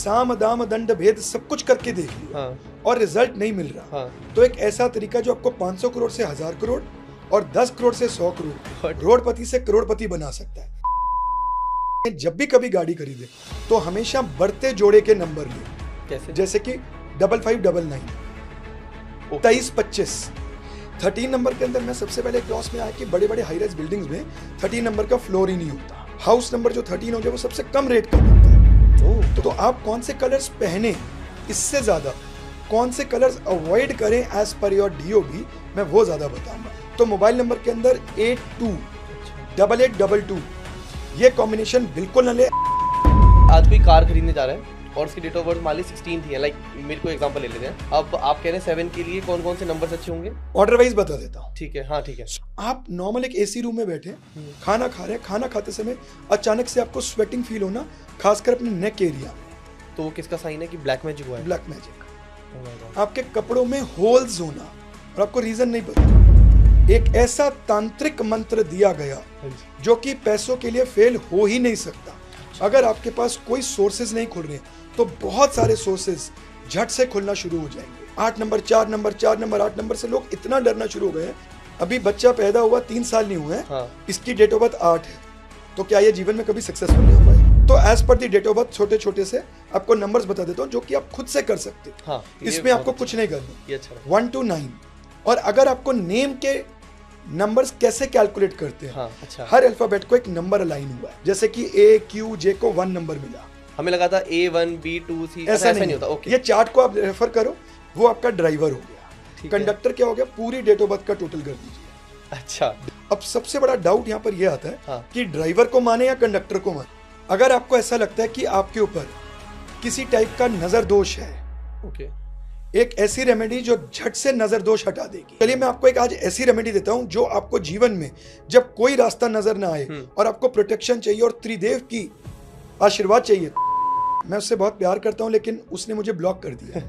साम दाम दंड भेद सब कुछ करके देख लिया, और रिजल्ट नहीं मिल रहा, तो एक ऐसा तरीका जो आपको 500 करोड़ से 1000 करोड़ और 10 करोड़ से 100 करोड़, करोड़पति से करोड़पति बना सकता है। जब भी कभी गाड़ी खरीदे तो हमेशा बढ़ते जोड़े के नंबर ले। कैसे? जैसे कि 5599, 2325। 13 नंबर के अंदर मैं सबसे पहले क्लास में आया कि बड़े बड़े हाई राइज बिल्डिंग्स में 13 नंबर का फ्लोर ही नहीं होता। हाउस नंबर जो 13 हो गया वो सबसे कम रेट का मिलता है। तो आप कौन से कलर्स पहने, इससे ज्यादा कौन से कलर्स अवॉइड करें एज पर योर डीओबी, मैं वो ज्यादा बताऊंगा। तो मोबाइल नंबर के अंदर 828822 ये कॉम्बिनेशन बिल्कुल न ले। आज कोई कार खरीदने जा रहा है और उसकी डेट ऑफ बर्थ मान ली 16 थी, लाइक मेरे को एग्जांपल ले लेते हैं। अब आप कह रहे हैं 7 के लिए कौन कौन से नंबर्स अच्छे होंगे? ऑर्डर वाइज बता देता हूँ। ठीक है, हाँ ठीक है। आप नॉर्मल एक एसी रूम में बैठे खाना खा रहे हैं, खाना खाते समय अचानक से आपको स्वेटिंग फील होना, खासकर अपने नेक एरिया में, तो वो किसका साइन है कि ब्लैक मैजिक हुआ है? Black magic. आपके कपड़ों में होल्स होना और आपको रीजन नहीं पता, एक ऐसा तांत्रिक मंत्र दिया गया जो कि पैसों के लिए फेल हो ही नहीं सकता। अगर आपके पास कोई सोर्सेज नहीं खुल रहे तो बहुत सारे सोर्सेज झट से खुलना शुरू हो जाएंगे। 8 नंबर 4 नंबर 4 नंबर 8 नंबर से लोग इतना डरना शुरू हो गए हैं। अभी बच्चा पैदा हुआ 3 साल नहीं हुए हैं, इसकी डेट ऑफ बर्थ 8 है, तो क्या ये जीवन में कभी सक्सेसफुल नहीं हो पाए? तो as per the date of birth छोटे छोटे से आपको नंबर्स बता देता हूँ जो कि आप खुद से कर सकते हो। इसमें आपको कुछ नहीं करना। 1 to 9। और अगर आपको नेम के नंबर्स कैसे कैलकुलेट करते हैं, हर अल्फाबेट को एक नंबर अलाइन हुआ है। जैसे कि A-Q-J को 1 नंबर मिला, हमें लगा था A1 B2 C, ऐसा नहीं होता। ओके, ये चार्ट को आप रेफर करो, वो आपका ड्राइवर हो गया। कंडक्टर क्या हो गया? पूरी डेट ऑफ बर्थ का टोटल कर दीजिए। अच्छा, अब सबसे बड़ा डाउट यहाँ पर यह आता है कि ड्राइवर को माने या कंडक्टर को माने। अगर आपको ऐसा लगता है कि आपके ऊपर किसी टाइप का नजर दोष है, एक ऐसी रेमेडी जो झट से नजर दोष हटा देगी। चलिए मैं आपको एक आज ऐसी रेमेडी देता हूं जो आपको जीवन में जब कोई रास्ता नजर ना आए और आपको प्रोटेक्शन चाहिए और त्रिदेव की आशीर्वाद चाहिए। मैं उससे बहुत प्यार करता हूं लेकिन उसने मुझे ब्लॉक कर दिया।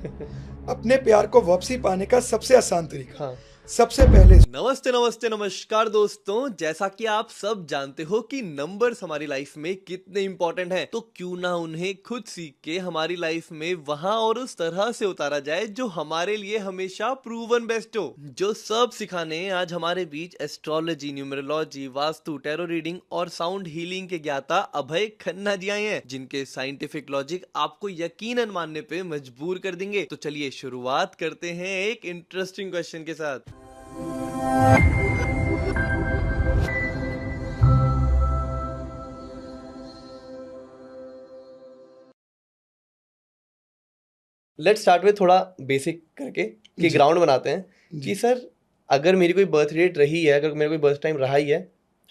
अपने प्यार को वापसी पाने का सबसे आसान तरीका, सबसे पहले नमस्ते नमस्ते नमस्कार दोस्तों, जैसा कि आप सब जानते हो कि नंबर्स हमारी लाइफ में कितने इंपॉर्टेंट हैं, तो क्यों ना उन्हें खुद सीख के हमारी लाइफ में वहां और उस तरह से उतारा जाए जो हमारे लिए हमेशा प्रूवन बेस्ट हो। जो सब सिखाने आज हमारे बीच astrology, numerology, vastu, tarot reading और साउंड हीलिंग के ज्ञाता अभय खन्ना जी आए हैं, जिनके साइंटिफिक लॉजिक आपको यकीनन मानने पे मजबूर कर देंगे। तो चलिए शुरुआत करते हैं एक इंटरेस्टिंग क्वेश्चन के साथ। लेट्स स्टार्ट विद थोड़ा बेसिक करके कि ग्राउंड बनाते हैं कि सर अगर मेरी कोई बर्थ डेट रही है, अगर मेरा कोई बर्थ टाइम रहा ही है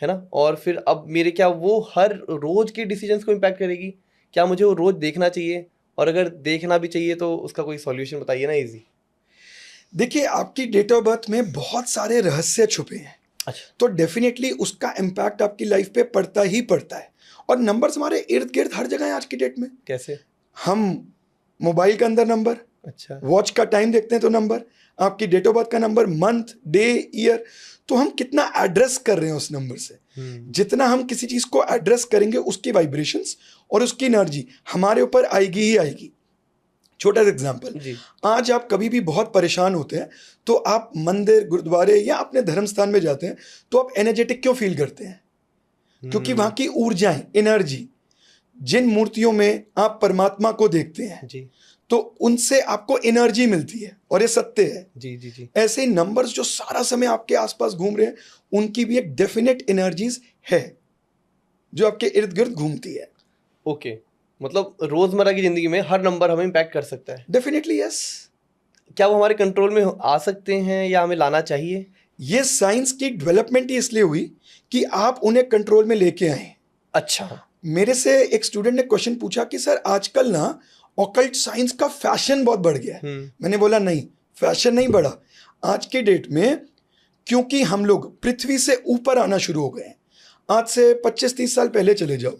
ना, और फिर अब मेरे क्या वो हर रोज के डिसीजंस को इम्पैक्ट करेगी? क्या मुझे वो रोज देखना चाहिए? और अगर देखना भी चाहिए तो उसका कोई सॉल्यूशन बताइए ना इजी। देखिए, आपकी डेट ऑफ बर्थ में बहुत सारे रहस्य छुपे हैं। अच्छा। तो डेफिनेटली उसका इम्पैक्ट आपकी लाइफ पे पड़ता ही पड़ता है। और नंबर्स हमारे इर्द गिर्द हर जगह है आज की डेट में। कैसे? हम मोबाइल के अंदर नंबर, अच्छा, वॉच का टाइम देखते हैं तो नंबर, आपकी डेट ऑफ बर्थ का नंबर, मंथ, डे, ईयर, तो हम कितना एड्रेस कर रहे हैं उस नंबर से। जितना हम किसी चीज को एड्रेस करेंगे उसकी वाइब्रेशंस और उसकी एनर्जी हमारे ऊपर आएगी ही आएगी। छोटा सा एग्जाम्पल, आज आप कभी भी बहुत परेशान होते हैं तो आप मंदिर, गुरुद्वारे या अपने धर्म स्थान में जाते हैं तो आप एनर्जेटिक क्यों फील करते हैं? क्योंकि वहां की ऊर्जाएं, एनर्जी, जिन मूर्तियों में आप परमात्मा को देखते हैं जी, तो उनसे आपको एनर्जी मिलती है और ये सत्य है। जी जी जी। ऐसे नंबर्स जो सारा समय आपके आसपास घूम रहे हैं, उनकी भी एक डेफिनेट एनर्जीज है जो आपके इर्द गिर्द घूमती है। ओके, मतलब रोजमर्रा की जिंदगी में हर नंबर हमें इम्पैक्ट कर सकता है? Definitely yes. क्या वो हमारे कंट्रोल में आ सकते हैं या हमें लाना चाहिए? ये साइंस की डेवलपमेंट ही इसलिए हुई कि आप उन्हें कंट्रोल में लेके आए। अच्छा। मेरे से एक स्टूडेंट ने क्वेश्चन पूछा कि सर आजकल ना ऑकल्ट साइंस का फैशन बहुत बढ़ गया है। मैंने बोला नहीं, फैशन नहीं बढ़ा। आज के डेट में क्योंकि हम लोग पृथ्वी से ऊपर आना शुरू हो गए हैं। आज से 25-30 साल पहले चले जाओ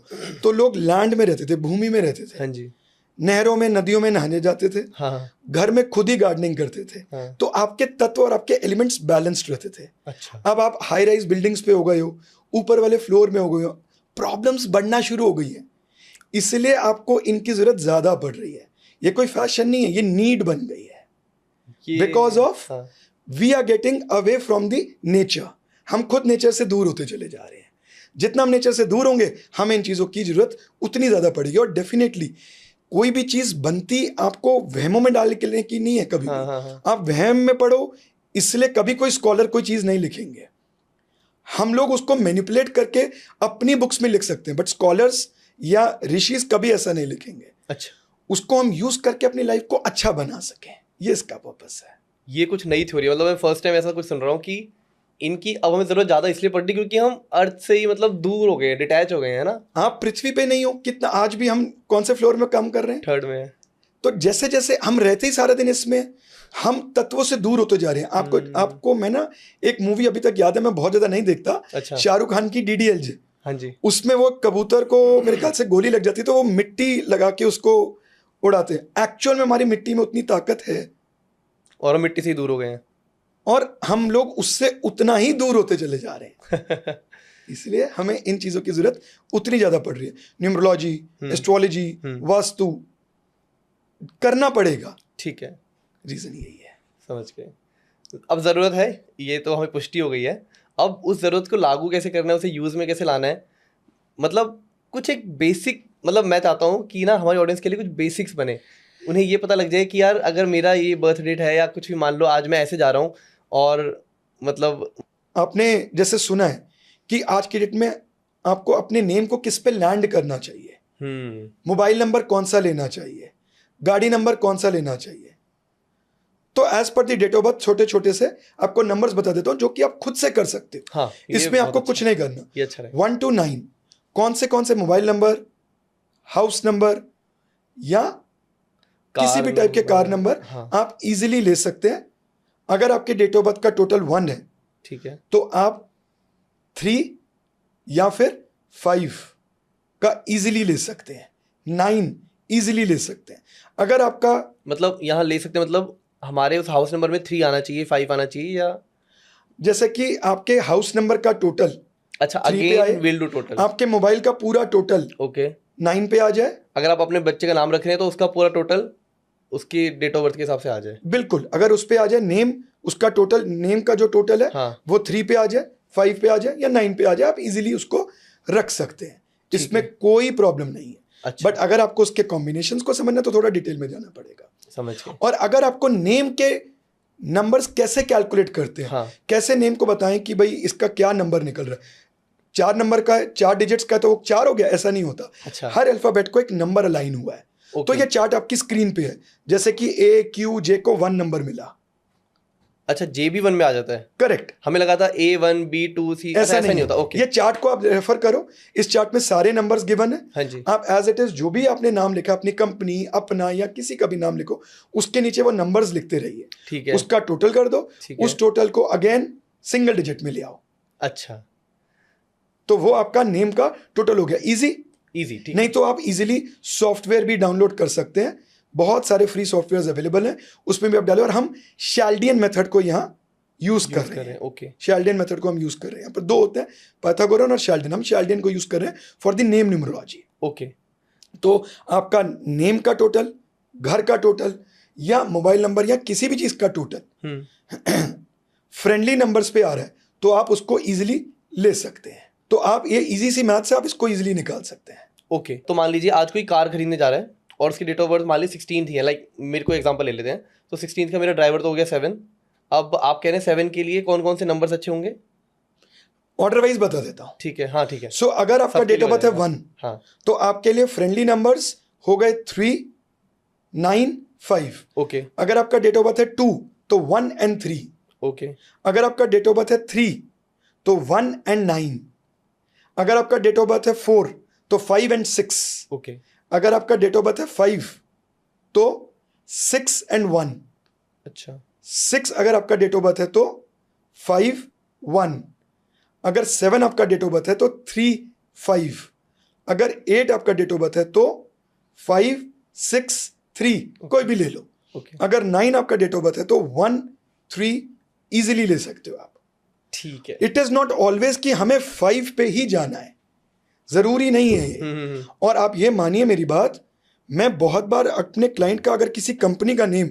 तो लोग लैंड में रहते थे, भूमि में रहते थे। हाँ जी। नहरों में, नदियों में नहाने जाते थे। हाँ। घर में खुद ही गार्डनिंग करते थे। हाँ। तो आपके तत्व और आपके एलिमेंट्स बैलेंस्ड रहते थे। अच्छा। अब आप हाई राइज बिल्डिंग्स पे हो गए हो, ऊपर वाले फ्लोर में हो गए हो, प्रॉब्लम्स बढ़ना शुरू हो गई है, इसलिए आपको इनकी जरूरत ज्यादा पड़ रही है। ये कोई फैशन नहीं है, ये नीड बन गई है because of we are getting away from the nature. हम खुद नेचर से दूर होते चले जा रहे हैं। जितना हम नेचर से दूर होंगे हमें इन चीज़ों की जरूरत उतनी ज़्यादा पड़ेगी। और डेफिनेटली कोई भी चीज़ बनती आपको वहमों में डालने की नहीं है कभी भी। आप वहम में पढ़ो, इसलिए कभी कोई स्कॉलर कोई चीज़ नहीं लिखेंगे। हम लोग उसको मैनिपुलेट करके अपनी बुक्स में लिख सकते हैं, बट स्कॉलर्स या ऋषिज कभी ऐसा नहीं लिखेंगे। अच्छा, उसको हम यूज करके अपनी लाइफ को अच्छा बना सकें, ये इसका पर्पस है। ये कुछ नई थ्योरी है, मतलब मैं फर्स्ट टाइम ऐसा कुछ सुन रहा हूँ कि इनकी अब हमें जरूरत ज्यादा इसलिए पड़ रही क्योंकि हम अर्थ से ही मतलब दूर हो गए, डिटैच हो गए हैं ना। आप पृथ्वी पे नहीं हो, कितना आज भी हम कौन से फ्लोर में काम कर रहे हैं? 3rd में। तो जैसे जैसे हम रहते ही सारा दिन इसमें, हम तत्वों से दूर होते जा रहे हैं। आपको मैं ना एक मूवी अभी तक याद है, मैं बहुत ज्यादा नहीं देखता। अच्छा। शाहरुख खान की DDLJ। हाँ जी। उसमें वो कबूतर को मेरे ख्याल से गोली लग जाती है तो वो मिट्टी लगा के उसको उड़ाते हैं। एक्चुअल में हमारी मिट्टी में उतनी ताकत है और हम मिट्टी से ही दूर हो गए हैं, और हम लोग उससे उतना ही दूर होते चले जा रहे हैं। इसलिए हमें इन चीजों की जरूरत उतनी ज्यादा पड़ रही है। न्यूमरोलॉजी, एस्ट्रोलॉजी, वास्तु करना पड़ेगा। ठीक है, रीजन यही है। समझ गए। अब जरूरत है, ये तो हमें पुष्टि हो गई है। अब उस जरूरत को लागू कैसे करना है, उसे यूज में कैसे लाना है, मतलब कुछ एक बेसिक, मतलब मैं चाहता हूँ कि ना हमारी ऑडियंस के लिए कुछ बेसिक्स बने, उन्हें ये पता लग जाए कि यार अगर मेरा ये बर्थ डेट है या कुछ भी, मान लो आज मैं ऐसे जा रहा हूँ और मतलब आपने जैसे सुना है कि आज की डेट में आपको अपने नेम को किस पे लैंड करना चाहिए, मोबाइल नंबर कौन सा लेना चाहिए, गाड़ी नंबर कौन सा लेना चाहिए। तो as per the date of birth छोटे छोटे से आपको नंबर्स बता देता हूं जो कि आप खुद से कर सकते हो। हाँ, इसमें आपको कुछ नहीं करना। ये अच्छा है। 1 to 9 कौन से मोबाइल नंबर, हाउस नंबर या किसी भी टाइप के कार नंबर आप इजीली ले सकते हैं। अगर आपके डेट ऑफ बर्थ का टोटल 1 है, ठीक है, तो आप 3 या फिर 5 का इजीली ले सकते हैं, 9 इजीली ले सकते हैं। अगर आपका मतलब यहाँ ले सकते हैं, मतलब हमारे उस हाउस नंबर में 3 आना चाहिए, 5 आना चाहिए, या जैसे कि आपके हाउस नंबर का टोटल, अच्छा अगेन विल डू टोटल, आपके मोबाइल का पूरा टोटल ओके 9 पे आ जाए। अगर आप अपने बच्चे का नाम रख रहे हैं तो उसका पूरा टोटल उसकी डेट ऑफ बर्थ के हिसाब से आ जाए। बिल्कुल, अगर उस पे आ जाए नेम, उसका टोटल नेम का जो टोटल है वो 3 पे आ जाए, 5 पे आ जाए या 9 पे आ जाए, आप इजीली उसको रख सकते हैं। इसमें कोई प्रॉब्लम नहीं है। अच्छा। बट अगर आपको उसके कॉम्बिनेशंस को समझना तो थोड़ा डिटेल में जाना पड़ेगा। समझ गए। और अगर आपको नेम के नंबर्स कैसे कैलकुलेट करते हैं, कैसे नेम को बताएं कि भाई इसका क्या नंबर निकल रहा है, 4 नंबर का है, 4 डिजिट्स का है तो वो 4 हो गया, ऐसा नहीं होता। अच्छा। हर अल्फाबेट को एक नंबर अलाइन हुआ है। तो ये चार्ट आपकी स्क्रीन पे है, जैसे कि AQJ को 1 नंबर मिला। अच्छा, J भी 1 में आ जाता है? करेक्ट। हमें लगा था A1 B2 C, ऐसा नहीं होता। ओके, ये चार्ट को आप रेफर करो, इस चार्ट में सारे नंबर्स गिवन है। हाँ जी। आप एज इट इज जो भी आपने नाम लिखा, अपनी कंपनी, अपना या किसी का भी नाम लिखो, उसके नीचे वो नंबर्स लिखते रहिए। ठीक है। उसका टोटल कर दो, उस टोटल को अगेन सिंगल डिजिट में ले आओ। अच्छा, तो वो आपका नेम का टोटल हो गया। इजी ठीक। नहीं तो आप इजीली सॉफ्टवेयर भी डाउनलोड कर सकते हैं, बहुत सारे फ्री सॉफ्टवेयर अवेलेबल हैं, उसमें भी आप डालें। और हम शैल्डियन मेथड को यहाँ यूज कर रहे हैं। ओके, शैल्डियन मेथड को हम यूज कर रहे हैं। यहाँ पर 2 होते हैं, पाइथागोरन और शैल्डियन। हम शैल्डियन को यूज कर रहे हैं for the name numerology. Okay, तो आपका नेम का टोटल, घर का टोटल या मोबाइल नंबर या किसी भी चीज का टोटल फ्रेंडली नंबर्स पे आ रहा है तो आप उसको इजीली ले सकते हैं। तो आप ये इजी सी मैथ से आप इसको इजीली निकाल सकते हैं। ओके। तो मान लीजिए आज कोई कार खरीदने जा रहा है और उसकी डेट ऑफ बर्थ मान लीजिए 16 है, लाइक मेरे को एग्जांपल ले लेते हैं। तो 16 का मेरा ड्राइवर तो हो गया 7। अब आप कह रहे हैं 7 के लिए कौन कौन से नंबर्स अच्छे होंगे? ऑर्डर वाइज बता देता हूँ। ठीक है, हाँ ठीक है। सो अगर आपका डेट ऑफ बर्थ है 1, हाँ, तो आपके लिए फ्रेंडली नंबर्स हो गए 3, 9, 5। ओके। अगर आपका डेट ऑफ बर्थ है 2 तो 1 and 3। ओके। अगर आपका डेट ऑफ बर्थ है 3 तो 1 and 9। अगर आपका डेट ऑफ बर्थ है 4 तो 5 and 6। ओके। अगर आपका डेट ऑफ बर्थ है 5 तो 6 and 1। अच्छा। 6 अगर आपका डेट ऑफ बर्थ है तो 5, 1। अगर 7 आपका डेट ऑफ बर्थ है तो 3, 5। अगर 8 आपका डेट ऑफ बर्थ है तो 5, 6, 3। कोई भी ले लो। अगर 9 आपका डेट ऑफ बर्थ है तो 1, 3 इजीली ले सकते हो आप। ठीक है। इट इज नॉट ऑलवेज कि हमें 5 पे ही जाना है, जरूरी नहीं है ये। और आप ये मानिए मेरी बात, मैं बहुत बार अपने क्लाइंट का अगर किसी कंपनी का नेम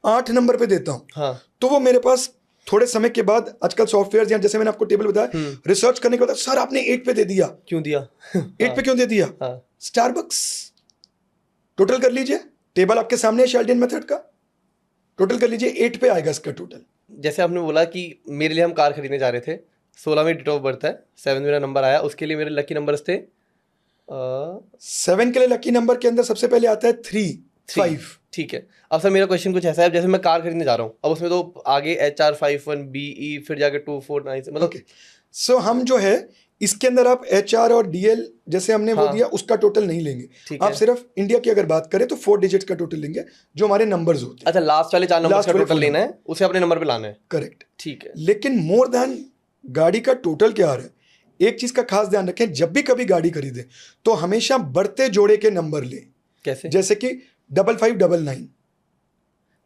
8 नंबर पे देता हूँ, हाँ, तो वो मेरे पास थोड़े समय के बाद, आजकल सॉफ्टवेयर या जैसे मैंने आपको टेबल बताया, रिसर्च करने के बाद, सर आपने 8 पे दे दिया, क्यों दिया? 8 पे क्यों दे दिया? हाँ, स्टारबक्स। टोटल कर लीजिए, टेबल आपके सामने है शेल्डन मेथड का, टोटल कर लीजिए, 8 पे आएगा इसका टोटल। जैसे आपने बोला कि मेरे लिए हम कार खरीदने जा रहे थे, 16 में डेट ऑफ बर्थ है, 7 मेरा नंबर आया, उसके लिए मेरे लकी नंबर्स थे 7 के लिए लकी नंबर के अंदर सबसे पहले आता है 3, 5। ठीक है। अब सर मेरा क्वेश्चन कुछ ऐसा है, जैसे मैं कार खरीदने जा रहा हूँ, अब उसमें तो आगे HR51BE फिर जाके 249 मतलब सो हम जो है इसके अंदर आप HR और DL जैसे हमने वो दिया, उसका टोटल नहीं लेंगे। आप सिर्फ इंडिया की अगर बात करें तो 4 डिजिट का टोटल लेंगे, जो हमारे नंबर्स होते हैं। अच्छा, लास्ट वाले 4 नंबर का टोटल लेना है, उसे अपने नंबर पे लाना है। करेक्ट, ठीक है। लेकिन मोर देन गाड़ी का टोटल क्या आ रहा है, एक चीज का खास ध्यान रखें, जब भी कभी गाड़ी खरीदें तो हमेशा बढ़ते जोड़े के नंबर लें। कैसे? जैसे कि 5599,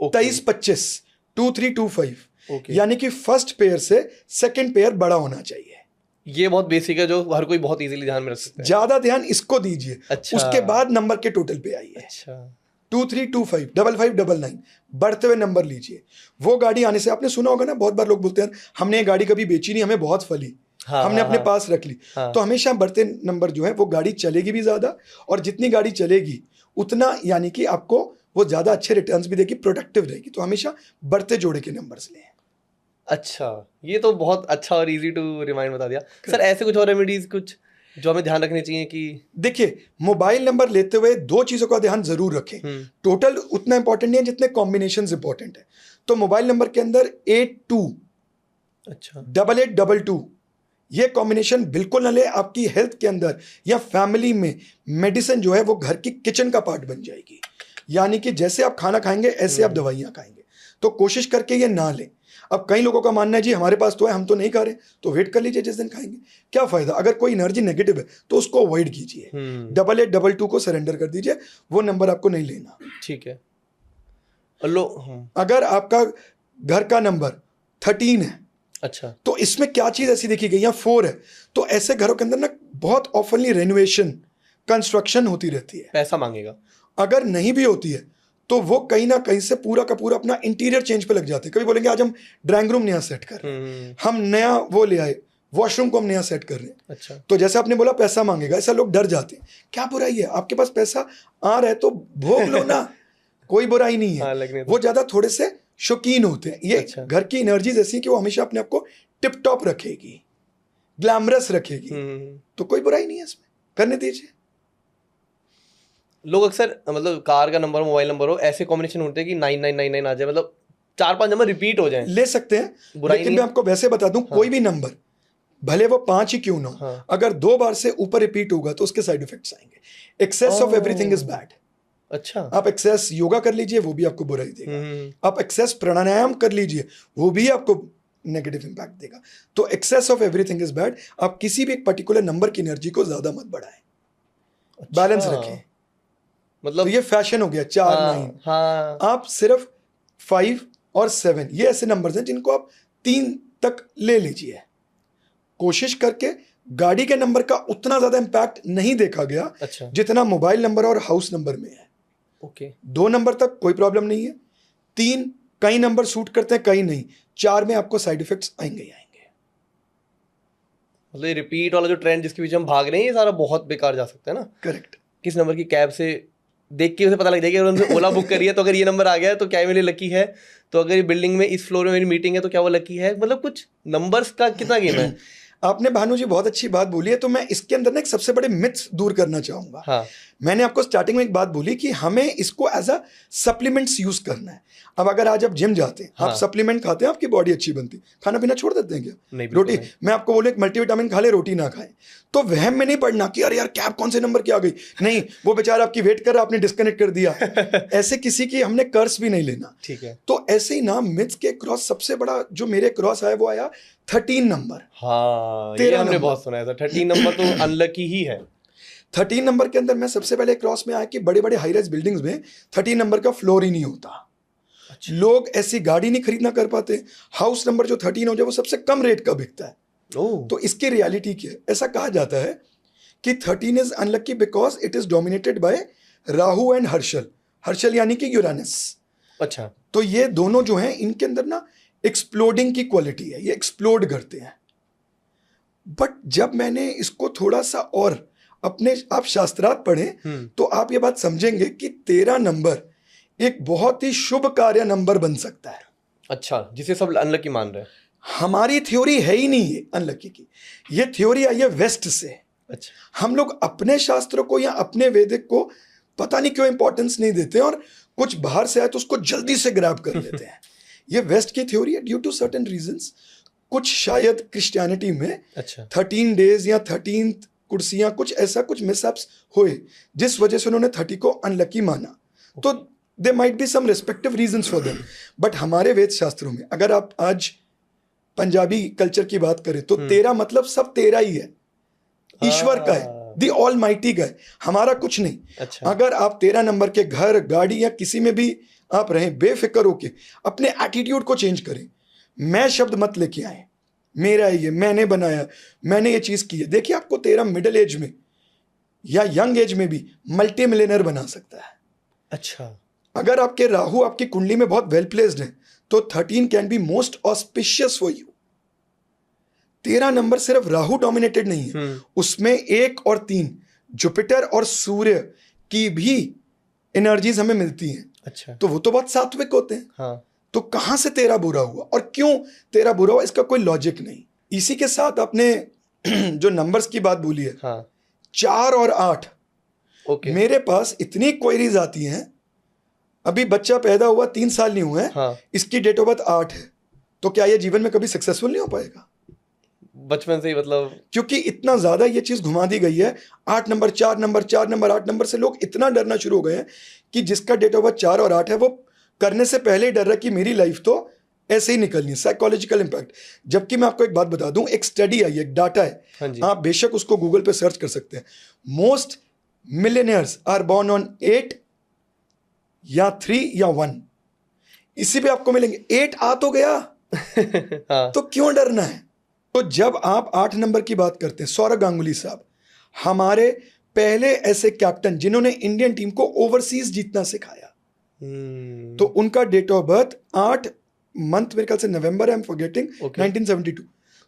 2325, 2325, यानी कि फर्स्ट पेयर से सेकंड पेयर बड़ा होना चाहिए। ये बहुत बेसिक है, जो हर कोई बहुत इजीली ध्यान में रख सकता है। ज्यादा ध्यान इसको दीजिए। अच्छा। उसके बाद नंबर के टोटल पे आइए। अच्छा। 2325, 5599, बढ़ते हुए नंबर लीजिए। वो गाड़ी आने से, आपने सुना होगा ना, बहुत बार लोग बोलते हैं हमने ये गाड़ी कभी बेची नहीं, हमें बहुत फली, हमने अपने पास रख ली। तो हमेशा बढ़ते नंबर जो है वो गाड़ी चलेगी भी ज्यादा, और जितनी गाड़ी चलेगी उतना यानी कि आपको वो ज्यादा अच्छे रिटर्न्स भी देगी, प्रोडक्टिव रहेगी। तो हमेशा बढ़ते जोड़े के नंबर्स लें। अच्छा, ये तो बहुत अच्छा और इजी टू रिमाइंड बता दिया। सर ऐसे कुछ और रेमेडीज कुछ जो हमें ध्यान रखनी चाहिए? कि देखिए, मोबाइल नंबर लेते हुए 2 चीजों का ध्यान जरूर रखें। टोटल उतना इंपॉर्टेंट नहीं है जितने कॉम्बिनेशंस इंपॉर्टेंट है। तो मोबाइल नंबर के अंदर 82, अच्छा, 8822, ये कॉम्बिनेशन बिल्कुल न ले। आपकी हेल्थ के अंदर या फैमिली में मेडिसिन जो है वो घर की किचन का पार्ट बन जाएगी। यानी कि जैसे आप खाना खाएंगे ऐसे आप दवाइयां खाएंगे। तो कोशिश करके ये ना लें। अब कई लोगों का मानना है जी हमारे पास तो है, हम तो नहीं खा रहे, तो वेट कर लीजिए जिस दिन खाएंगे। क्या फायदा? अगर कोई एनर्जी नेगेटिव है तो उसको अवॉइड कीजिए। 8822 को सरेंडर कर दीजिए, वो नंबर आपको नहीं लेना। ठीक है। अगर आपका घर का नंबर 13 है, अच्छा, तो इसमें क्या चीज ऐसी देखी गई, या 4 है, तो ऐसे घरों के अंदर ना बहुत ऑफनली रेनोवेशन, कंस्ट्रक्शन होती रहती है, पैसा मांगेगा। अगर नहीं भी होती है तो वो कहीं ना कहीं से पूरा का पूरा अपना इंटीरियर चेंज पे लग जाते हैं। कभी बोलेंगे आज हम ड्राइंग रूम नया सेट कर रहे हैं, हम नया वो ले आए, वॉशरूम को हम नया सेट कर रहे हैं। अच्छा। तो जैसे आपने बोला पैसा मांगेगा, ऐसा लोग डर जाते हैं। क्या बुराई है? आपके पास पैसा आ रहा है तो भोग लो ना, कोई बुराई नहीं है। वो ज्यादा थोड़े से शौकीन होते हैं। ये घर की एनर्जीज ऐसी कि वो हमेशा अपने आप को टिप टॉप रखेगी, ग्लैमरस रखेगी, तो कोई बुराई नहीं है इसमें, करने दीजिए। लोग अक्सर मतलब कार का नंबर, मोबाइल नंबर हो, ऐसे कॉम्बिनेशन होते हैं कि 9999 आ जाए, मतलब 4-5 नंबर रिपीट हो जाए। ले सकते हैं, लेकिन मैं आपको वैसे बता दूं, कोई भी नंबर भले वो 5 ही क्यों ना हो, अगर 2 बार से ऊपर रिपीट होगा तो उसके साइड इफेक्ट्स आएंगे। Excess of everything is bad. अच्छा। आप एक्सेस योगा कर लीजिए, वो भी आपको बुराई देगा। आप एक्सेस प्राणायाम कर लीजिए, वो भी आपको नेगेटिव इंपैक्ट देगा। तो excess of everything is bad. आप किसी भी एक पर्टिकुलर नंबर की एनर्जी को ज्यादा मत बढ़ाएं, बैलेंस रखें। मतलब तो ये फैशन हो गया 4, 9। आप सिर्फ 5 और 7, ये ऐसे नंबर्स हैं जिनको आप 3 तक ले लीजिए। कोशिश करके गाड़ी के नंबर का उतना ज्यादा इंपैक्ट नहीं देखा गया, अच्छा, जितना मोबाइल नंबर और हाउस नंबर में है। ओके। 2 नंबर तक कोई प्रॉब्लम नहीं है, 3 कई नंबर सूट करते हैं, कई नहीं, 4 में आपको साइड इफेक्ट्स आएंगे ही आएंगे। मतलब रिपीट वाला जो ट्रेंड जिसके पीछे हम भाग रहे हैं, ये सारा बहुत बेकार जा सकता है ना। करेक्ट। किस नंबर की कैब से देख के उसे पता लग जाएगा, अगर उन्होंने ओला बुक करी है तो अगर ये नंबर आ गया है तो क्या ये मेरे लकी है, तो अगर ये बिल्डिंग में इस फ्लोर में मेरी मीटिंग है तो क्या वो लकी है। मतलब कुछ नंबर्स का कितना गेम है। आपने भानु जी बहुत अच्छी बात बोली है, तो मैं इसके अंदर ना एक सबसे बड़े मिथ्स दूर करना चाहूंगा। हाँ। मैंने आपको स्टार्टिंग में एक बात बोली कि हमें इसको एज अ सप्लीमेंट्स यूज करना है। अब अगर आज आप जिम जाते हैं, आप सप्लीमेंट खाते हैं, आपकी बॉडी अच्छी बनती, खाना पीना छोड़ देते हैं क्या? नहीं, रोटी, मैं आपको बोलूं एक मल्टीविटामिन खा ले, रोटी ना खाए, तो वहम में नहीं पड़ना कि अरे यार कैब कौन से नंबर की आ गई। नहीं, वो बेचारा आपकी वेट कर रहा, आपने डिस्कनेक्ट कर दिया। ऐसे किसी की हमने कर्स भी नहीं लेना। ठीक है। तो ऐसे ही ना मिथ्स के क्रॉस सबसे बड़ा जो मेरे क्रॉस आया वो आया 13 नंबर। हाँ, ये हमने बहुत सुना है। 13 नंबर तो अनलकी ही है। 13 नंबर के अंदर मैं सबसे पहले क्रॉस में आया कि बड़े बड़े हाई राइज बिल्डिंग्स में 13 नंबर का फ्लोर ही नहीं होता। अच्छा। लोग ऐसी गाड़ी नहीं खरीदना कर पाते। हाउस नंबर जो 13 हो जाए वो सबसे कम रेट का बिकता है। तो इसकी रियलिटी क्या है? ऐसा कहा जाता है कि 13 is unlucky because it is dominated by Rahu and Harshal, Harshal यानी कि यूरानस। अच्छा। तो ये दोनों जो हैं इनके अंदर ना एक्सप्लोडिंग की क्वालिटी है, ये एक्सप्लोड करते हैं। बट जब मैंने इसको थोड़ा सा और अपने आप शास्त्रार्थ पढ़े तो आप ये बात समझेंगे कि 13 नंबर एक बहुत ही शुभ कार्य नंबर बन सकता है। अच्छा, जिसे सब अनलकी मान रहे हैं। हमारी थ्योरी है ही नहीं ये अनलकी की, ये थ्योरी आई है वेस्ट से। अच्छा। हम लोग अपने शास्त्रों को या अपने वैदिक को पता नहीं क्यों इंपॉर्टेंस नहीं देते और कुछ बाहर से आए तो उसको जल्दी से ग्रैब कर लेते हैं। ये वेस्ट की थ्योरी है ड्यू टू सर्टेन रीजंस। कुछ शायद क्रिश्चियनिटी में 13 डेज या 13 कुर्सियां कुछ ऐसा कुछ मिसहैप्स हुए जिस वजह से उन्होंने 30 को अनलकी माना। तो they might be some respective reasons for them. But हमारे वेद शास्त्रों में अगर आप आज पंजाबी कल्चर की बात करें तो 13 मतलब सब 13 ही है, ईश्वर का है, दी ऑल माइटी का है, हमारा कुछ नहीं। अच्छा। अगर आप 13 नंबर के घर, गाड़ी या किसी में भी आप रहें, बेफिक्र होके अपने एटीट्यूड को चेंज करें। मैं शब्द मत लेके आए, मेरा ये, मैंने बनाया, मैंने ये चीज की है। देखिए आपको 13 मिडिल एज में या यंग एज में भी मल्टी मिलियनर बना सकता है। अच्छा। अगर आपके राहु आपकी कुंडली में बहुत वेल प्लेस्ड है तो 13 can be most auspicious for you. 13 number सिर्फ राहु डोमिनेटेड नहीं है, उसमें 1 और 3 जुपिटर और सूर्य की भी एनर्जीज हमें मिलती हैं। अच्छा। तो वो तो बहुत सात्विक होते हैं। हाँ। तो कहां से 13 बुरा हुआ और क्यों 13 बुरा हुआ, इसका कोई लॉजिक नहीं। इसी के साथ आपने जो नंबर्स की बात बोली है, हाँ। 4 और 8, ओके। मेरे पास इतनी क्वेरीज आती हैं। अभी बच्चा पैदा हुआ 3 साल नहीं हुए, हाँ। इसकी डेट ऑफ बर्थ 8 है, तो क्या ये जीवन में कभी सक्सेसफुल नहीं हो पाएगा? बचपन से ही मतलब, क्योंकि इतना ज्यादा ये चीज घुमा दी गई है। 8 नंबर 4 नंबर 4 नंबर 8 नंबर से लोग इतना डरना शुरू हो गए हैं कि जिसका डेट ऑफ बर्थ 4 और 8 है वो करने से पहले ही डर रहा है कि मेरी लाइफ तो ऐसे ही निकलनी है। Psychological impact. जबकि मैं आपको एक बात बता दूं, एक स्टडी आई है, एक डाटा है, हाँ जी। आप बेशक उसको गूगल पे सर्च कर सकते हैं। Most millionaires are born on 8 या 3 या 1, इसी पे आपको मिलेंगे। 8 आ तो गया हाँ। तो क्यों डरना है? तो जब आप 8 नंबर की बात करते हैं, सौरव गांगुली साहब हमारे पहले ऐसे कैप्टन जिन्होंने इंडियन टीम को ओवरसीज जीतना सिखाया। तो उनका डेट ऑफ बर्थ 8 मंथ मेरे ख्याल से नवंबर, आई एम फॉरगेटिंग, 1972।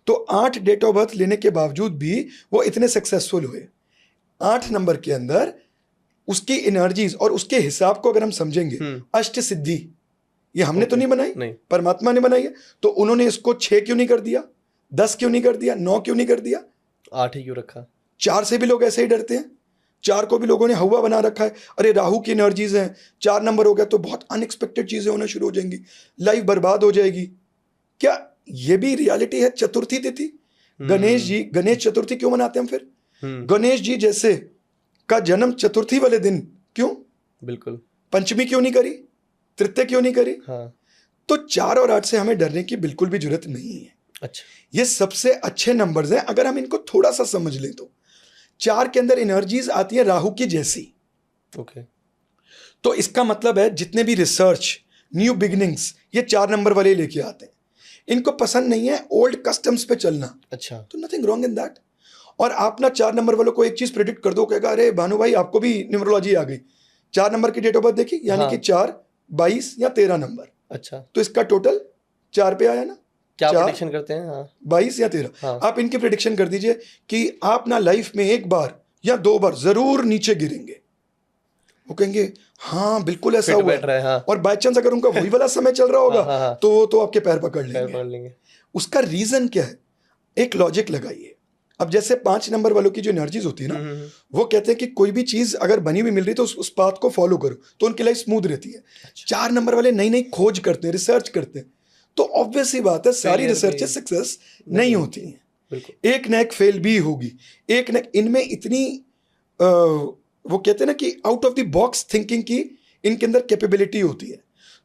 तो 8 डेट ऑफ बर्थ लेने के बावजूद भी वो इतने सक्सेसफुल हुए। 8 नंबर के अंदर उसकी एनर्जीज और उसके हिसाब को अगर हम समझेंगे, अष्ट सिद्धि ये हमने तो नहीं बनाई, परमात्मा ने बनाई है। तो उन्होंने इसको 6 क्यों नहीं कर दिया, 10 क्यों नहीं कर दिया, 9 क्यों नहीं कर दिया, 8 ही क्यों रखा? 4 से भी लोग ऐसे ही डरते हैं। 4 को भी लोगों ने हवा बना रखा है। अरे राहु की एनर्जीज हैं, 4 नंबर हो गया तो बहुत अनएक्सपेक्टेड चीजें होना शुरू हो जाएंगी, लाइफ बर्बाद हो जाएगी। क्या ये भी रियलिटी है? चतुर्थी तिथि, गणेश जी, गणेश चतुर्थी क्यों मनाते हैं हम फिर? गणेश जी जैसे का जन्म चतुर्थी वाले दिन क्यों? बिल्कुल। पंचमी क्यों नहीं करी, तृतीय क्यों नहीं करी? हाँ। तो 4 और 8 से हमें डरने की बिल्कुल भी जरूरत नहीं है। अच्छा। ये सबसे अच्छे नंबर्स हैं अगर हम इनको थोड़ा सा समझ लें तो। 4 के अंदर एनर्जीज आती है राहु की जैसी। ओके। तो इसका मतलब है जितने भी रिसर्च, न्यू बिगिनिंग्स, ये 4 नंबर वाले लेके आते हैं। इनको पसंद नहीं है ओल्ड कस्टम्स पे चलना। अच्छा। तो नथिंग रॉन्ग इन दैट। और आप ना 4 नंबर वालों को एक चीज प्रेडिक्ट कर दो, कहेगा अरे भानु भाई आपको भी न्यूमरोलॉजी आ गई, 4 नंबर की डेट ऑफ बर्थ देखी, यानी कि 4, 22 या 13 नंबर। अच्छा। तो इसका टोटल 4 पे आया ना। क्या प्रेडिक्शन करते हैं? हाँ। 22 या 13। हाँ। आप इनकी प्रेडिक्शन कर दीजिए कि आप ना लाइफ में 1 बार या 2 बार जरूर नीचे गिरेंगे। वो कहेंगे हाँ बिल्कुल ऐसा हुआ है। हाँ। और बाय चांस अगर उनका वही वाला समय चल रहा होगा हाँ। तो आपके पैर पकड़ लेंगे। उसका रीजन क्या है? एक लॉजिक लगाइए। अब जैसे 5 नंबर वालों की जो एनर्जीज होती है ना, वो कहते हैं कि कोई भी चीज अगर बनी हुई मिल रही तो उस पाथ को फॉलो करो तो उनकी लाइफ स्मूथ रहती है। 4 नंबर वाले नई नई खोज करते हैं, रिसर्च करते हैं, तो ऑब्वियस ही बात है सारी रिसर्च सक्सेस नहीं होती हैं। एक न एक फेल भी होगी, एक न इनमें इतनी वो कहते हैं ना कि out of the box thinking की इनके अंदर कैपेबिलिटी होती है।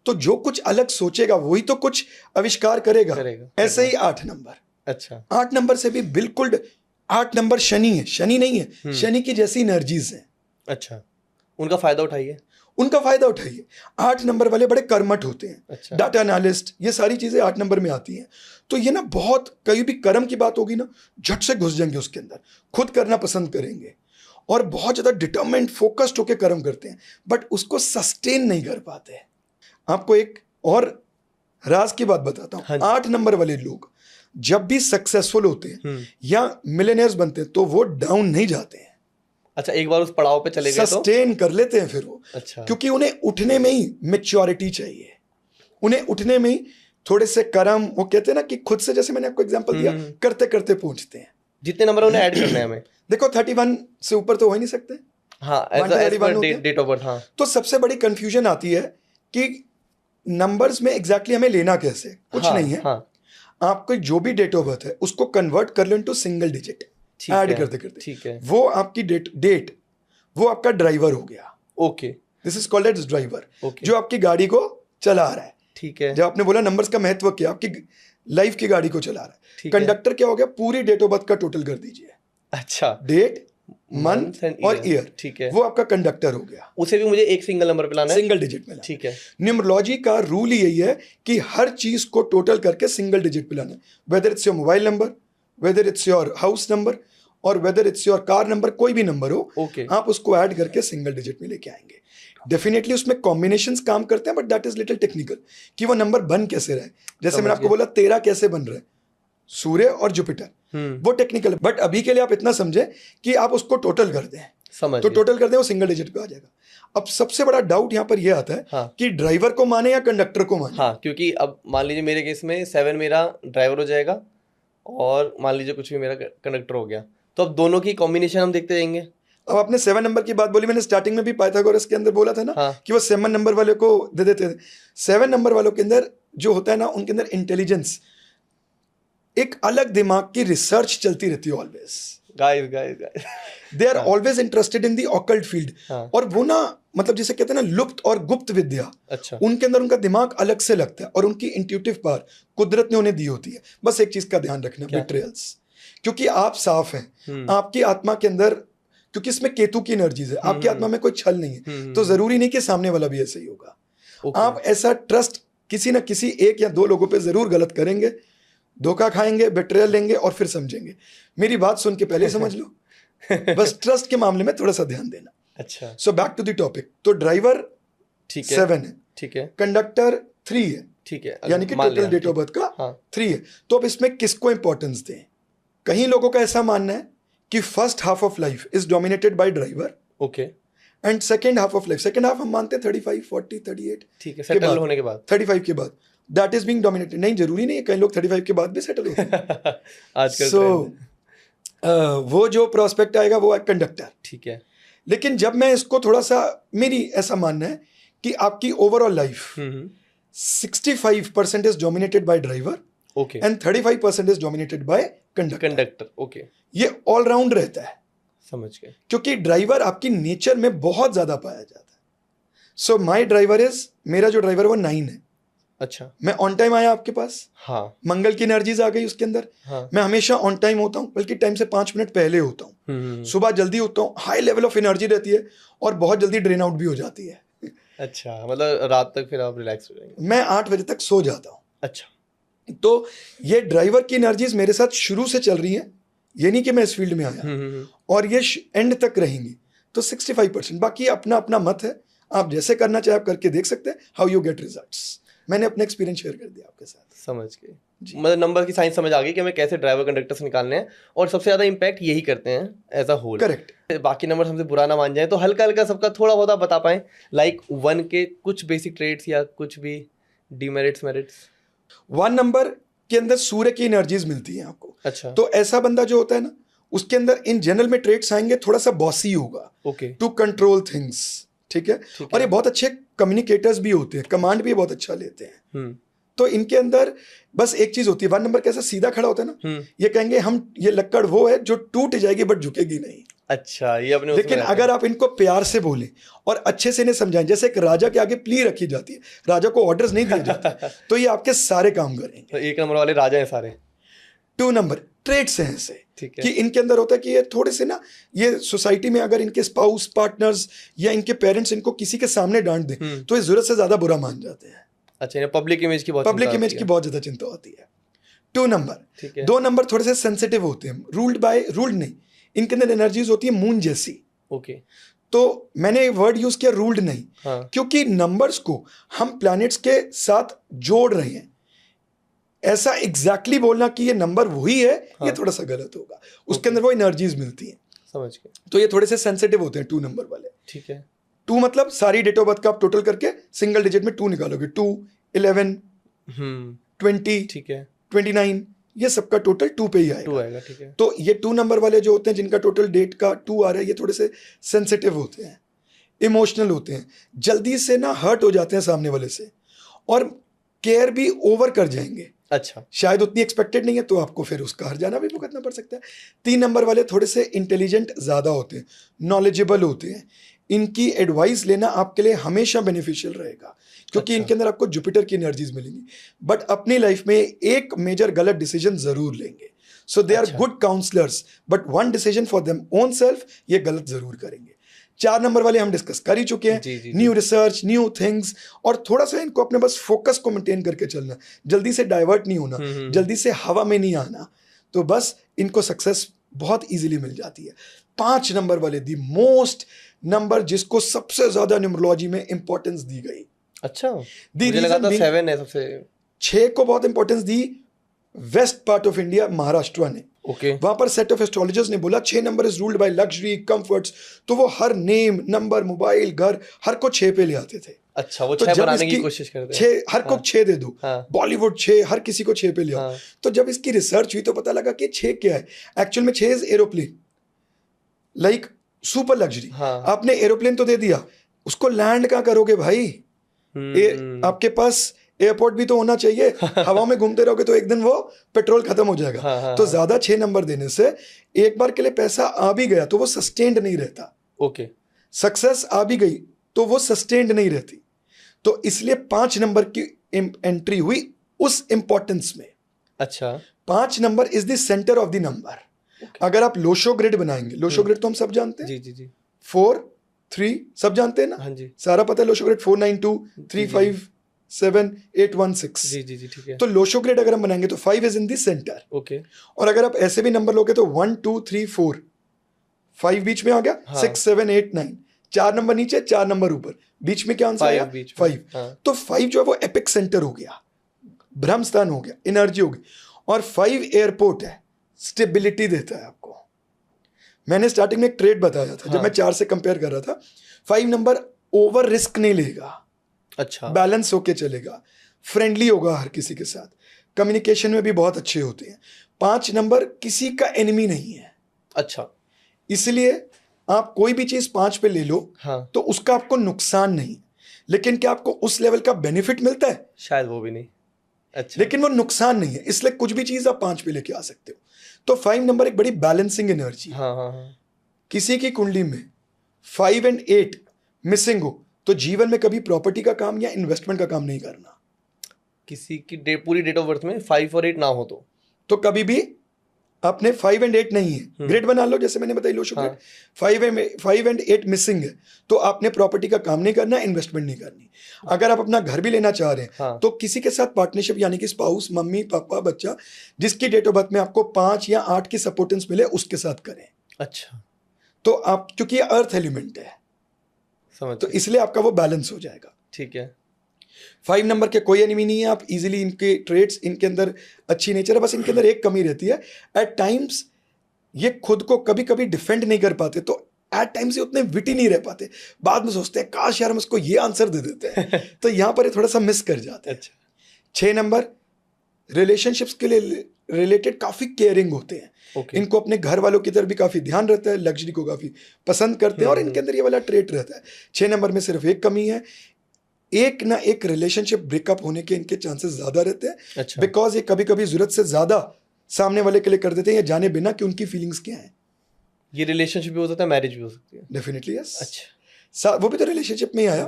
तो जो कुछ अलग सोचेगा वही तो कुछ आविष्कार करेगा। ऐसे ही 8 नंबर। अच्छा। 8 नंबर से भी बिल्कुल 8 नंबर शनि है, शनि नहीं है, शनि की जैसी एनर्जीज हैं। अच्छा। उनका फायदा उठाइए, उनका फायदा उठाइए। 8 नंबर वाले बड़े कर्मठ होते हैं। अच्छा। डाटा एनालिस्ट, ये सारी चीजें 8 नंबर में आती हैं। तो ये ना बहुत, कहीं भी कर्म की बात होगी ना झट से घुस जाएंगे उसके अंदर, खुद करना पसंद करेंगे। और बहुत ज़्यादा डिटरमेंट फोकस्ड होकर कर्म करते हैं, बट उसको सस्टेन नहीं कर पाते। आपको एक और राज की बात बताता हूँ। 8 नंबर वाले लोग जब भी सक्सेसफुल होते हैं या मिलियनेयर्स बनते हैं तो वो डाउन नहीं जाते हैं। अच्छा, एक बार उस पड़ाव पे चले गए तो सस्टेन कर लेते हैं फिर वो। अच्छा, क्योंकि उन्हें उठने में ही मैच्योरिटी चाहिए, उन्हें उठने में ही थोड़े से कर्म, वो कहते हैं ना कि खुद से, जैसे मैंने आपको एग्जांपल दिया, करते करते पहुंचते हैं। जितने नंबर उन्हें ऐड करने हैं हमें, देखो 31 से ऊपर तो हो ही नहीं सकते। हाँ, डेट ऑफ बर्थ। हाँ, तो सबसे बड़ी कंफ्यूजन आती है कि नंबर्स में एग्जैक्टली हमें लेना कैसे। कुछ नहीं है, आपको जो भी डेट ऑफ बर्थ है उसको कन्वर्ट कर लो इनटू सिंगल डिजिट, ऐड करते करते। ठीक है, वो आपकी डेट वो आपका ड्राइवर हो गया। Okay, this is called as driver, जो आपकी गाड़ी को चला रहा है। ठीक है, जब आपने बोला नंबर्स का महत्व क्या, आपकी लाइफ की गाड़ी को चला रहा है। कंडक्टर क्या हो गया, पूरी डेट ऑफ बर्थ का टोटल कर दीजिए। अच्छा, डेट, मंथ और ईयर, ठीक है, वो आपका कंडक्टर हो गया। उसे भी मुझे एक सिंगल नंबर पे लाना है, सिंगल डिजिट में। ठीक है। न्यूमरोलॉजी का रूल यही है कि हर चीज को टोटल करके सिंगल डिजिट पे लाना है। Whether it's your mobile number, whether it's your house number, और whether it's your car number, कोई भी नंबर हो, आप उसको ऐड करके सिंगल डिजिट में लेके आएंगे। डेफिनेटली उसमें कॉम्बिनेशंस काम करते हैं, but that is little technical कि वो नंबर बन कैसे रहे। जैसे मैंने आपको बोला 13 कैसे बन रहे, सूर्य और जुपिटर, वो टेक्निकल। बट अभी के लिए आप इतना समझे कि आप उसको टोटल कर दें, तो टोटल कर दें वो सिंगल डिजिट पे आ जाएगा। अब सबसे बड़ा डाउट यहाँ पर यह आता है कि ड्राइवर को माने या कंडक्टर को माने। हाँ, क्योंकि अब मान लीजिए मेरे केस में 7 मेरा ड्राइवर हो जाएगा और मान लीजिए कुछ भी मेरा कंडक्टर हो गया, तो अब दोनों की कॉम्बिनेशन हम देखते जाएंगे। अब आपने 7 नंबर की बात बोली, मैंने स्टार्टिंग में भी पाइथागोरस के अंदर बोला था ना, कि वो 7 नंबर वाले को दे देते थे। 7 नंबर वालों के अंदर जो होता है ना, उनके अंदर इंटेलिजेंस, एक अलग दिमाग की रिसर्च चलती रहती है always. Guys they are always interested in the occult field. और वो ना, मतलब जिसे कहते हैं ना लुप्त और गुप्त विद्या, अच्छा, उनके अंदर उनका दिमाग अलग से लगता है, और उनकी इंट्यूटिव पावर कुदरत ने उन्हें दी होती है। बस एक चीज का ध्यान रखना, बिट्रेयल्स, क्योंकि आप साफ हैं, आपकी आत्मा के अंदर, क्योंकि इसमें केतु की एनर्जीज है, आपकी आत्मा में कोई छल नहीं है, तो जरूरी नहीं कि सामने वाला भी ऐसे ही होगा। आप ऐसा ट्रस्ट किसी ना किसी एक या दो लोगों पे जरूर गलत करेंगे, धोखा खाएंगे, बेट्रेयल लेंगे, और फिर समझेंगे। मेरी बात सुन के पहले समझ लो। बस ट्रस्ट के मामले में थोड़ा सा ध्यान देना। अच्छा, so back to the topic. तो ड्राइवर 7 है, ठीक है, कंडक्टर 3 है, ठीक है, यानी कि टोटल डेट ऑफ बर्थ का 3 है। तो अब इसमें किसको इंपॉर्टेंस दें? कहीं लोगों का ऐसा मानना है कि first half of life is dominated by driver, okay, and second half of life, second half हम मानते हैं 35, 40, 38, ठीक है, सेटल होने के बाद, 35 के बाद दैट इज बीइंग डोमिनेटेड। नहीं, जरूरी नहीं है, कई लोग 35 के बाद भी सेटल होते हैं आजकल। सो वो जो प्रोस्पेक्ट आएगा वो है कंडक्टर, ठीक है। लेकिन जब मैं इसको थोड़ा सा, मेरी ऐसा मानना है कि आपकी overall life 65% is dominated by driver, okay, and 35% is dominated by conductor, okay. ये ऑलराउंड रहता है, समझ गए, क्योंकि ड्राइवर आपकी नेचर में बहुत ज्यादा पाया जाता है। सो माई ड्राइवर इज, मेरा जो ड्राइवर है वो 9 है। अच्छा, मैं ऑन टाइम आया आपके पास, हाँ, मंगल की एनर्जीज आ गई उसके अंदर। मैं हमेशा ऑन टाइम होता हूँ, बल्कि टाइम से 5 मिनट पहले होता हूँ। सुबह जल्दी उठता हूँ, हाई लेवल ऑफ एनर्जी रहती है, और बहुत जल्दी ड्रेन आउट भी हो जाती है। अच्छा, मतलब रात तक फिर आप रिलैक्स हो जाएंगे। मैं 8 बजे तक सो जाता हूँ। अच्छा, तो ये ड्राइवर की एनर्जीज मेरे साथ शुरू से चल रही हैं, ये नहीं कि मैं इस फील्ड में आया, और ये एंड तक रहेंगी। तो 65%, बाकी अपना अपना मत है, आप जैसे करना चाहे आप करके देख सकते हैं। हाउ यू गेट रिजल्ट्स, मैंने अपना एक्सपीरियंस शेयर कर दिया आपके साथ। समझ गए, मतलब नंबर की साइंस समझ आ गई कि हमें कैसे ड्राइवर कंडक्टर से निकालने हैं, और सबसे ज्यादा इंपैक्ट यही करते हैं एज अ होल। करेक्ट। बाकी नंबर हमसे बुरा ना मान जाए, तो हल्का हल्का सबका थोड़ा बहुत आप बता पाएं, लाइक 1 के कुछ बेसिक ट्रेड्स या कुछ भी डीमेरिट्स, मेरिट्स। 1 नंबर के अंदर सूर्य की एनर्जीज मिलती है आपको। अच्छा, तो ऐसा बंदा जो होता है ना, उसके अंदर इन जनरल में ट्रेड्स आएंगे, थोड़ा सा बॉसी होगा, ओके, टू कंट्रोल थिंग्स, ठीक है। और ये बहुत अच्छे कम्युनिकेटर्स भी होते हैं, कमांड भी बहुत अच्छा लेते हैं। तो इनके अंदर बस एक चीज होती है, 1 नंबर कैसा सीधा खड़ा होता है ना, ये कहेंगे हम, ये लक्कड़ वो है जो टूट जाएगी बट झुकेगी नहीं। अच्छा, ये अपने लेकिन अगर आप इनको प्यार से बोलें और अच्छे से इन्हें समझाएं, जैसे एक राजा के आगे प्ली रखी जाती है, राजा को ऑर्डर्स नहीं दिए जाते, तो ये आपके सारे काम करेंगे। तो 1 नंबर वाले राजा हैं सारे। 2 नंबर ट्रेड्स हैं ऐसे कि इनके अंदर होता है कि ये थोड़े से ना, ये सोसाइटी में अगर इनके स्पाउस, पार्टनर्स या इनके पेरेंट्स इनको किसी के सामने डांट दें, तो ये जरूरत से ज्यादा बुरा मान जाते हैं। अच्छा, पब्लिक इमेज की बहुत ज्यादा चिंता होती है। 2 नंबर 2 नंबर थोड़े से सेंसिटिव होते हैं, रूल्ड नहीं, इनके अंदर एनर्जीज होती है मून जैसी, ओके। तो मैंने वर्ड यूज किया रूल्ड नहीं, हाँ। क्योंकि नंबर्स को हम प्लैनेट्स के साथ जोड़ रहे हैं। ऐसा एग्जैक्टली बोलना कि ये नंबर वही है, हाँ। ये थोड़ा सा गलत होगा। उसके अंदर वो एनर्जीज मिलती हैं। समझ गए। तो ये थोड़े से सेंसिटिव होते हैं 2 नंबर वाले। ठीक है। 2 मतलब सारी डेट ऑफ बर्थ का आप टोटल करके सिंगल डिजिट में 2 निकालोगे। 2, 11, 20, ठीक है। 29, ये सबका टोटल 2 पे ही आएगा। 2 आएगा। ठीक है। तो ये 2 नंबर वाले जो होते हैं जिनका टोटल डेट का 2 आ रहा है, ये थोड़े से सेंसिटिव होते हैं, इमोशनल होते हैं, जल्दी से ना हर्ट हो जाते हैं सामने वाले से, और केयर भी ओवर कर जाएंगे। अच्छा। शायद उतनी एक्सपेक्टेड नहीं है तो आपको फिर उसका हर जाना भी भुगतना पड़ सकता है। 3 नंबर वाले थोड़े से इंटेलिजेंट ज़्यादा होते हैं, नॉलेजेबल होते हैं। इनकी एडवाइस लेना आपके लिए हमेशा बेनिफिशियल रहेगा, क्योंकि इनके अंदर आपको जुपिटर की एनर्जीज मिलेंगी। बट अपनी लाइफ में एक मेजर गलत डिसीजन जरूर लेंगे। So they are good counsellors, but one decision for them own self ये गलत जरूर करेंगे। 4 नंबर वाले हम डिस्कस कर ही चुके हैं। न्यू रिसर्च, न्यू थिंग्स, और थोड़ा सा इनको अपने बस फोकस को मेंटेन करके चलना, जल्दी से डाइवर्ट नहीं होना, जल्दी से हवा में नहीं आना, तो बस इनको सक्सेस बहुत इजीली मिल जाती है। 5 नंबर वाले दी मोस्ट नंबर, जिसको सबसे ज्यादा न्यूमरोलॉजी में इंपॉर्टेंस दी गई। अच्छा, मुझे लगा था 7 है सबसे। 6 को बहुत importance the west part of India, Maharashtra ने। ओके। वहां पर सेट ऑफ एस्ट्रोलॉजर्स ने बोला 6 number is ruled by luxury, comforts, तो वो हर नेम, नंबर, मोबाइल, घर, हर को 6 पे ले आते थे। अच्छा, वो 6 बनाने की कोशिश करते हैं। 6 हर को 6 दे दो। बॉलीवुड 6, हर किसी को 6 पे ले आओ। तो जब इसकी रिसर्च हुई तो पता लगा कि 6 क्या है। एक्चुअल में 6 is aeroplane, like super luxury. आपने एरोप्लेन तो दे दिया, उसको लैंड कहाँ करोगे भाई? आपके पास एयरपोर्ट भी तो होना चाहिए। हवा में घूमते रहोगे तो एक दिन वो पेट्रोल खत्म हो जाएगा। तो ज्यादा 6 नंबर देने से एक बार के लिए पैसा आ भी गया तो वो सस्टेन्ड नहीं रहता। ओके। सक्सेस आ भी गई तो वो सस्टेन्ड नहीं रहती। तो इसलिए 5 नंबर की एंट्री हुई उस इंपॉर्टेंस में। अच्छा। 5 number is the centre of the number. अगर आप लोशो ग्रिड बनाएंगे, लोशो ग्रिड तो हम सब जानते हैं। जी। 4, 3 सब जानते हैं ना? हाँ जी। सारा पता है लोशो ग्रिड। 4, 9, 2, 3, 5, 7, 8, 1, 6। जी, ठीक है। तो लोशो ग्रिड अगर हम बनाएंगे तो 5 is in the centre. Okay. और अगर आप ऐसे भी नंबर लोगे तो 1, 2, 3, 4, 5 बीच में आ गया। 6, 7, 8, 9, 4 नंबर नीचे, 4 नंबर ऊपर, बीच में क्या आंसर आया? 5। तो 5 जो है वो एपिक सेंटर हो गया, ब्रह्म स्थान हो गया, एनर्जी हो गई। और 5 एयरपोर्ट है, स्टेबिलिटी देता है आपको। मैंने स्टार्टिंग में एक ट्रेड बताया था, जब मैं 4 से कंपेयर कर रहा था। 5 नंबर ओवर रिस्क नहीं लेगा। अच्छा। बैलेंस होके चलेगा, फ्रेंडली होगा हर किसी के साथ, कम्युनिकेशन में भी बहुत अच्छे होते हैं। 5 नंबर किसी का एनिमी नहीं है। अच्छा। इसलिए आप कोई भी चीज 5 पे ले लो तो उसका आपको नुकसान नहीं, लेकिन क्या आपको उस लेवल का बेनिफिट मिलता है? शायद वो भी नहीं। अच्छा। लेकिन वो नुकसान नहीं है, इसलिए कुछ भी चीज आप 5 पे लेके आ सकते हो। तो 5 नंबर एक बड़ी बैलेंसिंग एनर्जी। किसी की कुंडली में 5 और 8 मिसिंग हो तो जीवन में कभी प्रॉपर्टी का काम या इन्वेस्टमेंट का काम नहीं करना। किसी की पूरी डेट ऑफ बर्थ में 5 और 8 ना हो तो कभी भी आपने 5 और 8 नहीं है, ग्रिड बना लो जैसे मैंने बताई, लो ग्रिड 5 और 8 मिसिंग है तो आपने प्रॉपर्टी का काम नहीं करना, इन्वेस्टमेंट नहीं करनी। अगर आप अपना घर भी लेना चाह रहे हैं तो किसी के साथ पार्टनरशिप, यानी कि स्पाउस, मम्मी पापा, बच्चा, जिसकी डेट ऑफ बर्थ में आपको 5 या 8 की सपोर्टेंस मिले उसके साथ करें। अच्छा। तो आप, क्योंकि ये अर्थ एलिमेंट है, तो इसलिए आपका वो बैलेंस हो जाएगा। ठीक है। 5 नंबर के कोई एनिमी नहीं है। आप इजीली इनके ट्रेड्स, इनके अंदर अच्छी नेचर है, बस इनके अंदर एक कमी रहती है, एट टाइम्स ये खुद को कभी कभी डिफेंड नहीं कर पाते, तो एट टाइम्स ये उतने विटी नहीं रह पाते। बाद में सोचते हैं काश यार हम इसको ये आंसर दे देते हैं तो यहाँ पर ये थोड़ा सा मिस कर जाते हैं। अच्छा। 6 नंबर रिलेशनशिप्स के लिए रिलेटेड काफी केयरिंग होते हैं। इनको अपने घर वालों की तरफ भी काफी ध्यान रहता है, लग्जरी को काफी पसंद करते हैं, और इनके अंदर ये वाला ट्रेट रहता है। 6 नंबर में सिर्फ एक कमी है, एक ना एक रिलेशनशिप ब्रेकअप होने के इनके चांसेस ज्यादा रहते हैं। अच्छा। बिकॉज ये कभी कभी जरूरत से ज्यादा सामने वाले के लिए कर देते हैं, या जाने बिना कि उनकी फीलिंग्स क्या हैं। ये रिलेशनशिप भी हो सकता है, मैरिज भी हो सकती है। Definitely yes. अच्छा। वो भी तो रिलेशनशिप में ही आया।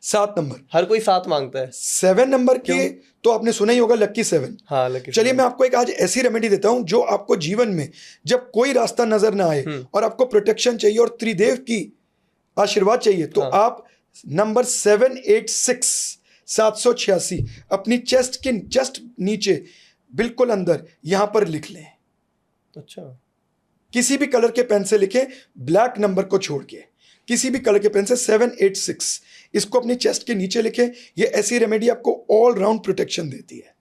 7 नंबर हर कोई 7 मांगता है। 7 नंबर के तो आपने सुना ही होगा, लकी 7। हाँ, लकी। चलिए मैं आपको एक आज ऐसी रेमेडी देता हूं जो आपको जीवन में जब कोई रास्ता नजर ना आए और आपको प्रोटेक्शन चाहिए और त्रिदेव की आशीर्वाद चाहिए, तो आप नंबर 786 786 अपनी चेस्ट के जस्ट नीचे बिल्कुल अंदर यहां पर लिख लें। अच्छा। किसी भी कलर के पेन से लिखें, ब्लैक नंबर को छोड़ के, किसी भी कलर के पेन से 786 इसको अपनी चेस्ट के नीचे लिखें। ये ऐसी रेमेडी आपको ऑल राउंड प्रोटेक्शन देती है।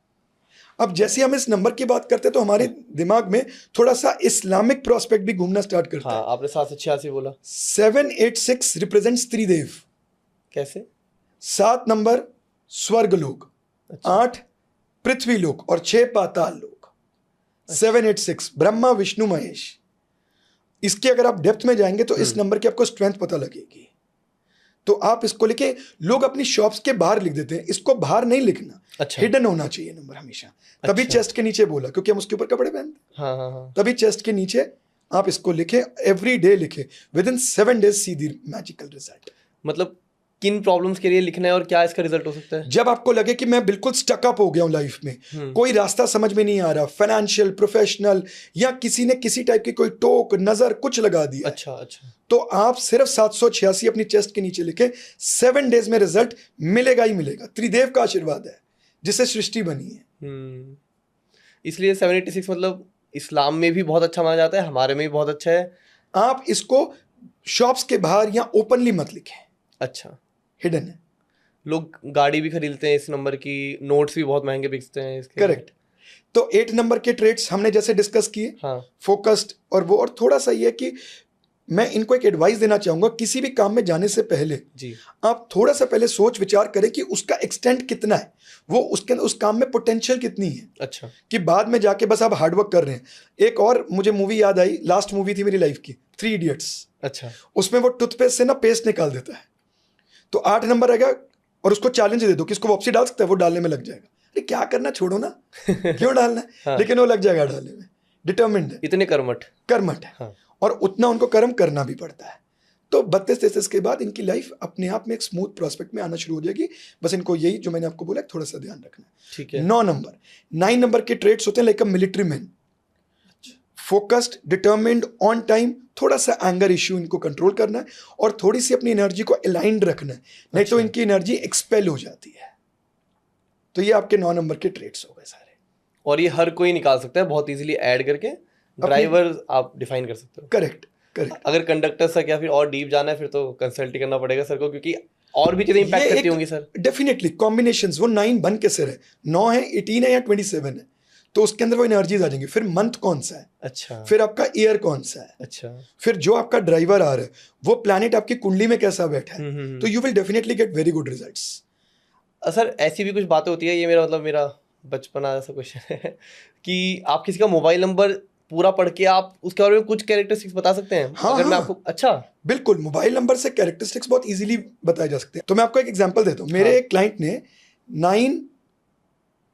अब जैसे हम इस नंबर की बात करते हैं तो हमारे दिमाग में थोड़ा सा इस्लामिक प्रोस्पेक्ट भी घूमना स्टार्ट करता है। आपने 786 बोला। 786 रिप्रेजेंट्स त्रिदेव। कैसे? 7 नंबर स्वर्ग लोक, 8 पृथ्वी लोक और 6 पाताल लोक। 786 ब्रह्मा विष्णु महेश। इसके अगर आप डेप्थ में जाएंगे तो इस नंबर की आपको स्ट्रेंथ पता लगेगी। तो आप इसको लिखे, लोग अपनी शॉप्स के बाहर लिख देते हैं, इसको बाहर नहीं लिखना। अच्छा। हिडन होना चाहिए नंबर हमेशा। तभी चेस्ट के नीचे बोला, क्योंकि हम उसके ऊपर कपड़े पहनते हैं। हाँ। तभी चेस्ट के नीचे आप इसको लिखे, एवरी डे लिखे, within 7 days see the magical result. मतलब किन प्रॉब्लम्स के लिए लिखना है और क्या इसका रिजल्ट हो सकता है? जब आपको लगे कि मैं बिल्कुल स्टक अप हो गया हूं लाइफ में, कोई रास्ता समझ में नहीं आ रहा, फाइनेंशियल, प्रोफेशनल, या किसी ने किसी टाइप की कोई टोक नजर कुछ लगा दिया। अच्छा। तो आप सिर्फ 786 अपनी चेस्ट के नीचे लिखे, 7 days में रिजल्ट मिलेगा ही मिलेगा। त्रिदेव का आशीर्वाद है जिससे सृष्टि बनी है। इसलिए 786 मतलब इस्लाम में भी बहुत अच्छा माना जाता है, हमारे में भी बहुत अच्छा है। आप इसको शॉप्स के बाहर या ओपनली मत लिखें। अच्छा। हिडन है। लोग गाड़ी भी खरीदते हैं इस नंबर की, नोट्स भी बहुत महंगे बिकते हैं इसके। करेक्ट। तो 8 नंबर के ट्रेड्स हमने जैसे डिस्कस किए, फोकस्ड और वो, और थोड़ा सा ये कि मैं इनको एक एडवाइस देना चाहूंगा, किसी भी काम में जाने से पहले जी आप थोड़ा सा पहले सोच विचार करें कि उसका एक्सटेंट कितना है, वो उसके उस काम में पोटेंशियल कितनी है। अच्छा। कि बाद में जाके बस आप हार्डवर्क कर रहे हैं। एक और मुझे मूवी याद आई, लास्ट मूवी थी मेरी लाइफ की, 3 Idiots। अच्छा। उसमें वो टूथपेस्ट से ना पेस्ट निकाल देता है, तो 8 नंबर रहेगा और उसको चैलेंज दे दो कि इसको वापसी डाल सकता है, वो डालने में लग जाएगा। अरे क्या करना, छोड़ो ना, क्यों डालना है। हाँ। लेकिन वो लग जाएगा डालने में, डिटर्मिन्ड है, इतने कर्मठ है। हाँ। और उतना उनको कर्म करना भी पड़ता है। तो 32-33 के बाद इनकी लाइफ अपने आप में एक स्मूथ प्रोस्पेक्ट में आना शुरू हो जाएगी। बस इनको यही जो मैंने आपको बोला थोड़ा सा ध्यान रखना है। ठीक है। 9 नंबर के ट्रेड्स होते हैं like a military man, focused, determined, on time. थोड़ा सा एंगर इश्यू इनको कंट्रोल करना है और थोड़ी सी अपनी एनर्जी को अलाइंड रखना है, नहीं तो इनकी एनर्जी एक्सपेल हो जाती है। तो ये आपके 9 नंबर के ट्रेड्स हो गए सारे। और ये हर कोई निकाल सकता है बहुत इजीली ऐड करके। ड्राइवर आप डिफाइन कर सकते हो। करेक्ट। अगर कंडक्टर सर क्या फिर और डीप जाना है फिर तो कंसल्ट करना पड़ेगा सर को, क्योंकि और भी चीजें इंपैक्ट करती होंगी सर। डेफिनेटली कॉम्बिनेशंस, वो 9 बन के सिर है, 9 है, 18 है या 27 है, तो उसके अंदर वो एनर्जीज आ जाएंगी। फिर मंथ कौन सा है, अच्छा, फिर आपका ईयर कौन सा है, अच्छा, फिर जो आपका ड्राइवर आ रहा है वो प्लैनेट आपकी कुंडली में कैसा बैठा है, तो you will definitely get very good results. Sir ऐसी भी कुछ बातें होती है, ये मेरा बचपना ऐसा क्वेश्चन है कि आप किसी का मोबाइल नंबर पूरा पढ़ के आप उसके बारे में कुछ कैरेक्टरिस्टिक्स बता सकते हैं? हाँ, अगर मैं आपको, अच्छा बिल्कुल, मोबाइल नंबर से कैरेक्टरिस्टिक्स बहुत इजीली बताए जा सकते हैं। तो मैं आपको एक एग्जांपल देता हूँ। मेरे एक क्लाइंट ने 9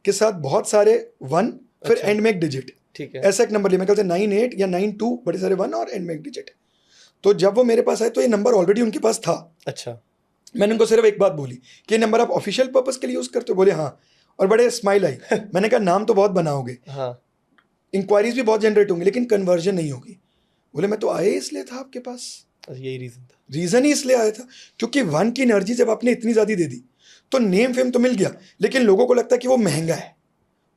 के साथ बहुत सारे 1, फिर एंड में एक डिजिट, ठीक है, ऐसा एक नंबर लिया, मेरे ख्याल से 98 या 92 बड़े सारे 1 और एंड में एक डिजिट। तो जब वो मेरे पास आए तो ये नंबर ऑलरेडी उनके पास था। अच्छा। मैंने उनको सिर्फ एक बात बोली कि ये नंबर आप ऑफिशियल पर्पस के लिए यूज करते हो? बोले हाँ, और बड़े स्माइल आई। मैंने कहा नाम तो बहुत बनाओगे, हाँ, इंक्वायरीज भी बहुत जनरेट होंगी, लेकिन कन्वर्जन नहीं होगी। बोले मैं तो आया इसलिए था आपके पास। यही रीजन था, रीजन ही इसलिए आया था क्योंकि 1 की एनर्जी जब आपने इतनी ज्यादा दे दी तो नेम फेम तो मिल गया, लेकिन लोगों को लगता है कि वो महंगा है,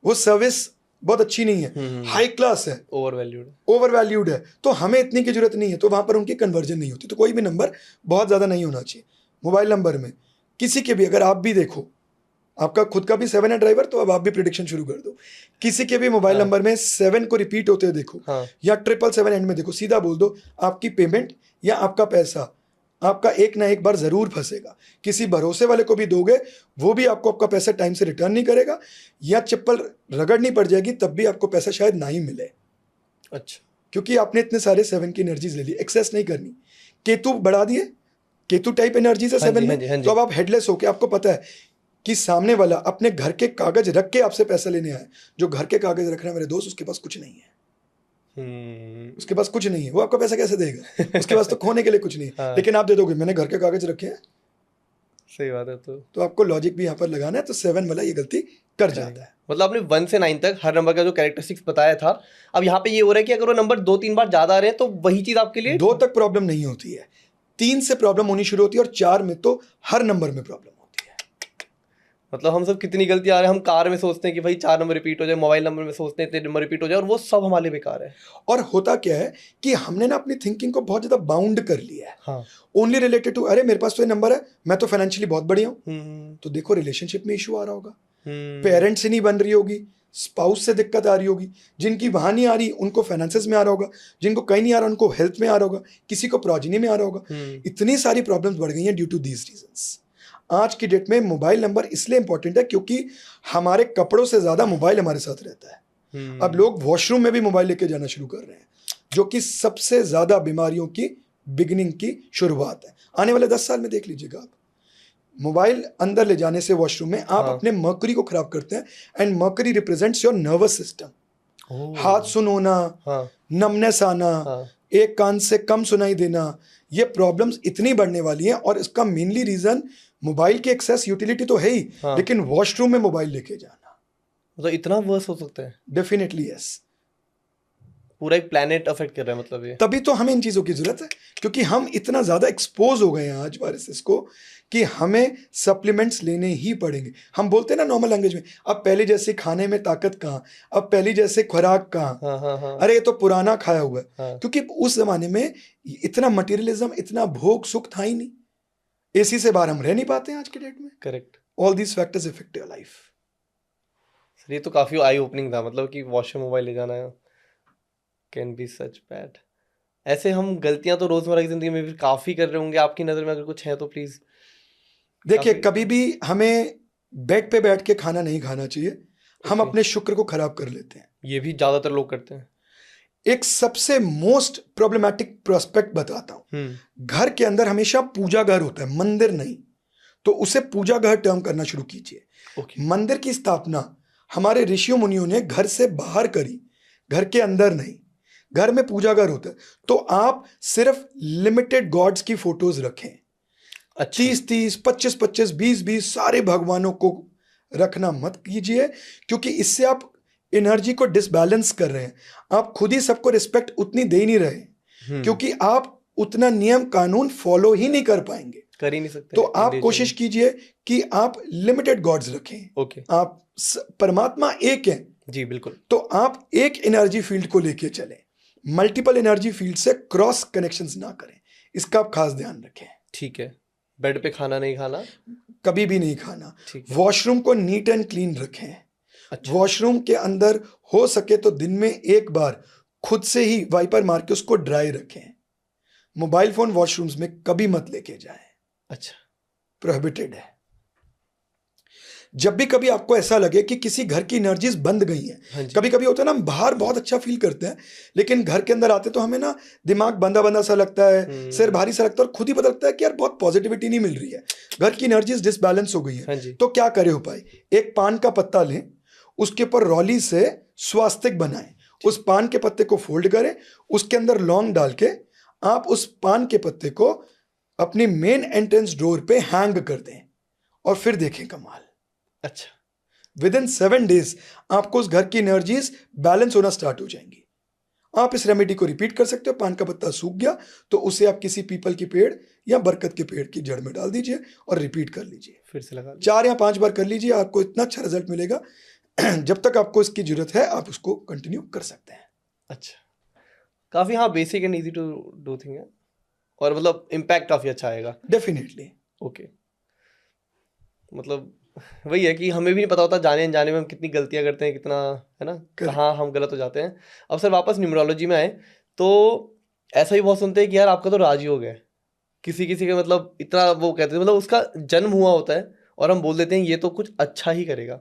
वो सर्विस बहुत अच्छी नहीं है, हाई क्लास है, ओवरवैल्यूड है, तो हमें इतनी की जरूरत नहीं है, तो वहां पर उनकी कन्वर्जन नहीं होती। तो कोई भी नंबर बहुत ज्यादा नहीं होना चाहिए मोबाइल नंबर में, किसी के भी। अगर आप भी देखो, आपका खुद का भी 7 है ड्राइवर, तो अब आप भी प्रेडिक्शन शुरू कर दो। किसी के भी मोबाइल नंबर में 7 को रिपीट होते देखो, या 777 एंड में देखो, सीधा बोल दो आपकी पेमेंट या आपका पैसा आपका एक ना एक बार जरूर फंसेगा। किसी भरोसे वाले को भी दोगे, वो भी आपको आपका पैसा टाइम से रिटर्न नहीं करेगा, या चप्पल रगड़नी पड़ जाएगी तब भी आपको पैसा शायद ना ही मिले। अच्छा, क्योंकि आपने इतने सारे 7 की एनर्जीज ले ली, एक्सेस नहीं करनी। केतु बढ़ा दिए, केतु टाइप एनर्जी है 7 में, तो अब आप हेडलेस होके, आपको पता है कि सामने वाला अपने घर के कागज रख के आपसे पैसा लेने आया। जो घर के कागज रख रहा है मेरे दोस्त, उसके पास कुछ नहीं है, उसके पास कुछ नहीं है, वो आपका पैसा कैसे देगा? उसके पास तो खोने के लिए कुछ नहीं है। हाँ। लेकिन आप दे दोगे, मैंने घर के कागज रखे हैं। सही बात है। तो आपको लॉजिक भी यहाँ पर लगाना है, तो 7 वाला ये गलती कर जाता है। मतलब आपने 1 से 9 तक हर नंबर का जो कैरेक्टरिस्टिक्स बताया था, अब यहाँ पे ये हो रहा है कि अगर वो नंबर 2-3 बार ज्यादा आ रहे हैं तो वही चीज आपके लिए 2 तक प्रॉब्लम नहीं होती है, 3 से प्रॉब्लम होनी शुरू होती है, और 4 में तो हर नंबर में प्रॉब्लम होती है। मतलब हम सब कितनी गलती आ रहे हैं, हम कार में सोचते हैं कि भाई 4 नंबर रिपीट हो जाए, मोबाइल नंबर में सोचते हैं 3 नंबर रिपीट हो जाए, और वो सब हमारे लिए बेकार है। और होता क्या है कि हमने ना अपनी थिंकिंग को बहुत ज्यादा बाउंड कर लिया है। हाँ। ओनली रिलेटेड टू, अरे मेरे पास तो ये नंबर है, मैं तो फाइनेंशियली बहुत बढ़िया हूँ। तो देखो रिलेशनशिप में इशू आ रहा होगा, पेरेंट्स से नहीं बन रही होगी, स्पाउस से दिक्कत आ रही होगी, जिनकी वहां नहीं आ रही उनको फाइनेंसेस में आ रहा होगा, जिनको कहीं नहीं आ रहा उनको हेल्थ में आ रहा होगा, किसी को प्रोजेनी में आ रहा होगा। इतनी सारी प्रॉब्लम्स बढ़ गई हैं ड्यू टू दीज रीजंस। आज की डेट में मोबाइल नंबर इसलिए इंपॉर्टेंट है क्योंकि हमारे कपड़ों से ज्यादा मोबाइल हमारे साथ रहता है। अब लोग वॉशरूम में भी मोबाइल लेके जाना शुरू कर रहे हैं, जो कि सबसे ज्यादा बीमारियों की बिगिनिंग की शुरुआत है। आने वाले 10 साल में देख लीजिएगा आप, मोबाइल अंदर ले जाने से वॉशरूम में आप अपने मर्करी को खराब करते हैं, and mercury represents your nervous system. हाथ सुन होना, नमनेस आना, एक कान से कम सुनाई देना, ये प्रॉब्लम्स इतनी बढ़ने वाली हैं। और इसका मेनली रीजन मोबाइल की एक्सेस यूटिलिटी तो है ही, लेकिन वॉशरूम में मोबाइल लेके जाना, मतलब इतना वर्स हो सकता है। डेफिनेटली यस, पूरा एक प्लेनेट अफेक्ट कर रहा है मतलब ये। तभी तो हमें इन चीजों की जरूरत है, क्योंकि हम इतना ज्यादा एक्सपोज हो गए हैं आज वायरसेस को कि हमें सप्लीमेंट्स लेने ही पड़ेंगे। हम बोलते हैं ना नॉर्मल लैंग्वेज में, अब पहले जैसे खाने में ताकत कहाँ, अब पहले जैसे खुराक कहाँ। अरे ये तो पुराना खाया हुआ है। क्योंकि उस जमाने में इतना मटेरियलिज्म, इतना भोग सुख था ही नहीं। एसी से बाहर हम रह नहीं पाते हैं आज के डेट में। Correct. All these factors affect your life. Sir ये तो काफी आई ओपनिंग था, मतलब कि वॉशरूम मोबाइल ले जाना कैन बी सच बैड। ऐसे हम गलतियां तो रोजमर्रा की जिंदगी में भी काफी कर रहे होंगे, आपकी नजर में अगर कुछ है तो प्लीज। देखिए, कभी भी हमें बेड पे बैठ के खाना नहीं खाना चाहिए। हम अपने शुक्र को खराब कर लेते हैं, ये भी ज्यादातर लोग करते हैं। एक सबसे मोस्ट प्रॉब्लमेटिक प्रोस्पेक्ट बताता हूं। घर के अंदर हमेशा पूजा घर होता है, मंदिर नहीं। तो उसे पूजा घर टर्म करना शुरू कीजिए। मंदिर की स्थापना हमारे ऋषियों मुनियों ने घर से बाहर करी, घर के अंदर नहीं। घर में पूजा घर होता है, तो आप सिर्फ लिमिटेड गॉड्स की फोटोज रखें। 30-30, 25-25, 20-20 सारे भगवानों को रखना मत कीजिए, क्योंकि इससे आप एनर्जी को डिसबैलेंस कर रहे हैं। आप खुद ही सबको रिस्पेक्ट उतनी दे नहीं रहे, क्योंकि आप उतना नियम कानून फॉलो ही नहीं कर पाएंगे, कर ही नहीं सकते। तो आप कोशिश कीजिए कि आप लिमिटेड गॉड्स रखें। आप परमात्मा एक है जी, बिल्कुल। तो आप एक एनर्जी फील्ड को लेके चलें, मल्टीपल एनर्जी फील्ड से क्रॉस कनेक्शंस ना करें, इसका आप खास ध्यान रखें। ठीक है। बेड पे खाना नहीं खाना, कभी भी नहीं खाना। वॉशरूम को नीट एंड क्लीन रखें। अच्छा। वॉशरूम के अंदर हो सके तो दिन में एक बार खुद से ही वाइपर मार के उसको ड्राई रखें। मोबाइल फोन वॉशरूम्स में कभी मत लेके जाएं। अच्छा, प्रोहिबिटेड है। जब भी कभी आपको ऐसा लगे कि किसी घर की एनर्जीज बंद गई हैं, कभी कभी होता है ना, हम बाहर बहुत अच्छा फील करते हैं, लेकिन घर के अंदर आते तो हमें ना दिमाग बंदा बंदा सा लगता है, सिर भारी सा लगता है, और खुद ही पता लगता है कि यार बहुत पॉजिटिविटी नहीं मिल रही है, घर की एनर्जीज डिसबैलेंस हो गई है। तो क्या करे उपाय? एक पान का पत्ता लें, उसके ऊपर रौली से स्वास्तिक बनाएं, उस पान के पत्ते को फोल्ड करें, उसके अंदर लौंग डाल के आप उस पान के पत्ते को अपनी मेन एंट्रेंस डोर पे हैंग कर दें, और फिर देखें कमाल। अच्छा, विदिन 7 डेज आपको उस घर की एनर्जीज बैलेंस होना स्टार्ट हो जाएंगी। आप इस रेमेडी को रिपीट कर सकते हो। पान का पत्ता सूख गया तो उसे आप किसी पीपल के पेड़ या बरगद के पेड़ की जड़ में डाल दीजिए और रिपीट कर लीजिए। फिर से लगा 4 या 5 बार कर लीजिए, आपको इतना अच्छा रिजल्ट मिलेगा। जब तक आपको इसकी जरूरत है आप उसको कंटिन्यू कर सकते हैं। अच्छा, काफी हाँ basic and easy to do thing है, और मतलब इम्पैक्ट काफी अच्छा आएगा। डेफिनेटली। ओके, मतलब वही है कि हमें भी नहीं पता होता जाने अनजाने में हम कितनी गलतियां करते हैं, कितना है ना, कहाँ हम गलत हो जाते हैं। अब सर वापस न्यूमरोलॉजी में आए तो ऐसा ही बहुत सुनते हैं कि यार आपका तो राजयोग है, किसी किसी के मतलब इतना वो कहते हैं, मतलब उसका जन्म हुआ होता है और हम बोल देते हैं ये तो कुछ अच्छा ही करेगा।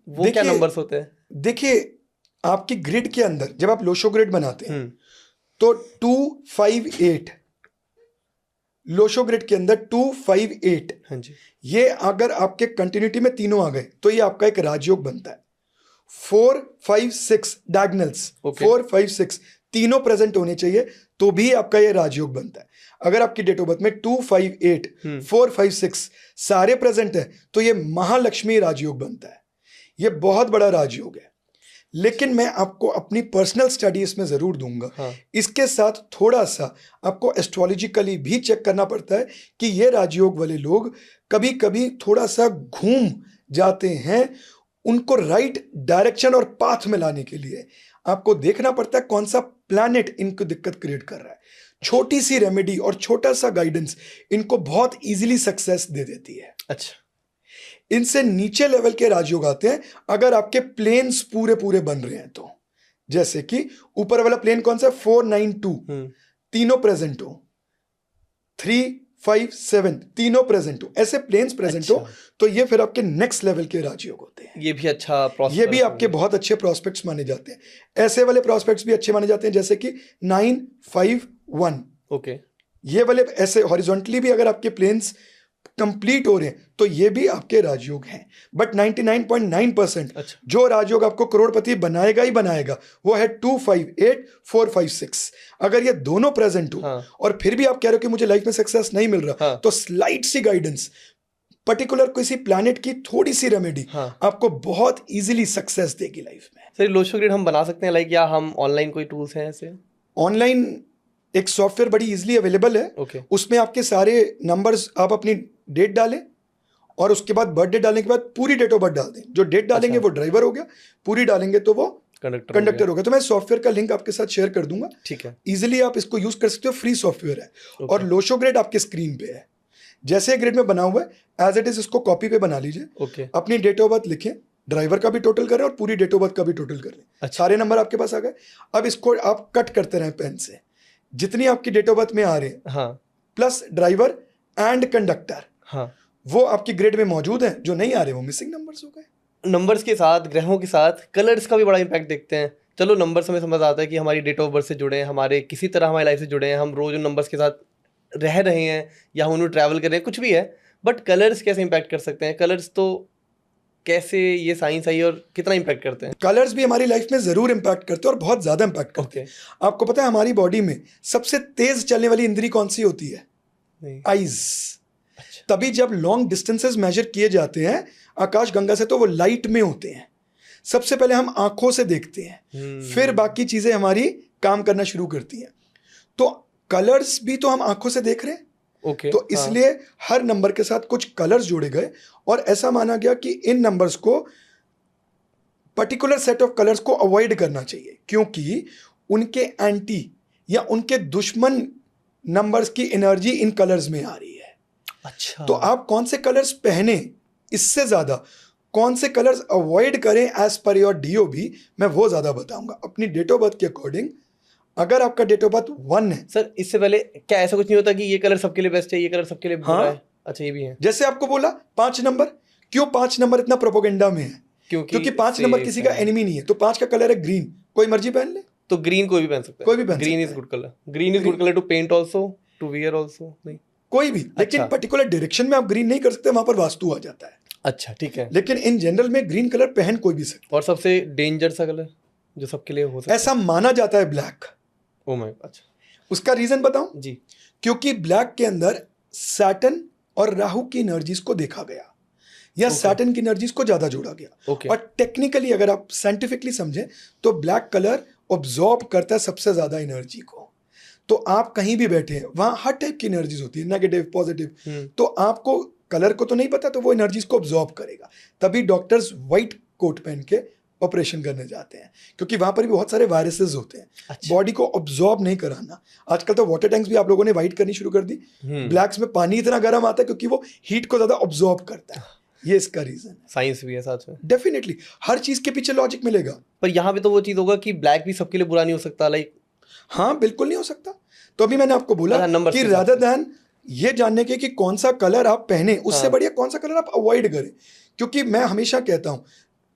वो क्या नंबर्स होते हैं? देखिए, आपकी ग्रिड के अंदर जब आप लोशो ग्रिड बनाते हैं तो 258 लोशो ग्रिड के अंदर 258, हाँ जी, ये अगर आपके कंटिन्यूटी में तीनों आ गए तो ये आपका एक राजयोग बनता है। 4, 5, 6 डायगोनल्स, 4, 5, 6 तीनों प्रेजेंट होने चाहिए तो भी आपका ये राजयोग बनता है। अगर आपकी डेट ऑफ बर्थ में 258, 4, 5, 6 सारे प्रेजेंट है तो ये महालक्ष्मी राजयोग बनता है। ये बहुत बड़ा राजयोग है। लेकिन मैं आपको अपनी पर्सनल स्टडी इसमें जरूर दूंगा। हाँ। इसके साथ थोड़ा सा आपको एस्ट्रोलॉजिकली भी चेक करना पड़ता है कि ये राजयोग वाले लोग कभी कभी थोड़ा सा घूम जाते हैं, उनको राइट डायरेक्शन और पाथ में लाने के लिए आपको देखना पड़ता है कौन सा प्लैनेट इनको दिक्कत क्रिएट कर रहा है। छोटी सी रेमेडी और छोटा सा गाइडेंस इनको बहुत इजीली सक्सेस दे देती है। अच्छा, इनसे नीचे लेवल के राजयोग आते हैं अगर आपके प्लेन्स पूरे पूरे बन रहे हैं तो, जैसे कि ऊपर वाला प्लेन कौन सा, 492 तीनों प्रेजेंट हो, 357 तीनों प्रेजेंट हो, ऐसे प्लेन्स प्रेजेंट हो तो ये फिर आपके नेक्स्ट लेवल के राजयोग होते हैं। ये भी अच्छा प्रॉस्पेक्ट, ये भी आपके बहुत अच्छे प्रॉस्पेक्ट्स माने जाते हैं। ऐसे वाले प्रॉस्पेक्ट्स भी अच्छे माने जाते हैं जैसे कि 951। ओके, ये वाले ऐसे हॉरिजॉन्टली भी अगर आपके प्लेन्स कंप्लीट हो रहे हैं तो ये भी आपके राजयोग हैं। बट 99.9% अच्छा, जो राजयोग आपको करोड़पति बनाएगा ही बनाएगा वो है 258 456। अगर ये दोनों प्रेजेंट हो और फिर भी आप कह रहे हो कि मुझे लाइफ में सक्सेस नहीं मिल रहा, तो स्लाइट सी गाइडेंस, पर्टिकुलर किसी प्लैनेट की थोड़ी सी रेमेडी आपको बहुत इजीली सक्सेस देगी लाइफ में। सर लोशो ग्रिड हम बना सकते हैं लाइक, या हम ऑनलाइन कोई टूल्स हैं ऐसे? ऑनलाइन एक सॉफ्टवेयर बड़ी इजीली अवेलेबल है। उसमें आपके सारे नंबर्स, आप अपनी डेट डालें और उसके बाद बर्थडे डालने के बाद पूरी डेट ऑफ बर्थ डाल दें। जो डेट डालेंगे वो ड्राइवर हो गया, पूरी डालेंगे तो वो कंडक्टर हो गया। तो मैं सॉफ्टवेयर का लिंक आपके साथ शेयर कर दूंगा, ठीक है। इजीली आप इसको यूज कर सकते हो, फ्री सॉफ्टवेयर है। और लोशो ग्रिड आपके स्क्रीन पे है, जैसे ग्रिड में बना हुआ है एज इट इज इसको कॉपी पे बना लीजिए। अपनी डेट ऑफ बर्थ लिखें, ड्राइवर का भी टोटल करें और पूरी डेट ऑफ बर्थ का भी टोटल करें। सारे नंबर आपके पास आ गए। अब इसको आप कट करते रहें पेन से, जितनी आपकी डेट ऑफ बर्थ में आ रहे हैं प्लस ड्राइवर एंड कंडक्टर, वो आपकी ग्रिड में मौजूद है। जो नहीं आ रहे वो मिसिंग नंबर्स हो गए। नंबर्स के साथ, ग्रहों के साथ कलर्स का भी बड़ा इंपैक्ट देखते हैं। चलो नंबर्स हमें समझ आता है कि हमारी डेट ऑफ बर्थ से जुड़े हैं, हमारे किसी तरह हमारी लाइफ से जुड़े हैं, हम रोज उन नंबर्स के साथ रह रहे हैं या हम उन्हें ट्रैवल कर रहे हैं, कुछ भी है। बट कलर्स कैसे इंपैक्ट कर सकते हैं? कलर्स तो कैसे ये साइंस आई और कितना इंपैक्ट करते हैं? कलर्स भी हमारी लाइफ में जरूर इंपैक्ट करते हैं और बहुत ज्यादा इंपैक्ट करते हैं। आपको पता है हमारी बॉडी में सबसे तेज चलने वाली इंद्री कौन सी होती है? आईज। तभी जब लॉन्ग डिस्टेंसेस मेजर किए जाते हैं आकाश गंगा से तो वो लाइट में होते हैं। सबसे पहले हम आंखों से देखते हैं, फिर बाकी चीजें हमारी काम करना शुरू करती हैं। तो कलर्स भी तो हम आंखों से देख रहे हैं। तो इसलिए हर नंबर के साथ कुछ कलर्स जोड़े गए और ऐसा माना गया कि इन नंबर्स को, पर्टिकुलर सेट ऑफ कलर्स को अवॉइड करना चाहिए क्योंकि उनके एंटी या उनके दुश्मन नंबर्स की एनर्जी इन कलर्स में आ रही है। अच्छा, तो आप कौन से कलर्स पहने, इससे ज्यादा कौन से कलर्स अवॉइड करें एज पर योर डीओबी, मैं वो ज्यादा बताऊंगा अपनी डेट ऑफ बर्थ के अकॉर्डिंग। अगर आपका डेट ऑफ बर्थ 1 है। सर इससे पहले क्या ऐसा कुछ नहीं होता कि ये कलर सबके लिए बेस्ट है, ये कलर सबके लिए बुरा है? अच्छा, ये भी है। जैसे आपको बोला 5 नंबर, क्यों 5 नंबर इतना प्रोपोगेंडा में है? क्योंकि 5 नंबर किसी का एनिमी नहीं है। तो 5 का कलर है ग्रीन, कोई मर्जी पहन ले। तो ग्रीन कोई भी पहन सकता है, कोई भी पहन green is good colour. Green is good colour to paint also, to wear also? नहीं, कोई भी। लेकिन पर्टिकुलर डायरेक्शन में आप ग्रीन नहीं कर सकते, वहां पर वास्तु आ जाता है। अच्छा, ठीक है। लेकिन इन जनरल में ग्रीन कलर पहन कोई भी सकता है। और सबसे डेंजर सा कलर जो सबके लिए हो सकता है? ऐसा माना जाता है ब्लैक। ओ माय, अच्छा। उसका रीजन बताऊं जी? क्योंकि ब्लैक के अंदर सैटर्न और राहु की एनर्जीज को देखा गया या सैटर्न की एनर्जीज को ज्यादा जोड़ा गया। और टेक्निकली अगर आप साइंटिफिकली समझें तो ब्लैक कलर ऑब्जॉर्ब करता है सबसे ज्यादा एनर्जी को। तो आप कहीं भी बैठे हैं वहां हर टाइप की एनर्जीज होती है, नेगेटिव पॉजिटिव। तो आपको कलर को तो नहीं पता, तो वो एनर्जीज को ऑब्जॉर्ब करेगा। तभी डॉक्टर्स व्हाइट कोट पहन के ऑपरेशन करने जाते हैं क्योंकि वहां पर भी बहुत सारे वायरसेस होते हैं। अच्छा। बॉडी को ऑब्जॉर्ब नहीं कराना। आजकल तो वाटर टैंक्स भी आप लोगों ने व्हाइट करनी शुरू कर दी। ब्लैक्स में पानी इतना गर्म आता है क्योंकि वो हीट को ज्यादा ऑब्जॉर्ब करता है। ये इसका रीजन है। साइंस भी है साथ में। डेफिनेटली हर चीज के पीछे लॉजिक मिलेगा। पर यहाँ पे तो वो चीज होगा कि ब्लैक भी सबके लिए बुरा नहीं हो सकता, लाइक? हाँ, बिल्कुल नहीं हो सकता। तो अभी मैंने आपको बोला कि रादर देन ये जानने के कि कौन सा कलर आप पहने, उससे बढ़िया कौन सा कलर आप अवॉइड करें। क्योंकि मैं हमेशा कहता हूं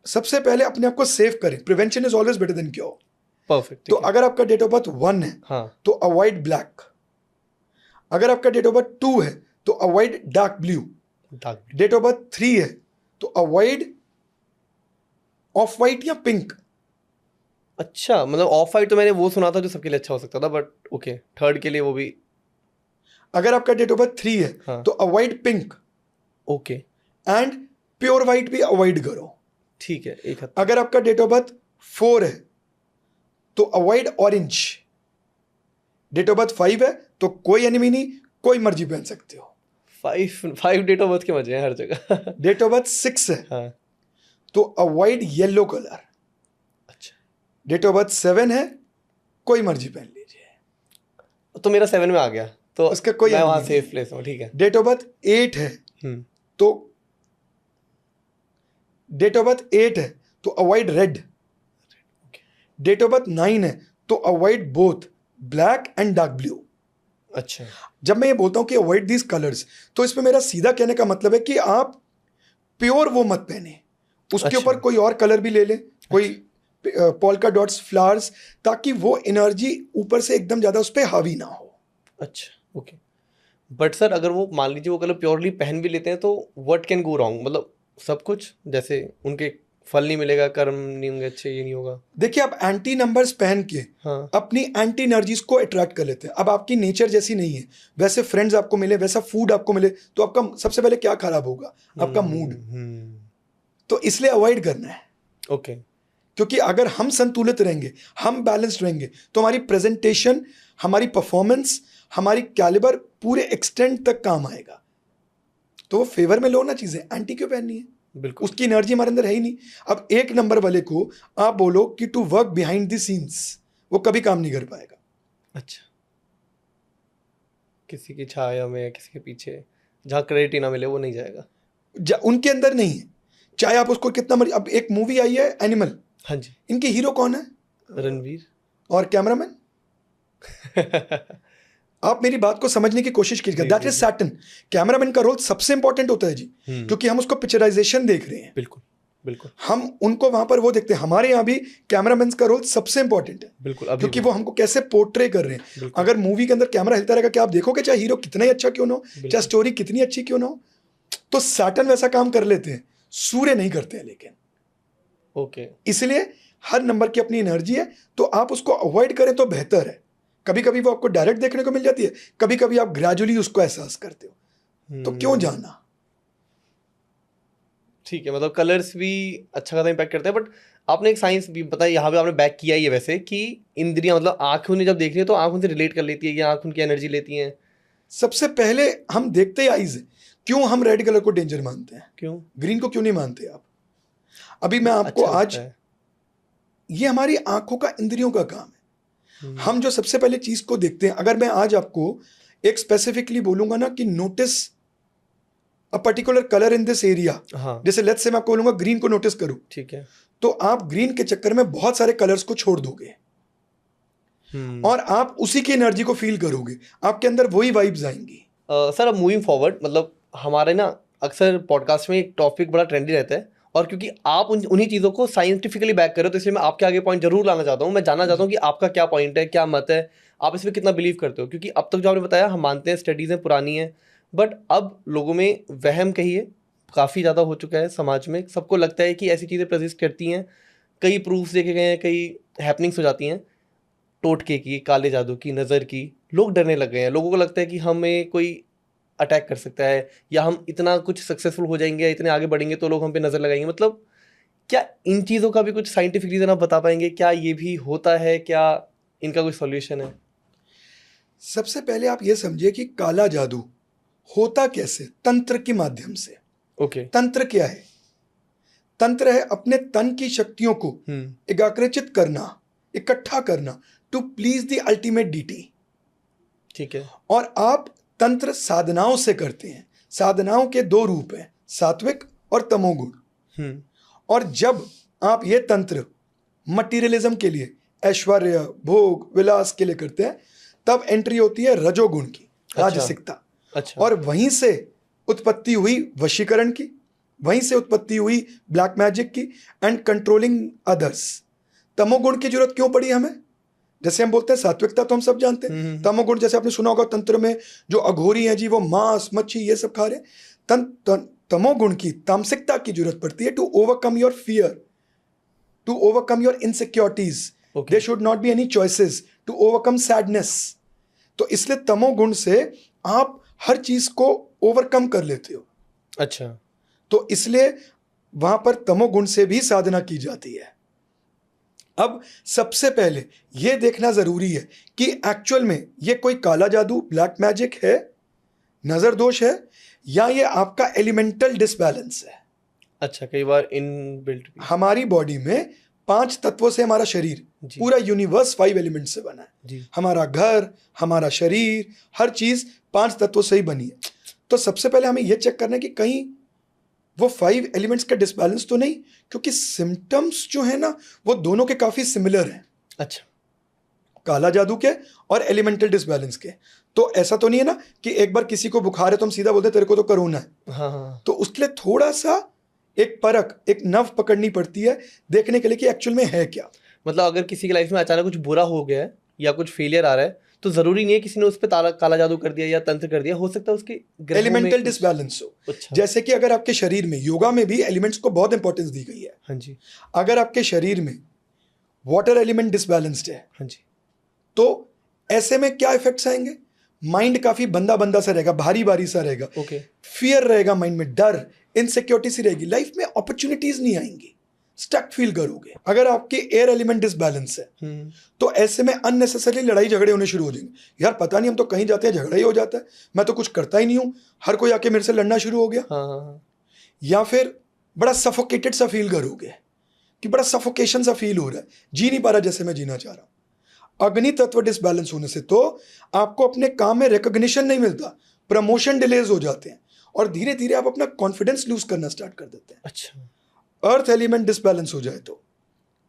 सबसे पहले अपने आप को सेव करें। Prevention is always better than cure. Perfect. तो अगर आपका डेट ऑफ बर्थ 1 है तो अवॉइड ब्लैक। अगर आपका डेट ऑफ बर्थ 2 है तो avoid dark blue. Date of birth 3 है तो अवॉइड ऑफ वाइट या पिंक। अच्छा, मतलब ऑफ वाइट तो मैंने वो सुना था जो सबके लिए अच्छा हो सकता था, बट ओके, थर्ड के लिए वो भी। अगर आपका डेट ऑफ बर्थ 3 है तो avoid pink. Okay. And pure white भी अवॉइड करो। ठीक है, एक हद। अगर आपका डेट ऑफ बर्थ 4 है तो avoid orange. Date of birth 5 है तो कोई एनिमी नहीं, कोई मर्जी पहन सकते हो। 5 डेट ऑफ बर्थ के मजे हैं हर जगह। डेट ऑफ बर्थ 6 है हाँ। तो अवॉइड येलो कलर। अच्छा, डेट ऑफ बर्थ 7 है, कोई मर्जी पहन लीजिए। तो मेरा 7 में आ गया तो उसका कोई मैं वहाँ enemy नहीं सेफ प्लेस हूँ। ठीक है। डेट ऑफ बर्थ 8 है हम्म। तो डेट ऑफ बर्थ 8 है तो avoid red. Date of birth 9 है तो avoid both black and dark blue. अच्छा, जब मैं ये बोलता हूं कि अवॉइड दीज कलर्स, तो इसमें मेरा सीधा कहने का मतलब है कि आप प्योर वो मत पहने, उसके अच्छा। ऊपर कोई और कलर भी ले लें, कोई पोल्का डॉट्स, फ्लावर्स, ताकि वो एनर्जी ऊपर से एकदम ज्यादा उस पर हावी ना हो। अच्छा, ओके। बट सर अगर वो मान लीजिए वो कलर प्योरली पहन भी लेते हैं तो व्हाट कैन गो रॉन्ग? मतलब सब कुछ, जैसे उनके फल नहीं मिलेगा, कर्म नहीं होंगे अच्छे, ये नहीं होगा। देखिए, आप एंटी नंबर्स पहन के हाँ। अपनी एंटी एनर्जीज को अट्रैक्ट कर लेते हैं। अब आपकी नेचर जैसी नहीं है, वैसे फ्रेंड्स आपको मिले, वैसा फूड आपको मिले, तो आपका सबसे पहले क्या खराब होगा? आपका मूड। तो इसलिए अवॉइड करना है। ओके। क्योंकि अगर हम संतुलित रहेंगे, हम बैलेंस्ड रहेंगे, तो हमारी प्रेजेंटेशन, हमारी परफॉर्मेंस, हमारी कैलिबर पूरे एक्सटेंड तक काम आएगा। तो वो फेवर में लो ना चीजें, एंटी क्यों पहननी है? बिल्कुल। उसकी एनर्जी हमारे अंदर है ही नहीं। अब 1 नंबर वाले को आप बोलो कि to work behind the scenes, वो कभी काम नहीं कर पाएगा। अच्छा, किसी की छाया में, किसी के पीछे, जहाँ क्रेडिट ही ना मिले वो नहीं जाएगा। उनके अंदर नहीं है, चाहे आप उसको कितना मर्जी। अब एक मूवी आई है एनिमल, हाँ जी। इनके हीरो कौन है? रणवीर। और कैमरामैन। आप मेरी बात को समझने की कोशिश कीजिएगा। That is Saturn. कैमरामैन का रोल सबसे इंपॉर्टेंट होता है जी, क्योंकि हम उसको पिक्चराइजेशन देख रहे हैं। बिल्कुल बिल्कुल। हम उनको वहां पर वो देखते हैं। हमारे यहाँ भी कैमरामैन का रोल सबसे इंपॉर्टेंट है। बिल्कुल, क्योंकि वो हमको कैसे पोर्ट्रे कर रहे हैं। अगर मूवी के अंदर कैमरा हिलता रहेगा, क्या आप देखोगे चाहे हीरो कितना ही अच्छा क्यों ना हो, चाहे स्टोरी कितनी अच्छी क्यों ना हो? तो सैटर्न वैसा काम कर लेते हैं, सूर्य नहीं करते हैं। लेकिन ओके, इसलिए हर नंबर की अपनी एनर्जी है, तो आप उसको अवॉइड करें तो बेहतर है। कभी कभी वो आपको डायरेक्ट देखने को मिल जाती है, कभी कभी आप ग्रेजुअली उसको एहसास करते हो। तो क्यों जाना? ठीक है। मतलब कलर्स भी अच्छा खासा इम्पैक्ट करते हैं, बट आपने एक साइंस भी बताया, यहाँ पे आपने बैक किया ही है वैसे, कि इंद्रियां, मतलब आंखें उन्हें जब देख रही है तो आंख उनसे रिलेट कर लेती है, या आंख उनकी एनर्जी लेती है। सबसे पहले हम देखते ही आईज। क्यों हम रेड कलर को डेंजर मानते हैं? क्यों? ग्रीन को क्यों नहीं मानते आप? अभी मैं आपको अच्छा आज, ये हमारी आंखों का, इंद्रियों का काम है। हम जो सबसे पहले चीज को देखते हैं, अगर मैं आज आपको एक स्पेसिफिकली बोलूंगा ना कि notice a particular colour in this area, हाँ, जैसे लेट्स से मैं आपको बोलूंगा ग्रीन को नोटिस करो, ठीक है, तो आप ग्रीन के चक्कर में बहुत सारे कलर्स को छोड़ दोगे और आप उसी की एनर्जी को फील करोगे, आपके अंदर वही वाइब्स आएंगी। सर अब मूविंग फॉरवर्ड, मतलब हमारे ना अक्सर पॉडकास्ट में एक टॉपिक बड़ा ट्रेंडी रहता है, और क्योंकि आप उन्हीं चीज़ों को साइंटिफिकली बैक करो, तो इसलिए मैं आपके आगे पॉइंट जरूर लाना चाहता हूँ। मैं जानना चाहता हूँ कि आपका क्या पॉइंट है, क्या मत है, आप इसमें कितना बिलीव करते हो। क्योंकि अब तक जो आपने बताया, हम मानते हैं स्टडीज़ हैं, पुरानी हैं, बट अब लोगों में वहम कहिए काफ़ी ज़्यादा हो चुका है समाज में। सबको लगता है कि ऐसी चीज़ें प्रजिस्ट करती हैं, कई प्रूफ्स देखे गए हैं, कई हैपनिंग्स हो जाती हैं, टोटके की, काले जादू की, नज़र की। लोग डरने लग गए हैं, लोगों को लगता है कि हमें कोई अटैक कर सकता है, या हम इतना कुछ सक्सेसफुल हो जाएंगे, इतने आगे बढ़ेंगे तो लोग हम पे नज़र लगाएंगे। मतलब क्या इन चीज़ों का भी कुछ साइंटिफिक रीज़न आप बता पाएंगे? क्या ये भी होता है? क्या इनका कोई सॉल्यूशन है? सबसे पहले आप ये समझिए कि काला जादू होता कैसे? तंत्र के माध्यम से। ओके। तंत्र क्या है? तंत्र है अपने तन की शक्तियों को एकाग्रचित करना, इकट्ठा करना, to please the ultimate deity. ठीक है। और आप तंत्र साधनाओं से करते हैं। साधनाओं के 2 रूप हैं, सात्विक और तमोगुण। और जब आप ये तंत्र मटीरियलिज्म के लिए, ऐश्वर्य, भोग, विलास के लिए करते हैं, तब एंट्री होती है रजोगुण की, राजसिकता। अच्छा। और वहीं से उत्पत्ति हुई वशीकरण की, वहीं से उत्पत्ति हुई ब्लैक मैजिक की एंड कंट्रोलिंग अदर्स। तमोगुण की जरूरत क्यों पड़ी हमें? जैसे हम बोलते हैं सात्विकता तो हम सब जानते हैं, तमोगुण जैसे आपने सुना होगा तंत्र में जो अघोरी हैं जी, वो मांस, मच्छी ये सब खा रहे। तमोगुण की, तामसिकता की जरूरत पड़ती है to overcome your fear, to overcome your insecurities. There should not be any choices, to overcome sadness. तो इसलिए तमोगुण से आप हर चीज को ओवरकम कर लेते हो। अच्छा। तो इसलिए वहां पर तमोगुण से भी साधना की जाती है। अब सबसे पहले ये देखना जरूरी है कि एक्चुअल में ये कोई काला जादू ब्लैक मैजिक है, नजर दोष है, या ये आपका एलिमेंटल डिसबैलेंस है। अच्छा, कई बार इन बिल्ट हमारी बॉडी में 5 तत्वों से हमारा शरीर, पूरा यूनिवर्स 5 एलिमेंट से बना है जी। हमारा घर, हमारा शरीर, हर चीज 5 तत्वों से ही बनी है। तो सबसे पहले हमें यह चेक करना है कि कहीं वो 5 एलिमेंट्स का डिसबैलेंस तो नहीं, क्योंकि सिम्टम्स जो है ना वो दोनों के काफी सिमिलर हैं। अच्छा, काला जादू के और एलिमेंटल डिसबैलेंस के। तो ऐसा तो नहीं है ना कि एक बार किसी को बुखार है तो हम सीधा बोलते तेरे को तो कोरोना है। हाँ। तो उसके लिए थोड़ा सा एक परख, एक नव पकड़नी पड़ती है देखने के लिए कि एक्चुअल में है क्या। मतलब अगर किसी की लाइफ में अचानक कुछ बुरा हो गया है या कुछ फेलियर आ रहा है तो जरूरी नहीं है किसी ने उस पर काला जादू कर दिया या तंत्र कर दिया, हो सकता है उसके एलिमेंटल डिसबैलेंस हो। अच्छा। जैसे कि अगर आपके शरीर में, योगा में भी एलिमेंट्स को बहुत इंपॉर्टेंस दी गई है। हाँ जी। अगर आपके शरीर में वाटर एलिमेंट डिसबैलेंस्ड है, हाँ जी, तो ऐसे में क्या इफेक्ट्स आएंगे? माइंड काफी बंदा बंदा सा रहेगा, भारी भारी सा रहेगा, ओके। फियर रहेगा माइंड में, डर, इनसिक्योरिटी सी रहेगी, लाइफ में अपॉर्चुनिटीज नहीं आएंगी, स्टक फील करोगे। अगर आपके एयर एलिमेंट डिसबैलेंस है तो ऐसे में अननेसेसरी लड़ाई झगड़े होने शुरू हो जाएंगे। यार पता नहीं, हम तो कहीं जाते हैं झगड़ा ही हो जाता है, मैं तो कुछ करता ही नहीं हूं, हर कोई आके मेरे से लड़ना शुरू हो गया। हाँ। या फिर बड़ा सफोकेटेड सा फील करोगे कि बड़ा सफोकेशन सा फील हो रहा है, जी नहीं पा रहा जैसे मैं जीना चाह रहा हूं। अग्नि तत्व डिसबैलेंस होने से तो आपको अपने काम में रिकॉग्निशन नहीं मिलता, प्रमोशन डिलेज हो जाते हैं और धीरे धीरे आप अपना कॉन्फिडेंस लूज करना स्टार्ट कर देते हैं। अच्छा। अर्थ एलिमेंट डिसबैलेंस हो जाए तो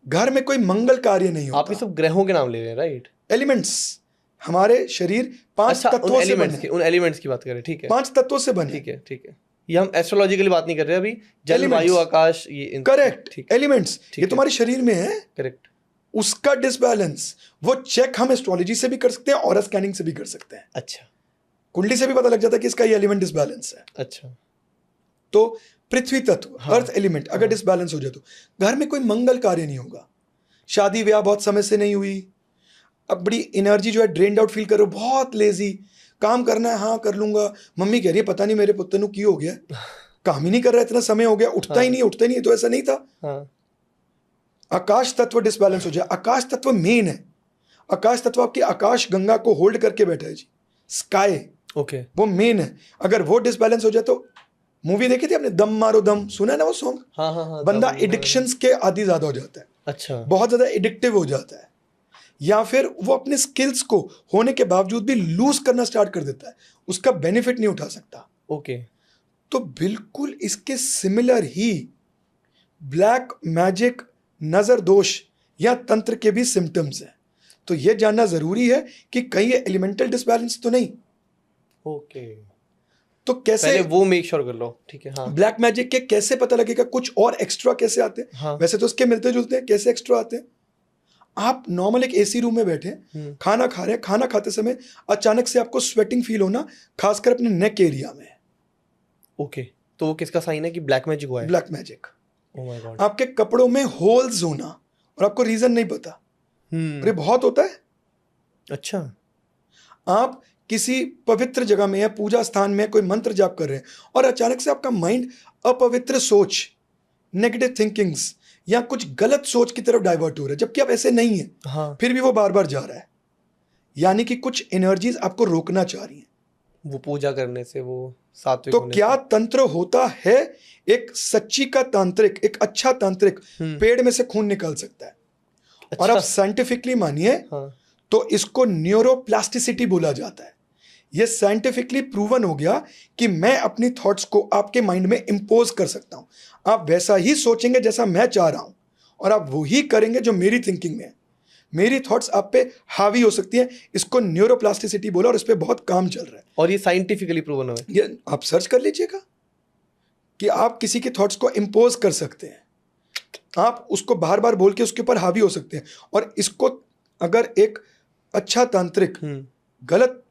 घर में कोई मंगल कार्य नहीं होता। आप ये सब ग्रहों के नाम ले रहे हैं, राइट? एलिमेंट्स, हमारे शरीर 5 तत्वों से बने। उन एलिमेंट्स की बात कर रहे हैं, ठीक है। 5 तत्वों से बने। ठीक है। ये हम एस्ट्रोलॉजिकली बात नहीं कर रहे अभी, जल, वायु, आकाश, ये करेक्ट एलिमेंट्स, ये तुम्हारे शरीर में है। करेक्ट। उसका डिसबैलेंस, वो चेक हम एस्ट्रोलॉजी से भी कर सकते हैं, ऑरा स्कैनिंग से भी कर सकते हैं। अच्छा। कुंडली से भी पता लग जाता है कि इसका ये एलिमेंट डिसबैलेंस है। अच्छा। तो पृथ्वी तत्व, अर्थ एलिमेंट अगर डिसबैलेंस हो जाए तो घर में कोई मंगल कार्य नहीं होगा, शादी ब्याह बहुत समय से नहीं हुई, अब बड़ी एनर्जी जो है ड्रेन्ड आउट फील करो, बहुत लेजी, काम करना है हाँ कर लूंगा, मम्मी कह रही है पता नहीं मेरे पुत्र को क्यों हो गया, काम ही नहीं कर रहा, इतना समय हो गया, उठता ही नहीं, तो ऐसा नहीं था। आकाश तत्व डिसबैलेंस हो जाए, आकाश तत्व मेन है, आकाश तत्व आपकी आकाश गंगा को होल्ड करके बैठा है जी, स्काई, ओके, वो मेन है। अगर वो डिसबैलेंस हो जाए तो, मूवी देखी थी आपने दम मारो दम, सुना है ना वो सॉन्ग? हाँ, बंदा एडिक्शंस के आदी ज्यादा हो जाता है। अच्छा। बहुत ज्यादा एडिक्टिव हो जाता है, या फिर वो अपने स्किल्स को होने के बावजूद भी लूज करना स्टार्ट कर देता है, उसका बेनिफिट नहीं उठा सकता। ओके। तो बिल्कुल इसके सिमिलर ही ब्लैक मैजिक, नजर दोष या तंत्र के भी सिम्टम्स हैं। तो यह जानना जरूरी है कि कहीं ये एलिमेंटल डिसबैलेंस तो नहीं। ओके। तो कैसे पहले वो मेक श्योर कर लो, ठीक है। हाँ। ब्लैक मैजिक के कैसे पता लगेगा कुछ और एक्स्ट्रा कैसे आते हैं? हाँ। वैसे तो उसके मिलते जुलते हैं, कैसे एक्स्ट्रा आते हैं? आप नॉर्मल एक एसी रूम में बैठे हैं, खाना खा रहे हैं, खाना खाते समय अचानक से आपको स्वेटिंग फील होना, खासकर अपने नेक एरिया में। ओके। तो वो किसका साइन है कि ब्लैक मैजिक हुआ है? Black magic. Oh my God. आपके कपड़ों में होल्स होना और आपको रीजन नहीं पता, अरे बहुत होता है। अच्छा। आप किसी पवित्र जगह में या पूजा स्थान में कोई मंत्र जाप कर रहे हैं और अचानक से आपका माइंड अपवित्र सोच, नेगेटिव थिंकिंग्स या कुछ गलत सोच की तरफ डाइवर्ट हो रहा है, जबकि आप ऐसे नहीं है। हाँ। फिर भी वो बार बार जा रहा है, यानी कि कुछ एनर्जीज आपको रोकना चाह रही हैं वो पूजा करने से, वो सात्विक तो होने क्या से। तंत्र होता है? एक सच्ची का तांत्रिक, एक अच्छा तांत्रिक पेड़ में से खून निकाल सकता है। अच्छा। और आप साइंटिफिकली मानिए तो इसको न्यूरोप्लास्टिसिटी बोला जाता है। यह साइंटिफिकली प्रूवन हो गया कि मैं अपनी थॉट्स को आपके माइंड में इंपोज कर सकता हूं। आप वैसा ही सोचेंगे जैसा मैं चाह रहा हूं और आप वही करेंगे जो मेरी थिंकिंग में है। मेरी थॉट्स आप पे हावी हो सकती हैं, इसको न्यूरोप्लास्टिसिटी बोला और इस पे बहुत काम चल रहा है। और ये साइंटिफिकली प्रूवन है। ये आप सर्च कर लीजिएगा कि आप किसी की थॉट्स को इंपोज कर सकते हैं, आप उसको बार बार बोल के उसके ऊपर हावी हो सकते हैं। और इसको अगर एक अच्छा तांत्रिक गलत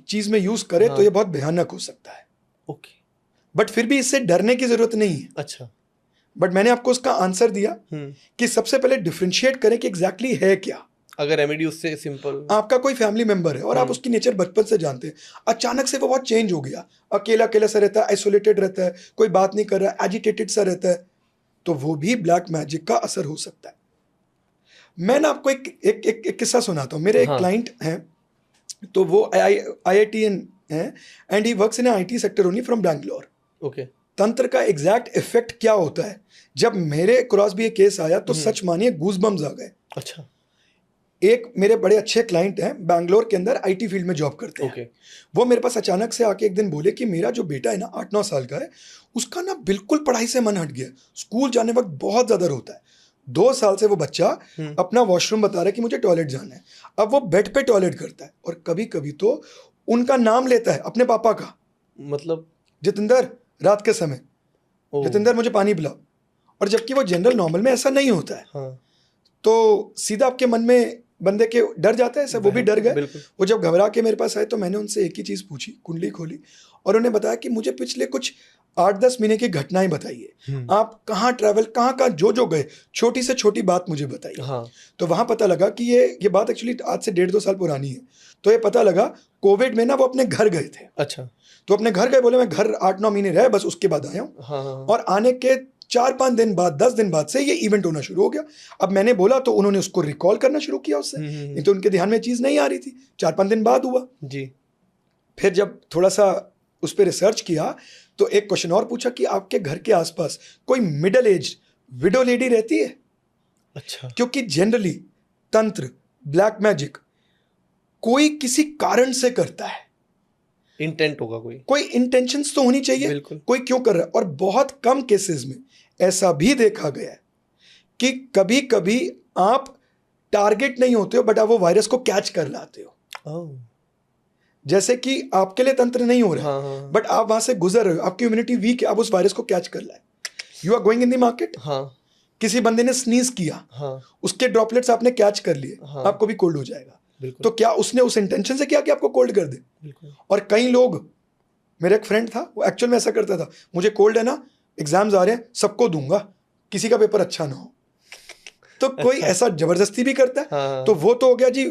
चीज में यूज करे तो ये बहुत भयानक हो सकता है। ओके। बट फिर भी इससे डरने की जरूरत नहीं है। अच्छा। बट मैंने आपको उसका आंसर दिया कि सबसे पहले डिफरेंशिएट करें कि एग्जैक्टली है क्या। अगर रेमेडी उससे सिंपल, आपका कोई फैमिली मेंबर है और आप उसकी नेचर बचपन से जानते हैं, अचानक से वो बहुत चेंज हो गया, अकेला अकेला सा रहता है, आइसोलेटेड रहता है, कोई बात नहीं कर रहा है, एजिटेटेड सा रहता है, तो वो भी ब्लैक मैजिक का असर हो सकता है। मैं ना आपको एक किस्सा सुनाता हूँ। मेरे एक क्लाइंट हैं, तो वो IITian हैं and he works in IT sector only from Bangalore. Okay. तंत्र का एग्जैक्ट इफेक्ट क्या होता है, जब मेरे क्रॉस भी ये केस आया तो सच मानिए गूज़बम्स आ गए। अच्छा। एक मेरे बड़े अच्छे क्लाइंट हैं, बैंगलोर के अंदर IT फील्ड में जॉब करते हैं। वो मेरे पास अचानक से आके एक दिन बोले कि मेरा जो बेटा है ना 8-9 साल का है, उसका ना बिल्कुल पढ़ाई से मन हट गया, स्कूल जाने वक्त बहुत ज़्यादा रोता है। 2 साल से वो बच्चा अपना वॉशरूम बता रहा है कि मुझे टॉयलेट जाना है। अब वो बेड पे टॉयलेट करता है और कभी कभी तो उनका नाम लेता है अपने पापा का, मतलब जितेंद्र, रात के समय जितेंद्र मुझे पानी पिलाओ, और जबकि वो जनरल नॉर्मल में ऐसा नहीं होता है। तो सीधा आपके मन में बंदे के डर जाता है सब, वो भी डर गए। वो जब घबरा के मेरे पास आए तो मैंने उनसे एक ही चीज़ पूछी, कुंडली खोली और उन्हें बताया कि मुझे पिछले कुछ 8-10 महीने की घटनाएं बताइए, आप कहाँ ट्रैवल, कहाँ जो गए, छोटी से छोटी बात मुझे बताइए। तो वहाँ पता लगा कि ये बात एक्चुअली आज से 1.5-2 साल पुरानी है। तो ये पता लगा कोविड में ना वो अपने घर गए थे। अच्छा। तो अपने घर गए, बोले मैं घर 8-9 महीने रहे, बस उसके बाद आया हूँ। और आने के 4-5 दिन बाद, 10 दिन बाद से ये इवेंट होना शुरू हो गया। अब मैंने बोला तो उन्होंने उसको रिकॉल करना शुरू किया उससे, नहीं तो उनके ध्यान में चीज़ नहीं आ रही थी। 4-5 दिन बाद हुआ जी। फिर जब थोड़ा सा उस पर रिसर्च किया तो एक क्वेश्चन और पूछा कि आपके घर के आसपास कोई मिडिल एज विडो लेडी रहती है? अच्छा। क्योंकि जनरली तंत्र, ब्लैक मैजिक कोई किसी कारण से करता है, इंटेंट होगा, कोई इंटेंशंस तो होनी चाहिए, कोई क्यों कर रहा है। और बहुत कम केसेस में ऐसा भी देखा गया है कि कभी कभी आप टारगेट नहीं होते हो बट आप वो वायरस को कैच कर लाते हो। जैसे कि आपके लिए तंत्र नहीं हो रहा है बट आप वहां से गुजर रहे हो, आपकी इम्यूनिटी वीक है, आप उस वायरस को कैच कर लाए। You are going in the market, किसी बंदे ने स्नीज किया, उसके ड्रॉपलेट्स आपने कैच कर लिए, आपको भी कोल्ड हो जाएगा। तो क्या उसने उस इंटेंशन से किया कि आपको कोल्ड कर दे? और कई लोग, मेरा एक फ्रेंड था वो एक्चुअल में ऐसा करता था, मुझे कोल्ड है ना, एग्जाम्स आ रहे हैं, सबको दूंगा, किसी का पेपर अच्छा ना हो। तो कोई ऐसा जबरदस्ती भी करता है। तो वो तो हो गया जी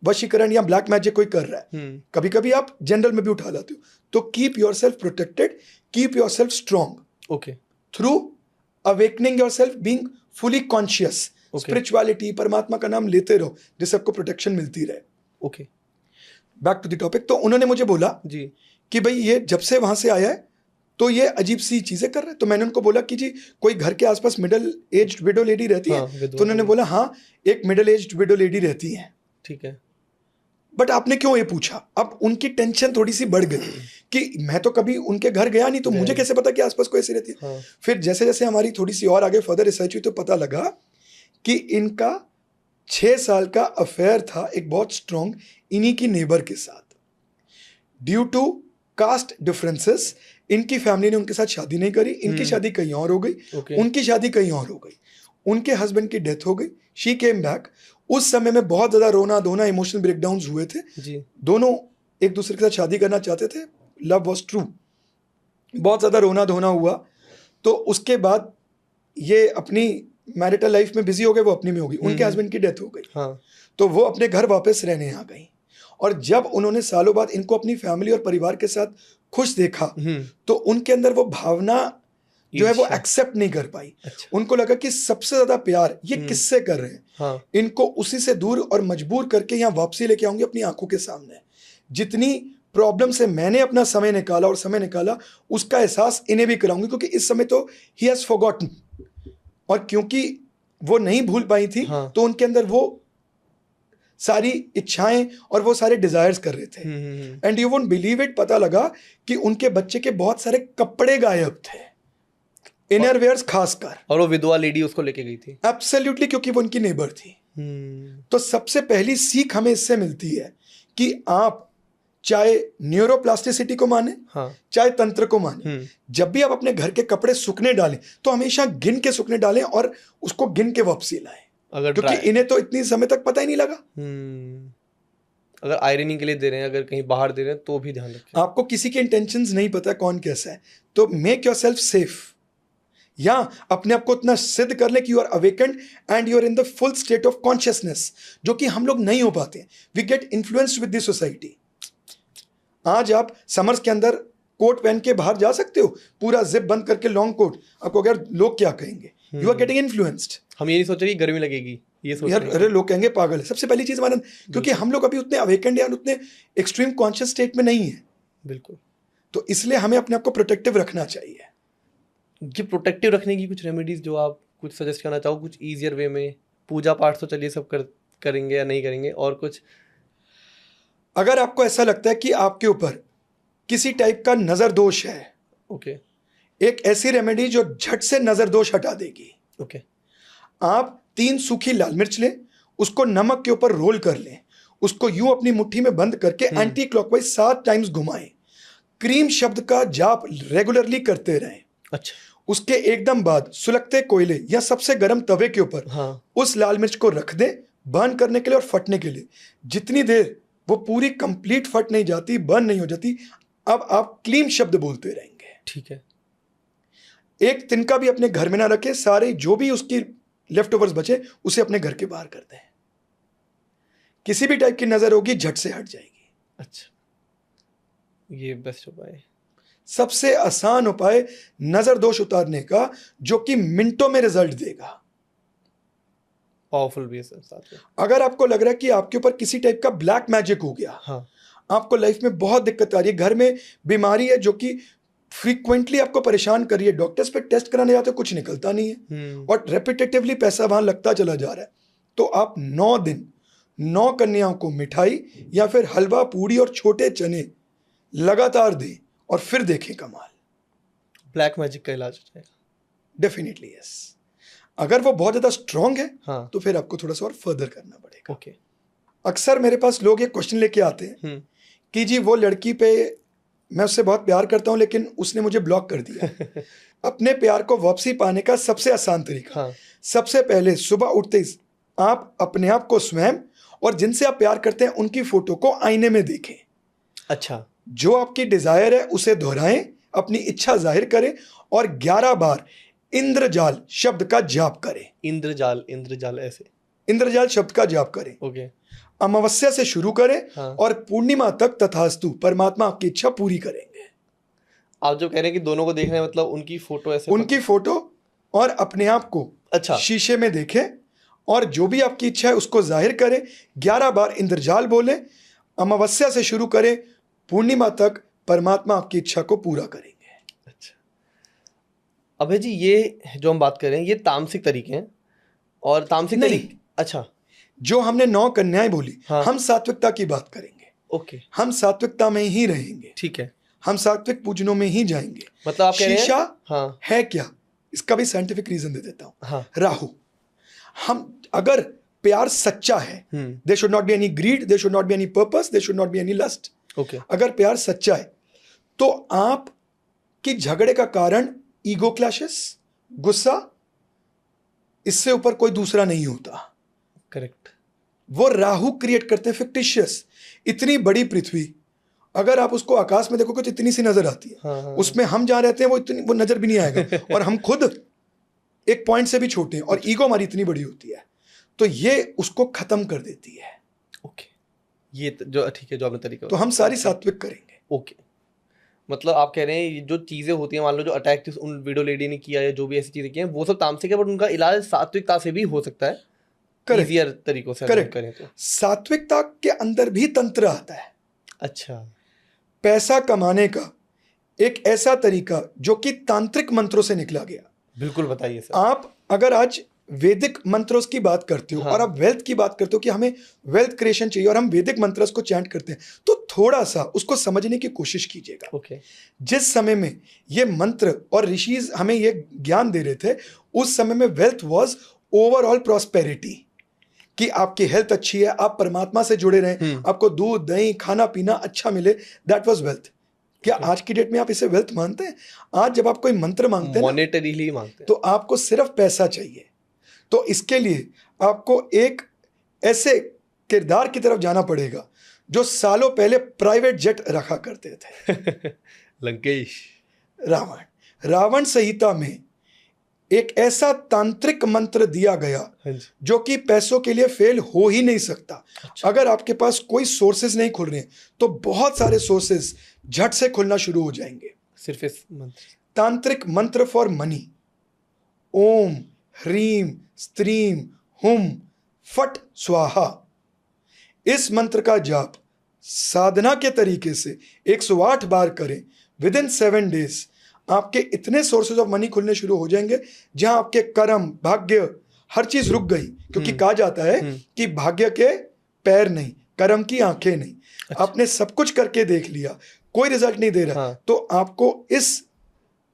वशीकरण या ब्लैक मैजिक कोई कर रहा है। कभी कभी आप जनरल में भी उठा लाते हो। तो keep your self protected, keep your self strong through awakening your self, being fully conscious. Spirituality, परमात्मा का नाम लेते रहो जिससे आपको प्रोटेक्शन मिलती रहे। Back to the topic. तो उन्होंने मुझे बोला जी कि भाई ये जब से वहां से आया है तो ये अजीब सी चीजें कर रहा है। तो मैंने उनको बोला कि जी कोई घर के आसपास मिडिल एज्ड विडो लेडी रहती है? तो उन्होंने बोला हाँ, एक मिडिल एज्ड विडो लेडी रहती है। ठीक है, बट आपने क्यों ये पूछा? अब उनकी टेंशन थोड़ी सी बढ़ गई कि मैं तो कभी उनके घर गया नहीं, तो मुझे कैसे पता कि आसपास कोई ऐसी रहती है। फिर जैसे जैसे हमारी थोड़ी सी और आगे फर्दर रिसर्च हुई तो पता लगा कि इनका 6 साल का अफेयर था एक बहुत स्ट्रॉन्ग इन्हीं की नेबर के साथ। ड्यू टू कास्ट डिफरेंसेस इनकी फैमिली ने उनके साथ शादी नहीं करी, इनकी शादी कहीं और हो गई, उनकी शादी कहीं और हो गई, उनके हस्बैंड की डेथ हो गई, शी केम बैक। उस समय में बहुत ज़्यादा रोना धोना, इमोशनल ब्रेकडाउन्स हुए थे जी। दोनों एक दूसरे के साथ शादी करना चाहते थे, लव वॉज ट्रू, बहुत ज़्यादा रोना धोना हुआ। तो उसके बाद ये अपनी मैरिटल लाइफ में बिजी हो गए, वो अपनी में हो गई, उनके हस्बैंड की डेथ हो गई। तो वो अपने घर वापस रहने आ गई। और जब उन्होंने सालों बाद इनको अपनी फैमिली और परिवार के साथ खुश देखा तो उनके अंदर वो भावना जो है वो एक्सेप्ट नहीं कर पाई। उनको लगा कि सबसे ज्यादा प्यार ये किससे कर रहे हैं, इनको उसी से दूर और मजबूर करके यहाँ वापसी लेके आऊंगी अपनी आंखों के सामने। जितनी प्रॉब्लम से मैंने अपना समय निकाला उसका एहसास इन्हें भी कराऊंगी, क्योंकि इस समय तो ही हैज फॉरगॉटन। और क्योंकि वो नहीं भूल पाई थी तो उनके अंदर वो सारी इच्छाएं और वो सारे डिजायर्स कर रहे थे। And you won't believe it, पता लगा कि उनके बच्चे के बहुत सारे कपड़े गायब थे, इनर वेयर्स खासकर, और वो विधवा लेडी उसको लेके गई थी। एब्सोल्युटली, क्योंकि वो उनकी नेबर थी। तो सबसे पहली सीख हमें इससे मिलती है कि आप चाहे न्यूरोप्लास्टिसिटी को माने चाहे तंत्र को माने, जब भी आप अपने घर के कपड़े सूखने डालें तो हमेशा गिन के सूखने डालें और उसको गिन के वापसी लाएं, क्योंकि इन्हें तो इतनी समय तक पता ही नहीं लगा। अगर आयरनिंग के लिए दे रहे हैं, अगर कहीं बाहर दे रहे हैं तो भी ध्यान रखें। आपको किसी के इंटेंशंस नहीं पता कौन कैसा है, तो मेक योरसेल्फ सेफ, या अपने आप को इतना सिद्ध कर ले कि you are awakened and you are in the full state of consciousness, जो कि हम लोग नहीं हो पाते। We get influenced with this society. आज आप समर्स के अंदर कोट पहन के बाहर जा सकते हो, पूरा जिप बंद करके लॉन्ग कोट, आपको अगर लोग क्या कहेंगे, यू आर गेटिंग इन्फ्लुएंस्ड। हम ये नहीं सोच रहे कि गर्मी लगेगी, ये सोच यार रहे अरे लोग कहेंगे पागल है। सबसे पहली चीज हमारा, क्योंकि हम लोग अभी उतने अवेकेंड या उतने एक्सट्रीम कॉन्शियस स्टेट में नहीं है, बिल्कुल। तो इसलिए हमें अपने आप को प्रोटेक्टिव रखना चाहिए। ये प्रोटेक्टिव रखने की कुछ रेमेडीज जो आप कुछ सजेस्ट करना चाहो, कुछ इजियर वे में? पूजा पाठ तो चलिए सब करेंगे या नहीं करेंगे, और कुछ? अगर आपको ऐसा लगता है कि आपके ऊपर किसी टाइप का नजर दोष है, ओके, एक ऐसी रेमेडी जो झट से नजर दोष हटा देगी। ओके। आप 3 सूखी लाल मिर्च लें, उसको नमक के ऊपर रोल कर लें, उसको यूं अपनी मुट्ठी में बंद करके एंटी क्लॉकवाइज 7 टाइम्स घुमाएं। क्रीम शब्द का जाप रेगुलरली करते रहें। अच्छा। उसके एकदम बाद सुलगते कोयले या सबसे गर्म तवे के ऊपर उस लाल मिर्च को रख दें बर्न करने के लिए और फटने के लिए। जितनी देर वो पूरी कंप्लीट फट नहीं जाती, बर्न नहीं हो जाती, अब आप क्लीम शब्द बोलते रहेंगे। ठीक है। एक तिनका भी अपने घर में ना रखे, सारे जो भी उसकी लेफ्ट ओवर्स बचे उसे अपने घर के बाहर कर दें। किसी भी टाइप की नजर होगी झट से हट जाएगी। अच्छा, ये बेस्ट उपाय है। सबसे आसान उपाय नजर दोष उतारने का, जो कि मिनटों में रिजल्ट देगा। पावरफुल भी है सर साथ में। अगर आपको लग रहा है कि आपके ऊपर किसी टाइप का ब्लैक मैजिक हो गया, हाँ, आपको लाइफ में बहुत दिक्कत आ रही है, घर में बीमारी है जो कि फ्रीक्वेंटली आपको परेशान कर रही है, डॉक्टर्स पे टेस्ट कराने जाते हो कुछ निकलता नहीं है और रेपिटेटिवली पैसा वहां लगता चला जा रहा है, तो आप 9 दिन 9 कन्याओं को मिठाई या फिर हलवा पूड़ी और छोटे चने लगातार दें और फिर देखें कमाल। ब्लैक मैजिक का इलाज हो जाएगा। Definitely yes. अगर वो बहुत ज्यादा स्ट्रांग है हाँ, तो फिर आपको थोड़ा सा और फर्दर करना पड़ेगा। ओके। अक्सर मेरे पास लोग ये क्वेश्चन लेके आते हैं कि जी वो लड़की पे मैं उससे बहुत प्यार करता हूं लेकिन उसने मुझे ब्लॉक कर दिया। अपने प्यार को वापसी पाने का सबसे आसान तरीका, हाँ, सबसे पहले सुबह उठते ही आप अपने आप को स्वयं और जिनसे आप प्यार करते हैं उनकी फोटो को आईने में देखें। अच्छा, जो आपकी डिजायर है उसे दोहराएं, अपनी इच्छा जाहिर करें और 11 बार इंद्रजाल शब्द का जाप करें। इंद्रजाल, इंद्रजाल ऐसे इंद्रजाल शब्द का जाप करें। ओके। अमावस्या से शुरू करें हाँ, और पूर्णिमा तक तथास्तु, परमात्मा आपकी इच्छा पूरी करेंगे। आप जो कह रहे हैं कि दोनों को देखना है, मतलब उनकी फोटो ऐसे उनकी फोटो और अपने आप को अच्छा शीशे में देखें और जो भी आपकी इच्छा है उसको जाहिर करें। 11 बार इंद्रजाल बोलें, अमावस्या से शुरू करें, पूर्णिमा तक परमात्मा आपकी इच्छा को पूरा करेंगे। अच्छा अभय जी, ये जो हम बात कर रहे हैं ये तामसिक तरीके हैं, और तामसिक नहीं। तरीके अच्छा, जो हमने 9 कन्याएं बोली, हाँ, हम सात्विकता की बात करेंगे। ओके, हम सात्विकता में ही रहेंगे, ठीक है। हम सात्विक पूजनों में ही जाएंगे। मतलब आप कह रहे हैं शीशा हाँ, है क्या, इसका भी साइंटिफिक रीजन दे देता हूं। हाँ, राहु। हम अगर प्यार सच्चा है, they should not be any greed, they should not be any purpose, they should not be any lust. Okay. अगर प्यार सच्चा है तो आप की झगड़े का कारण ईगो क्लैशेस, गुस्सा, इससे ऊपर कोई दूसरा नहीं होता। करेक्ट। वो राहु क्रिएट करते हैं फिक्टिशियस। इतनी बड़ी पृथ्वी, अगर आप उसको आकाश में देखोगे तो इतनी सी नजर आती है। हाँ, हाँ, उसमें हम जहां रहते हैं वो नजर भी नहीं आएगा और हम खुद एक पॉइंट से भी छोटे हैं और ईगो हमारी इतनी बड़ी होती है, तो ये उसको खत्म कर देती है। ओके, ये जो ठीक है जो आपने तरीका, तो हम सारी सात्विक करेंगे। ओके। मतलब आप कह रहे हैं ये जो चीजें होती हैं, मान लो जो अटैक उन वीडियो लेडी ने किया या जो भी ऐसी चीजें की हैं, वो सब तामसिक है, बट उनका इलाज सात्विकता से भी हो सकता है, इजियर तरीकों से अगर करें तो। सात्विकता के अंदर भी तंत्र आता है। अच्छा। पैसा कमाने का एक ऐसा तरीका जो कि तांत्रिक मंत्रों से निकला गया। बिल्कुल, बताइए सर। आप अगर आज वैदिक मंत्रों की बात करते हो, हाँ, और आप वेल्थ की बात करते हो कि हमें वेल्थ क्रिएशन चाहिए और हम वैदिक मंत्रों को चैंट करते हैं, तो थोड़ा सा उसको समझने की कोशिश कीजिएगा। ओके। जिस समय में ये मंत्र और ऋषिज हमें ये ज्ञान दे रहे थे, उस समय में वेल्थ वाज ओवरऑल प्रॉस्पेरिटी, कि आपकी हेल्थ अच्छी है, आप परमात्मा से जुड़े रहें, आपको दूध दही खाना पीना अच्छा मिले, दैट वाज वेल्थ। क्या आज की डेट में आप इसे वेल्थ मानते हैं? आज जब आप कोई मंत्र मांगते हैं, मॉनेटरीली मांगते हैं, तो आपको सिर्फ पैसा चाहिए। तो इसके लिए आपको एक ऐसे किरदार की तरफ जाना पड़ेगा जो सालों पहले प्राइवेट जेट रखा करते थे। लंकेश। रावण संहिता में एक ऐसा तांत्रिक मंत्र दिया गया जो कि पैसों के लिए फेल हो ही नहीं सकता। अच्छा। अगर आपके पास कोई सोर्सेज नहीं खुल रहे हैं तो बहुत सारे सोर्सेज झट से खुलना शुरू हो जाएंगे। सिर्फ इस मंत्र, तांत्रिक मंत्र for money, Om hreem stream हुम फट स्वाहा। इस मंत्र का जाप साधना के तरीके से 108 बार करें। विद इन 7 डेज आपके इतने सोर्सेज ऑफ मनी खुलने शुरू हो जाएंगे, जहां आपके कर्म, भाग्य, हर चीज रुक गई। क्योंकि कहा जाता है कि भाग्य के पैर नहीं, कर्म की आंखें नहीं। अच्छा। आपने सब कुछ करके देख लिया, कोई रिजल्ट नहीं दे रहा, तो आपको इस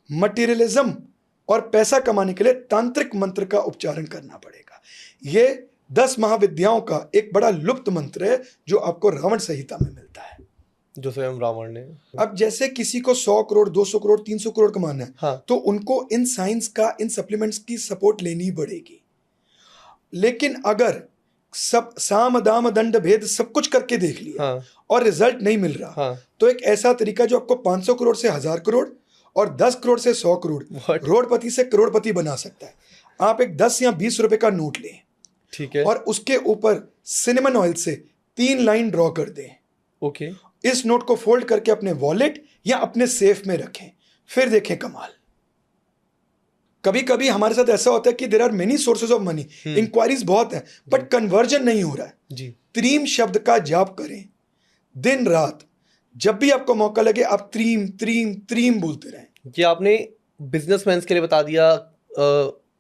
मटेरियलिज्म और पैसा कमाने के लिए तांत्रिक मंत्र का उच्चारण करना पड़ेगा। ये 10 महाविद्याओं का एक बड़ा लुप्त मंत्र है जो आपको रावण संहिता में मिलता है, जो स्वयं रावण ने। अब जैसे किसी को 100 करोड़, 200 करोड़, 300 करोड़ कमाना है, हाँ। तो उनको इन साइंस का, इन सप्लीमेंट्स की सपोर्ट लेनी पड़ेगी। लेकिन अगर सब साम दाम दंड भेद सब कुछ करके देख लिया, हाँ। और रिजल्ट नहीं मिल रहा, हाँ। तो एक ऐसा तरीका जो आपको 500 करोड़ से 1000 करोड़ और 10 करोड़ से 100 करोड़, करोड़पति से करोड़पति बना सकता है। आप एक 10 या 20 रुपए का नोट लें, ठीक है, और उसके ऊपर सिनेमन ऑयल से 3 लाइन ड्रॉ कर दें। ओके। इस नोट को फोल्ड करके अपने वॉलेट या अपने सेफ में रखें, फिर देखें कमाल। कभी कभी हमारे साथ ऐसा होता है कि there are many sources of money, inquiries बहुत है, बट कन्वर्जन नहीं हो रहा है जी। त्रीम शब्द का जाप करें दिन रात। जब भी आपको मौका लगे आप त्रीम त्रीम त्रीम बोलते रहें। ये आपने बिजनेसमैन के लिए बता दिया,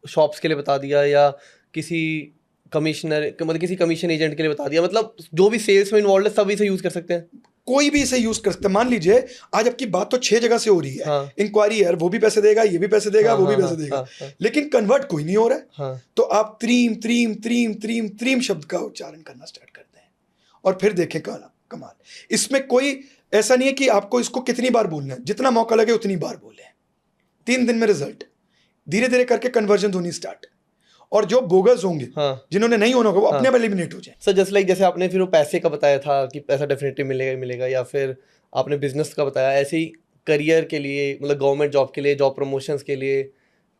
शॉप्स के लिए बता दिया, या किसी कमिश्नर, मतलब किसी कमीशन एजेंट के लिए बता दिया, मतलब जो भी सेल्स में इन्वॉल्व है सब इसे यूज कर सकते हैं। कोई भी इसे यूज कर सकता है। मान लीजिए आज आपकी बात तो 6 जगह से हो रही है, हाँ। इंक्वायरी है, वो भी पैसे देगा, ये भी पैसे देगा, हाँ, वो भी हाँ, पैसे हाँ, देगा, हाँ। लेकिन कन्वर्ट कोई नहीं हो रहा है। हाँ। तो आप त्रीम त्रीम त्रीम त्रीम त्रीम शब्द का उच्चारण करना स्टार्ट करते हैं, और फिर देखें कमाल। इसमें कोई ऐसा नहीं है कि आपको इसको कितनी बार बोलना है, जितना मौका लगे उतनी बार बोले। 3 दिन में रिजल्ट, धीरे धीरे करके कन्वर्जन होनी स्टार्ट, और जो बोगस होंगे, हाँ। जिन्होंने नहीं होना होगा, वो अपने आप एलिमिनेट हो जाए। सर जस्ट लाइक जैसे आपने फिर वो पैसे का बताया था कि पैसा डेफिनेटली मिलेगा ही मिलेगा, या फिर आपने बिजनेस का बताया, ऐसे ही करियर के लिए, मतलब गवर्नमेंट जॉब के लिए, जॉब प्रमोशंस के लिए।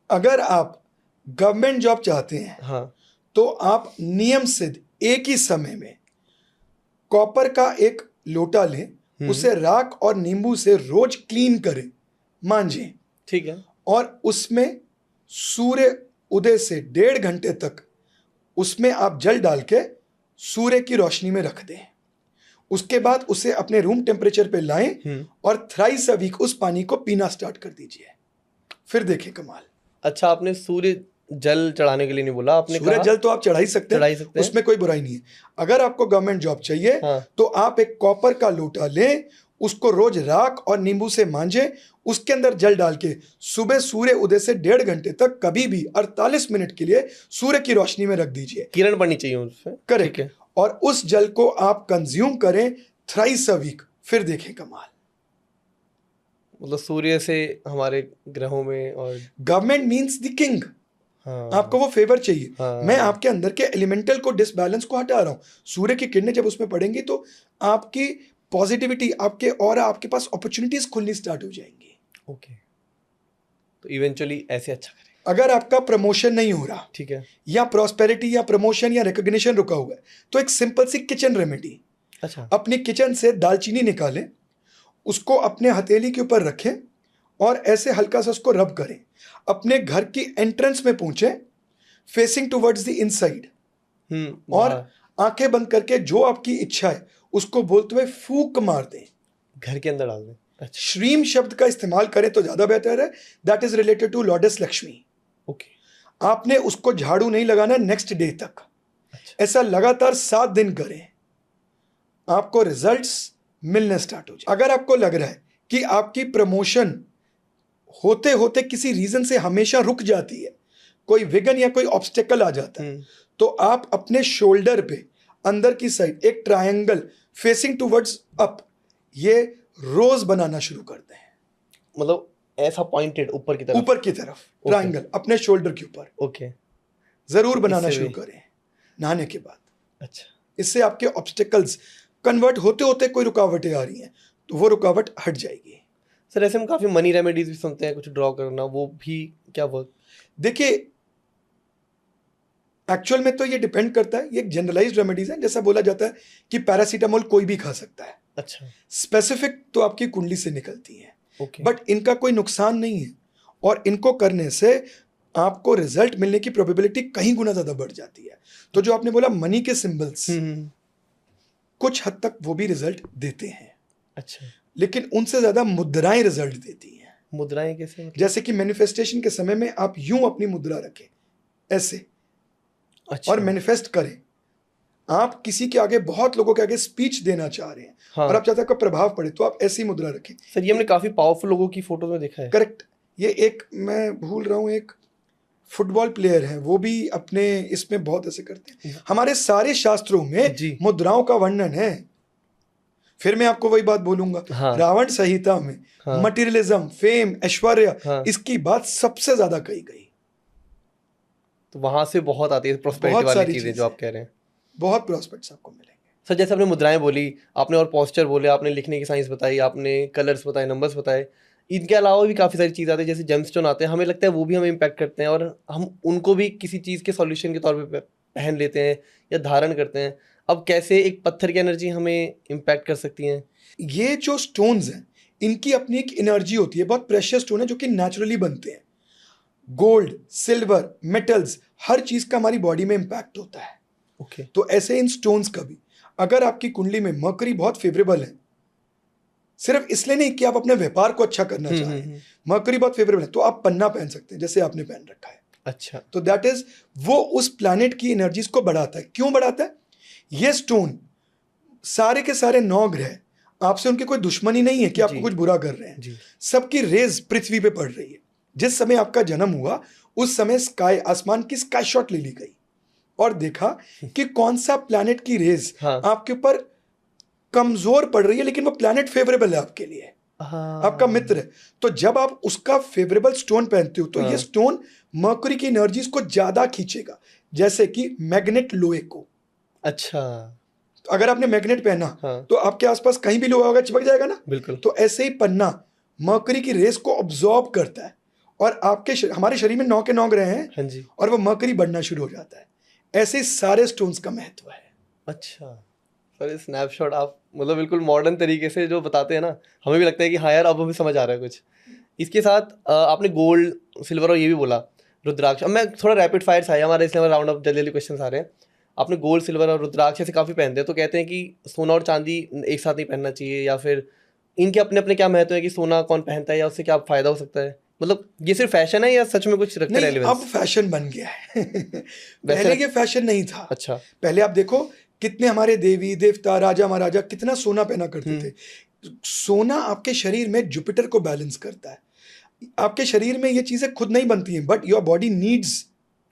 अगर आप गवर्नमेंट जॉब चाहते हैं, हाँ। तो आप नियम सिद्ध एक ही समय में कॉपर का एक लोटा लें, उसे राख और नींबू से रोज क्लीन करें, मांजें, ठीक है, और उसमें सूर्य उदय से 1.5 घंटे तक उसमें आप जल डाल के सूर्य की रोशनी में रख दें। उसके बाद उसे अपने रूम टेम्परेचर पे लाएं और थ्राइस अ वीक उस पानी को पीना स्टार्ट कर दीजिए, फिर देखें कमाल। अच्छा, आपने सूर्य जल चढ़ाने के लिए नहीं बोला, आपने सूर्य जल तो आप चढ़ा ही सकते हैं, हैं। उसमें कोई बुराई नहीं है। अगर आपको गवर्नमेंट जॉब चाहिए, हाँ। तो आप एक कॉपर का लोटा लें, उसको रोज राख और नींबू से मांजें, उसके अंदर जल डाल के सुबह सूर्य उदय से 1.5 घंटे तक कभी भी 48 मिनट के लिए सूर्य की रोशनी में रख दीजिए। किरण पड़नी चाहिए उससे, करेक्ट। और उस जल को आप कंज्यूम करें थ्राइस अ वीक, फिर देखें कमाल। मतलब सूर्य से हमारे ग्रहों में, और गवर्नमेंट मींस द किंग। हाँ। आपको वो फेवर चाहिए। हाँ। मैं आपके अंदर के एलिमेंटल को, डिसबैलेंस को हटा रहा हूं। सूर्य की किरणें जब उसमें पड़ेंगी तो आपकी पॉजिटिविटी, आपके और आपके पास अपॉर्चुनिटीज खुलनी स्टार्ट हो जाएंगी। ओके, तो इवेंचुअली ऐसे अच्छा करें। अगर आपका प्रमोशन नहीं हो रहा, ठीक है, या प्रॉस्पेरिटी या प्रमोशन या रिकॉग्निशन रुका हुआ है, तो एक सिंपल सी किचन रेमेडी, अच्छा, अपनी किचन से दालचीनी निकालें, उसको अपने हथेली के ऊपर रखें और ऐसे हल्का सा उसको रब करें, अपने घर की एंट्रेंस में पहुंचे, फेसिंग टुवर्ड्स द इनसाइड, और आंखें बंद करके जो आपकी इच्छा है उसको बोलते हुए फूंक मार दें, घर के अंदर डाल दें। अच्छा, श्रीम शब्द का इस्तेमाल करें तो ज्यादा बेहतर है। That is related to lordess Lakshmi. Okay, आपने उसको झाड़ू नहीं लगाना नेक्स्ट डे तक। अच्छा, ऐसा लगातार 7 दिन करें, आपको रिजल्ट्स मिलने स्टार्ट हो जाए। अगर आपको लग रहा है कि आपकी प्रमोशन होते होते किसी रीजन से हमेशा रुक जाती है, कोई विघन या कोई ऑब्स्टेकल आ जाता है, तो आप अपने शोल्डर पे अंदर की साइड एक ट्रायंगल फेसिंग टुवर्ड्स अप, ये रोज बनाना शुरू करते हैं। मतलब ऐसा पॉइंटेड ऊपर की तरफ ट्रायंगल अपने शोल्डर के ऊपर। ओके, जरूर बनाना शुरू करें नहाने के बाद। अच्छा, इससे आपके ऑब्स्टेकल्स कन्वर्ट होते होते कोई रुकावटें आ रही हैं तो वो रुकावट हट जाएगी। सर ऐसे हम काफी मनी रेमेडीज भी सुनते हैं, कुछ ड्रॉ करना, वो भी क्या वर्क? देखिए, एक्चुअल में तो ये डिपेंड करता है, ये एक जनरलाइज्ड रेमेडीज है। जैसा बोला जाता है कि पैरासीटामोल कोई भी खा सकता है। अच्छा, स्पेसिफिक तो आपकी कुंडली से निकलती है। ओके, बट इनका कोई नुकसान नहीं है, और इनको करने से आपको रिजल्ट मिलने की प्रोबेबिलिटी कहीं गुना ज्यादा बढ़ जाती है। तो जो आपने बोला मनी के सिंबल्स, कुछ हद तक वो भी रिजल्ट देते हैं। अच्छा, लेकिन उनसे ज्यादा मुद्राएं रिजल्ट देती हैं। मुद्राएं कैसे मतलब? जैसे कि मैनिफेस्टेशन के समय में आप यूं अपनी मुद्रा रखें ऐसे, अच्छा, और मैनिफेस्ट करें। आप किसी के आगे, बहुत लोगों के आगे स्पीच देना चाह रहे हैं, हाँ। और आप चाहते हैं आपका प्रभाव पड़े, तो आप ऐसी मुद्रा रखें। सर ये हमने काफी पावरफुल लोगों की फोटो में देखा है। करेक्ट। ये एक, मैं भूल रहा हूँ, एक फुटबॉल प्लेयर है, वो भी अपने इसमें बहुत ऐसे करते हैं। हमारे सारे शास्त्रों में जी। मुद्राओं का वर्णन है। फिर मैं आपको वही बात बोलूंगा, हाँ। रावण संहिता में हाँ। मटेरियलिज्म, फेम, ऐश्वर्य, हाँ। इसकी बात सबसे ज्यादा कही गई। तो वहां से बहुत आती है प्रोस्पेरिटी बहुत वाली सारी चीजें जो आप कह रहे हैं। बहुत प्रॉस्पेक्ट्स आपको मिलेंगे। सर जैसे आपने मुद्राएं बोली, आपने और पोस्चर बोले, आपने लिखने की साइंस बताई, आपने कलर्स बताए, नंबर्स बताए, इनके अलावा भी काफ़ी सारी चीज़ आती है, जैसे जेमस्टोन आते हैं, हमें लगता है वो भी हमें इम्पैक्ट करते हैं और हम उनको भी किसी चीज़ के सॉल्यूशन के तौर पे पहन लेते हैं या धारण करते हैं। अब कैसे एक पत्थर की एनर्जी हमें इम्पैक्ट कर सकती है? ये जो स्टोन्स हैं, इनकी अपनी एक एनर्जी होती है। बहुत प्रेशियस स्टोन है जो कि नेचुरली बनते हैं। गोल्ड, सिल्वर, मेटल्स, हर चीज का हमारी बॉडी में इम्पैक्ट होता है। ओके। तो ऐसे इन स्टोन्स का भी, अगर आपकी कुंडली में मर्करी बहुत फेवरेबल है, सिर्फ इसलिए नहीं कि आप अपने व्यापार को अच्छा करना चाह रहे हैं, मर्करी बहुत फेवरेबल है, तो आप पन्ना पहन सकते हैं जैसे आपने पहन रखा है। अच्छा। तो दैट इज, वो उस प्लैनेट की एनर्जीज को बढ़ाता है। क्यों बढ़ाता है? ये स्टोन, सारे के सारे 9 ग्रह, आपसे उनकी कोई दुश्मनी नहीं है कि आपको कुछ बुरा कर रहे हैं। सबकी रेज पृथ्वी पे पड़ रही है। जिस समय आपका जन्म हुआ उस समय स्काई, आसमान की स्काई शॉट ले ली गई और देखा कि कौन सा प्लैनेट की रेज आपके ऊपर कमजोर पड़ रही है, लेकिन वो प्लैनेट फेवरेबल है आपके लिए, आपका मित्र है। तो जब आप उसका फेवरेबल स्टोन पहनते हो तो ये स्टोन मर्क्यूरी की एनर्जीज को ज्यादा खींचेगा, जैसे कि मैग्नेट लोहे को। अच्छा। तो अगर आपने मैग्नेट पहना तो आपके आसपास कहीं भी लोहा होगा, चिपक जाएगा ना। बिल्कुल। तो ऐसे ही पन्ना मर्क्यूरी की रेस को ऑब्जॉर्ब करता है और आपके हमारे शरीर में 9 के 9 ग्रह हैं। हाँ जी। और वो मर्क्यूरी बढ़ना शुरू हो जाता है। ऐसे ही सारे स्टोन्स का महत्व है। अच्छा सर, स्नैपशॉट आप मतलब बिल्कुल मॉडर्न तरीके से जो बताते हैं ना, हमें भी लगता है कि हाँ यार अब हमें समझ आ रहा है कुछ। इसके साथ आपने गोल्ड, सिल्वर और ये भी बोला, रुद्राक्ष। अब मैं थोड़ा रैपिड फायर है हमारे, इसलिए राउंड अप जल्दी जल्दी क्वेश्चन आ रहे हैं। आपने गोल्ड, सिल्वर और रुद्राक्ष ऐसे काफ़ी पहनते हैं, तो कहते हैं कि सोना और चांदी एक साथ नहीं पहनना चाहिए, या फिर इनके अपने अपने क्या महत्व है कि सोना कौन पहनता है या उससे क्या फ़ायदा हो सकता है? मतलब ये सिर्फ फैशन है या सच में कुछ रखता है रेलेवेंस? अब फैशन बन गया है। पहले ये फैशन नहीं था। अच्छा। पहले आप देखो कितने हमारे देवी देवता, राजा महाराजा कितना सोना पहना करते थे। सोना आपके शरीर में जुपिटर को बैलेंस करता है। आपके शरीर में ये चीजें खुद नहीं बनती हैं, but your body needs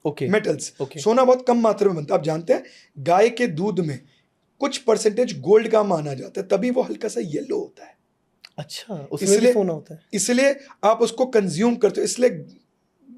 metals. सोना बहुत कम मात्रा में बनता है। आप जानते हैं गाय के दूध में कुछ परसेंटेज गोल्ड का माना जाता है, तभी वो हल्का सा येलो होता है। अच्छा, उसमें भी सोना होता है। इसलिए आप उसको कंज्यूम करते हो। इसलिए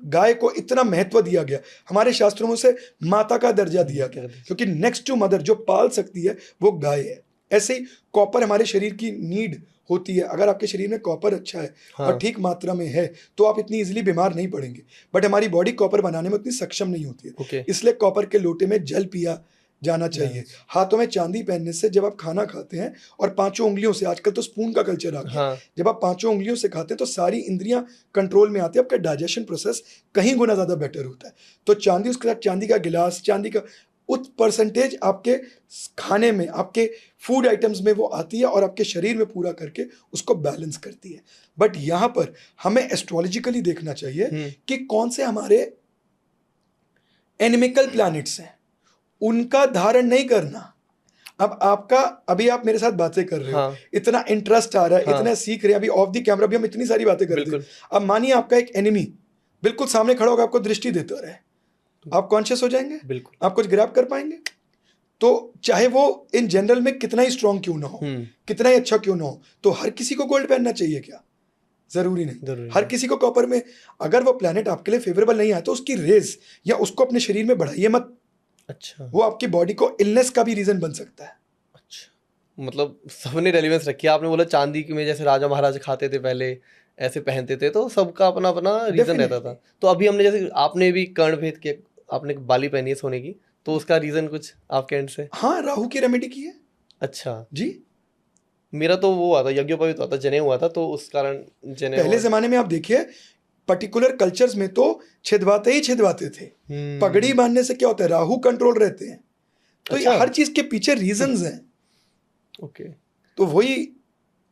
गाय को इतना महत्व दिया गया, हमारे शास्त्रों में उसे माता का दर्जा दिया गया, क्योंकि नेक्स्ट टू मदर जो पाल सकती है वो गाय है। ऐसे ही कॉपर हमारे शरीर की नीड होती है। अगर आपके शरीर में कॉपर अच्छा है और ठीक मात्रा में है तो आप इतनी इजीली बीमार नहीं पड़ेंगे, बट हमारी बॉडी कॉपर बनाने में उतनी सक्षम नहीं होती है। इसलिए कॉपर के लोटे में जल पिया जाना चाहिए। हाथों में चांदी पहनने से जब आप खाना खाते हैं और 5 उंगलियों से, आजकल तो स्पून का कल्चर आ गया, जब आप 5 उंगलियों से खाते हैं तो सारी इंद्रियां कंट्रोल में आती है, आपका डाइजेशन प्रोसेस कहीं गुना ज्यादा बेटर होता है। तो चांदी, उसके साथ चांदी का गिलास, चांदी का उत परसेंटेज आपके खाने में, आपके फूड आइटम्स में वो आती है और आपके शरीर में पूरा करके उसको बैलेंस करती है। बट यहाँ पर हमें एस्ट्रोलॉजिकली देखना चाहिए कि कौन से हमारे एनिमिकल प्लैनेट्स हैं, उनका धारण नहीं करना। अब आपका, अभी आप मेरे साथ बातें कर रहे हो, इतना इंटरेस्ट आ रहा है, इतना सीख रहे हैं, अभी ऑफ द कैमरा भी हम इतनी सारी बातें करते हैं। अब मानिए आपका एक एनिमी बिल्कुल सामने खड़ा होगा, आपको दृष्टि देता रहे, आप कॉन्शियस हो जाएंगे? बिल्कुल। आप कुछ ग्रैब कर पाएंगे? तो चाहे वो इन जनरल में कितना ही स्ट्रांग क्यों ना हो, कितना ही अच्छा क्यों ना हो, तो हर किसी को गोल्ड पहनना चाहिए क्या? जरूरी नहीं। हर किसी को कॉपर में, अगर वो प्लैनेट आपके लिए फेवरेबल नहीं आया तो उसकी रेस या उसको अपने शरीर में बढ़ाइए मत। अच्छा। वो आपकी बॉडी को इलनेस का भी रीजन बन सकता है। अच्छा, मतलब सबने रेलेवेंस रखी है। आपने बोला चांदी में जैसे राजा महाराजा खाते थे पहले, ऐसे पहनते थे, तो सबका अपना अपना रीजन रहता था। तो अभी हमने जैसे आपने भी कर्ण भेद किया, आपने बाली पहनी है सोने की, तो उसका रीजन कुछ आपके एंड से? हाँ, राहु की रेमेडी की है। अच्छा जी। मेरा तो वो हुआ था, यज्ञोपवीत हुआ था, जनेऊ हुआ था, तो उस कारण जनेऊ। पहले जमाने में आप देखिए पर्टिकुलर कल्चर्स में तो छिदवाते ही छिदवाते थे। पगड़ी बांधने से क्या होता है, राहु कंट्रोल रहते हैं। तो ये हर चीज के पीछे रीजंस हैं। ओके, तो वही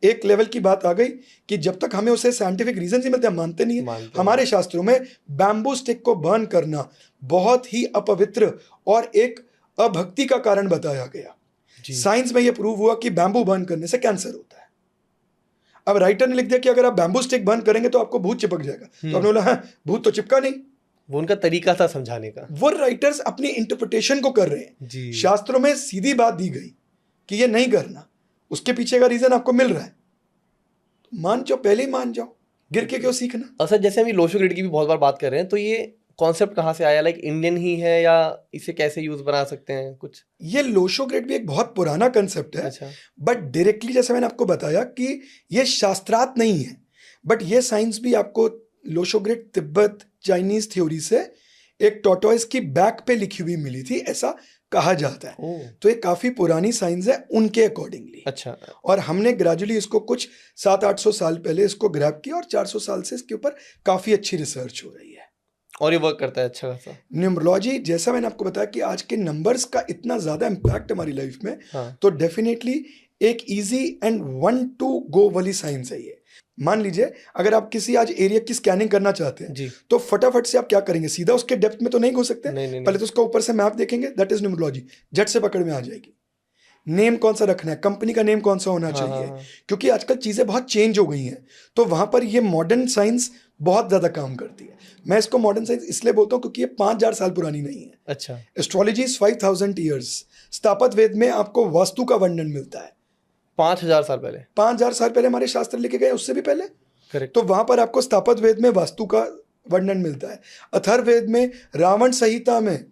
एक लेवल की बात आ गई कि जब तक हमें उसे साइंटिफिक रीजन नहीं मिलते, हम मानते नहीं है। हमारे शास्त्रों में बैम्बू स्टिक को बर्न करना बहुत ही अपवित्र और एक अभक्ति का कारण बताया गया। साइंस में यह प्रूव हुआ कि बैम्बू बर्न करने से कैंसर होता है। अब राइटर ने लिख दिया कि अगर आप बैम्बू स्टिक बर्न करेंगे तो आपको भूत चिपक जाएगा। तो हमने बोला हाँ, भूत तो चिपका नहीं। वो उनका तरीका था समझाने का। वो राइटर्स अपनी इंटरप्रिटेशन को कर रहे हैं। शास्त्रों में सीधी बात दी गई कि ये नहीं करना, उसके पीछे का रीजन आपको मिल रहा है, मान जाओ, पहले ही मान जाओ, गिर के क्यों सीखना। और सर जैसे हम लोशो ग्रिड की भी बहुत बार बात कर रहे हैं, तो ये कॉन्सेप्ट कहाँ से आया? लाइक इंडियन ही है या इसे कैसे यूज बना सकते हैं कुछ? ये लोशो ग्रिड भी एक बहुत पुराना कंसेप्ट है। अच्छा। बट डायरेक्टली जैसे मैंने आपको बताया कि ये शास्त्रार्थ नहीं है, बट ये साइंस भी आपको Lo Shu grid Tibet Chinese theory से एक टॉर्टोइस की बैक पे लिखी हुई मिली थी, ऐसा कहा जाता है। तो ये काफी पुरानी साइंस है उनके अकॉर्डिंगली। अच्छा। और हमने ग्रेजुअली इसको कुछ 700-800 साल पहले इसको ग्रैब किया और 400 साल से इसके ऊपर काफी अच्छी रिसर्च हो रही है और ये वर्क करता है अच्छा खासा। न्यूमरोलॉजी, जैसा मैंने आपको बताया कि आज के नंबर्स का इतना ज्यादा इम्पैक्ट हमारी लाइफ में, तो डेफिनेटली एक easy and one to go वाली साइंस है ये। मान लीजिए अगर आप किसी आज एरिया की स्कैनिंग करना चाहते हैं तो फटाफट से आप क्या करेंगे, सीधा उसके डेप्थ में तो नहीं घुस सकते। पहले तो उसका ऊपर से मैप देखेंगे, दैट इज न्यूमरोलॉजी, झट से पकड़ में आ जाएगी। नेम कौन सा रखना है, कंपनी का नेम कौन सा होना चाहिए, क्योंकि आजकल चीजें बहुत चेंज हो गई हैं, तो वहां पर ये मॉडर्न साइंस बहुत ज्यादा काम करती है। मैं इसको मॉडर्न साइंस इसलिए बोलता हूँ क्योंकि ये 5000 साल पुरानी नहीं है। अच्छा। Astrology is 5000 years. स्थापत वेद में आपको वास्तु का वर्णन मिलता है 5000 साल पहले। 5000 साल पहले हमारे शास्त्र लिखे गए, उससे भी पहले। करेक्ट। तो वहां पर आपको स्थापत वेद में वास्तु का वर्णन मिलता है। अथर्ववेद में, रावण संहिता में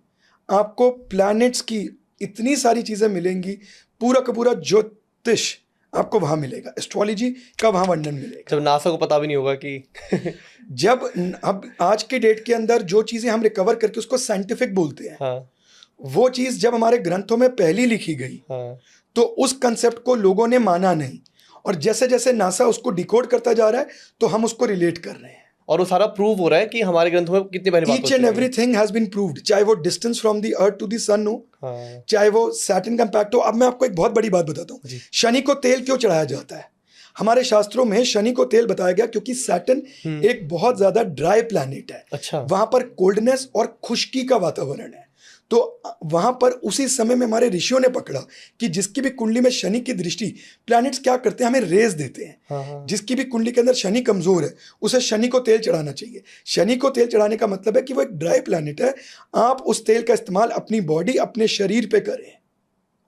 आपको प्लैनेट्स की इतनी सारी चीजें मिलेंगी, पूरा का पूरा ज्योतिष आपको वहां मिलेगा, एस्ट्रोलॉजी का वहां वर्णन मिलेगा। जब नासा को पता भी नहीं होगा कि जब अब आज के डेट के अंदर जो चीजें हम रिकवर करके उसको साइंटिफिक बोलते हैं, हाँ। वो चीज जब हमारे ग्रंथों में पहली लिखी गई, हाँ। तो उस कंसेप्ट को लोगों ने माना नहीं, और जैसे जैसे नासा उसको डिकोड करता जा रहा है तो हम उसको रिलेट कर रहे हैं, और वो सारा प्रूव हो रहा है कि हमारे ग्रंथों में कितनी बार बात each and everything has been proved, चाहे वो distance from the earth to the sun हो, चाहे वो सैटर्न का इम्पैक्ट हो। अब मैं आपको एक बहुत बड़ी बात बताता हूँ, शनि को तेल क्यों चढ़ाया जाता है? हमारे शास्त्रों में शनि को तेल बताया गया क्योंकि सैटर्न एक बहुत ज्यादा ड्राई प्लैनेट है। अच्छा। वहां पर कोल्डनेस और खुश्की का वातावरण है, तो वहां पर उसी समय में हमारे ऋषियों ने पकड़ा कि जिसकी भी कुंडली में शनि की दृष्टि, प्लैनेट्स क्या करते हैं, हमें रेज देते हैं। हाँ। जिसकी भी कुंडली के अंदर शनि कमजोर है उसे शनि को तेल चढ़ाना चाहिए। शनि को तेल चढ़ाने का मतलब है कि वो एक ड्राई प्लैनेट है, आप उस तेल का इस्तेमाल अपनी बॉडी, अपने शरीर पे करें।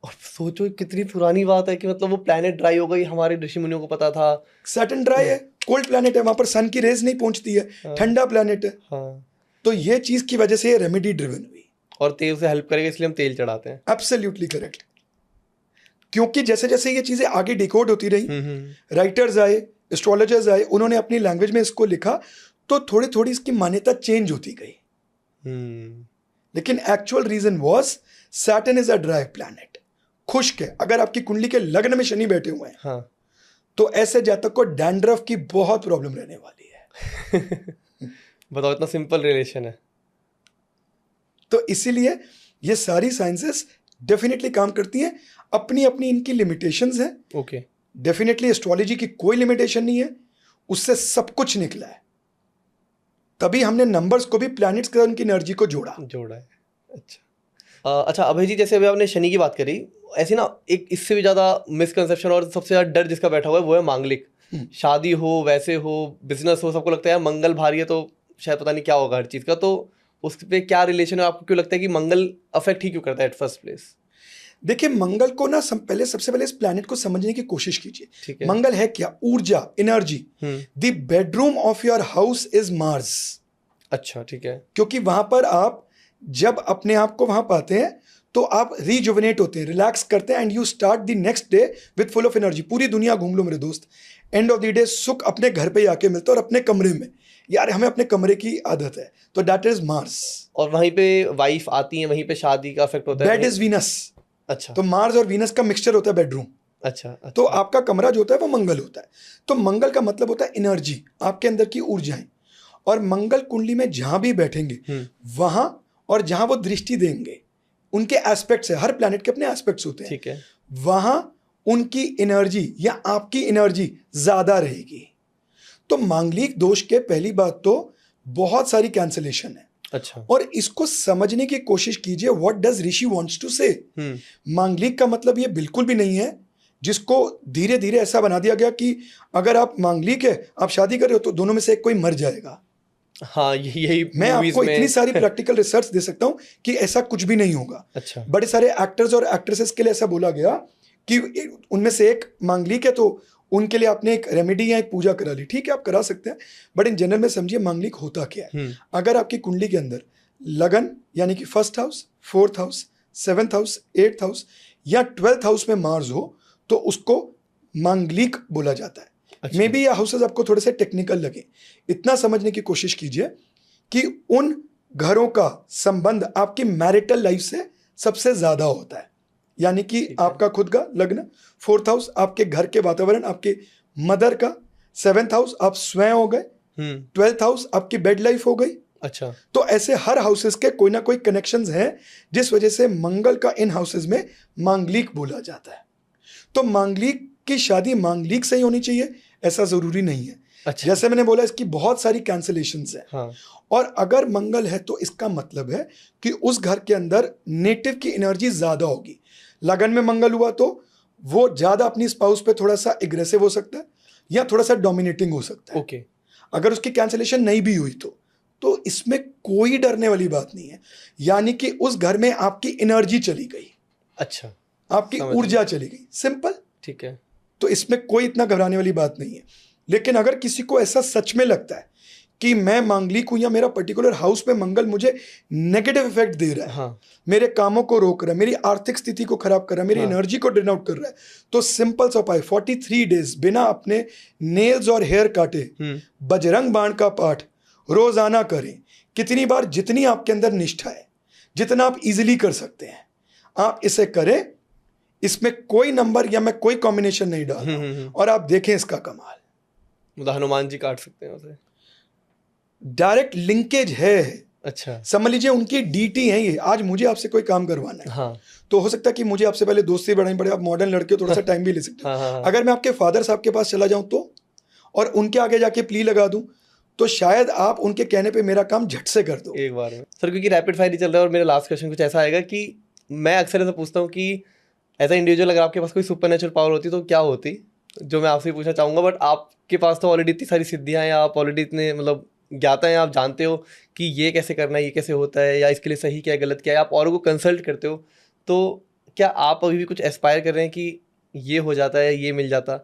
और सोचो कितनी पुरानी बात है कि मतलब वो प्लैनेट ड्राई हो गई, हमारे ऋषि मुनियों को पता था। सैटर्न ड्राई है, कोल्ड प्लैनेट है, वहां पर सन की रेज नहीं पहुंचती है, ठंडा प्लैनेट है। तो ये चीज की वजह से रेमेडी ड्रिवन हुई, और तेल से हेल्प करेगा इसलिए हम तेल चढ़ाते हैं। Absolutely correct. क्योंकि जैसे जैसे ये चीजें आगे डिकोड होती रही, राइटर्स आए, एस्ट्रोलॉजर्स आए, उन्होंने अपनी लैंग्वेज में इसको लिखा, तो थोड़ी थोड़ी इसकी मान्यता चेंज होती गई। लेकिन actual reason was Saturn is a dry planet, खुश्क है। अगर आपकी कुंडली के लग्न में शनि बैठे हुए हैं, हाँ, तो ऐसे जातक को डैंड्रफ की बहुत प्रॉब्लम रहने वाली है। बताओ, इतना सिंपल रिलेशन है। तो इसीलिए ये सारी साइंसेस डेफिनेटली काम करती हैं, अपनी अपनी इनकी लिमिटेशंस हैं। ओके। डेफिनेटली एस्ट्रोलॉजी की कोई लिमिटेशन नहीं है, उससे सब कुछ निकला है। तभी हमने नंबर्स को भी प्लैनेट्स के उनकी एनर्जी को जोड़ा है। अच्छा अभय जी, जैसे अभी आपने शनि की बात करी, ऐसी ना एक इससे भी ज्यादा मिसकंसेप्शन और सबसे ज्यादा डर जिसका बैठा हुआ है वो है मांगलिक। शादी हो, वैसे हो, बिजनेस हो, सबको लगता है मंगल भारी है तो शायद पता नहीं क्या होगा हर चीज का। तो उस पे क्या रिलेशन है? आपको क्यों लगता है कि मंगल अफेक्ट ही क्यों करता है एट फर्स्ट प्लेस? देखिए, मंगल को ना सबसे पहले इस प्लैनेट को समझने की कोशिश कीजिए। मंगल है क्या? ऊर्जा, energy. The bedroom of your house is Mars. अच्छा, ठीक है। क्योंकि वहां पर आप जब अपने आप को वहां पाते हैं तो आप रिजुविनेट होते हैं, रिलैक्स करते हैं, and you start the next day with full of energy. पूरी दुनिया घूम लो मेरे दोस्त, एंड ऑफ द डे सुख अपने घर पे ही आके मिलता है, और अपने कमरे में। यार, हमें अपने कमरे की आदत है, तो दैट इज मार्स। और वहीं पे वाइफ आती है, वहीं पे शादी का इफेक्ट होता है। That is Venus. अच्छा। तो मार्स और वीनस का मिक्सचर होता है बेडरूम। अच्छा। तो आपका कमरा जो होता है वो मंगल होता है। तो मंगल का मतलब होता है एनर्जी, आपके अंदर की ऊर्जाएं। और मंगल कुंडली में जहां भी बैठेंगे वहां और जहां वो दृष्टि देंगे, उनके एस्पेक्ट्स है, हर प्लैनेट के अपने एस्पेक्ट्स होते हैं, ठीक है, वहां उनकी एनर्जी या आपकी एनर्जी ज्यादा रहेगी। तो मांगलिक दोष के पहली बात तो बहुत सारी कैंसलेशन है। अच्छा, और इसको समझने की कोशिश कीजिए, what does Rishi wants to say. मांगलिक का मतलब ये बिल्कुल भी नहीं है जिसको धीरे धीरे ऐसा बना दिया गया कि अगर आप मांगलिक है, आप शादी कर रहे हो तो दोनों में से एक कोई मर जाएगा। हाँ, यही मैं आपको इतनी सारी प्रैक्टिकल रिसर्च दे सकता हूं कि ऐसा कुछ भी नहीं होगा। अच्छा, बड़े सारे एक्टर्स और एक्ट्रेसेस के लिए ऐसा बोला गया कि उनमें से एक मांगलिक है तो उनके लिए आपने एक रेमेडी या एक पूजा करा ली, ठीक है आप करा सकते हैं, बट इन जनरल में समझिए मांगलिक होता क्या है। अगर आपकी कुंडली के अंदर लगन यानी कि first house, fourth house, seventh house, eighth house या 12th हाउस में मार्स हो तो उसको मांगलिक बोला जाता है। अच्छा, मे बी ये हाउसेज आपको थोड़े से टेक्निकल लगे, इतना समझने की कोशिश कीजिए कि उन घरों का संबंध आपकी मैरिटल लाइफ से सबसे ज्यादा होता है। यानी कि आपका खुद का लग्न, फोर्थ हाउस आपके घर के वातावरण, आपके मदर का, सेवेंथ हाउस आप स्वयं हो गए, 12th हाउस आपकी बेड लाइफ हो गई। अच्छा, तो ऐसे हर हाउसेस के कोई ना कोई कनेक्शंस हैं जिस वजह से मंगल का इन हाउसेस में मांगलिक बोला जाता है। तो मांगलिक की शादी मांगलिक से ही होनी चाहिए ऐसा जरूरी नहीं है। अच्छा, जैसे मैंने बोला इसकी बहुत सारी कैंसलेशंस हैं। हाँ, और अगर मंगल है तो इसका मतलब है कि उस घर के अंदर नेटिव की एनर्जी ज्यादा होगी। लगन में मंगल हुआ तो वो ज्यादा अपनी स्पाउस पे थोड़ा सा एग्रेसिव हो सकता है या थोड़ा सा डोमिनेटिंग हो सकता है। ओके, अगर उसकी कैंसलेशन नहीं भी हुई तो इसमें कोई डरने वाली बात नहीं है। यानी कि उस घर में आपकी एनर्जी चली गई, अच्छा, आपकी ऊर्जा चली गई, सिंपल, ठीक है। तो इसमें कोई इतना घबराने वाली बात नहीं है। लेकिन अगर किसी को ऐसा सच में लगता है कि मैं मांगलिक हूं या मेरा पर्टिकुलर हाउस में मंगल मुझे नेगेटिव इफेक्ट दे रहा है, हाँ, मेरे कामों को रोक रहा है, मेरी आर्थिक स्थिति को खराब कर रहा है, मेरी एनर्जी को ड्रेन आउट कर रहा है, तो सिंपल सा उपाय 43 डेज बिना अपने नेल्स और हेयर काटे बजरंग बाण का पाठ रोजाना करें। कितनी बार, जितनी आपके अंदर निष्ठा है, जितना आप इजीली कर सकते हैं, आप इसे करें। इसमें कोई नंबर या मैं कोई कॉम्बिनेशन नहीं डाल रहा हूं, और आप देखें इसका कमाल। मतलब हनुमान जी काट सकते हैं उसे, डायरेक्ट लिंकेज है। अच्छा, समझ लीजिए उनकी डीटी है ये। आज मुझे आपसे कोई काम करवाना है, हाँ, तो हो सकता है कि मुझे आपसे पहले दोस्ती बढ़ानी पड़े, आप मॉडर्न लड़के हो, थोड़ा सा टाइम भी ले सकते हैं। हाँ, अगर मैं आपके फादर साहब के पास चला जाऊं तो, और उनके आगे जाके प्ली लगा दूं, तो शायद आप उनके कहने पे मेरा काम झट से कर दो एक बार में। सर क्योंकि रैपिड फायर ही चल रहा है और मेरा लास्ट क्वेश्चन कुछ ऐसा आएगा कि मैं अक्सर ऐसा पूछता हूँ कि एज अ इंडिविजुअल अगर आपके पास कोई सुपर नेचुरल पावर होती तो क्या होती, जो मैं आपसे पूछना चाहूँगा। बट आपके पास तो ऑलरेडी इतनी सारी सिद्धियाँ हैं, आप ऑलरेडी इतने मतलब ज्ञाता हैं, आप जानते हो कि ये कैसे करना है, ये कैसे होता है, या इसके लिए सही क्या है, गलत क्या है, आप औरों को कंसल्ट करते हो। तो क्या आप अभी भी कुछ एस्पायर कर रहे हैं कि ये हो जाता है, ये मिल जाता?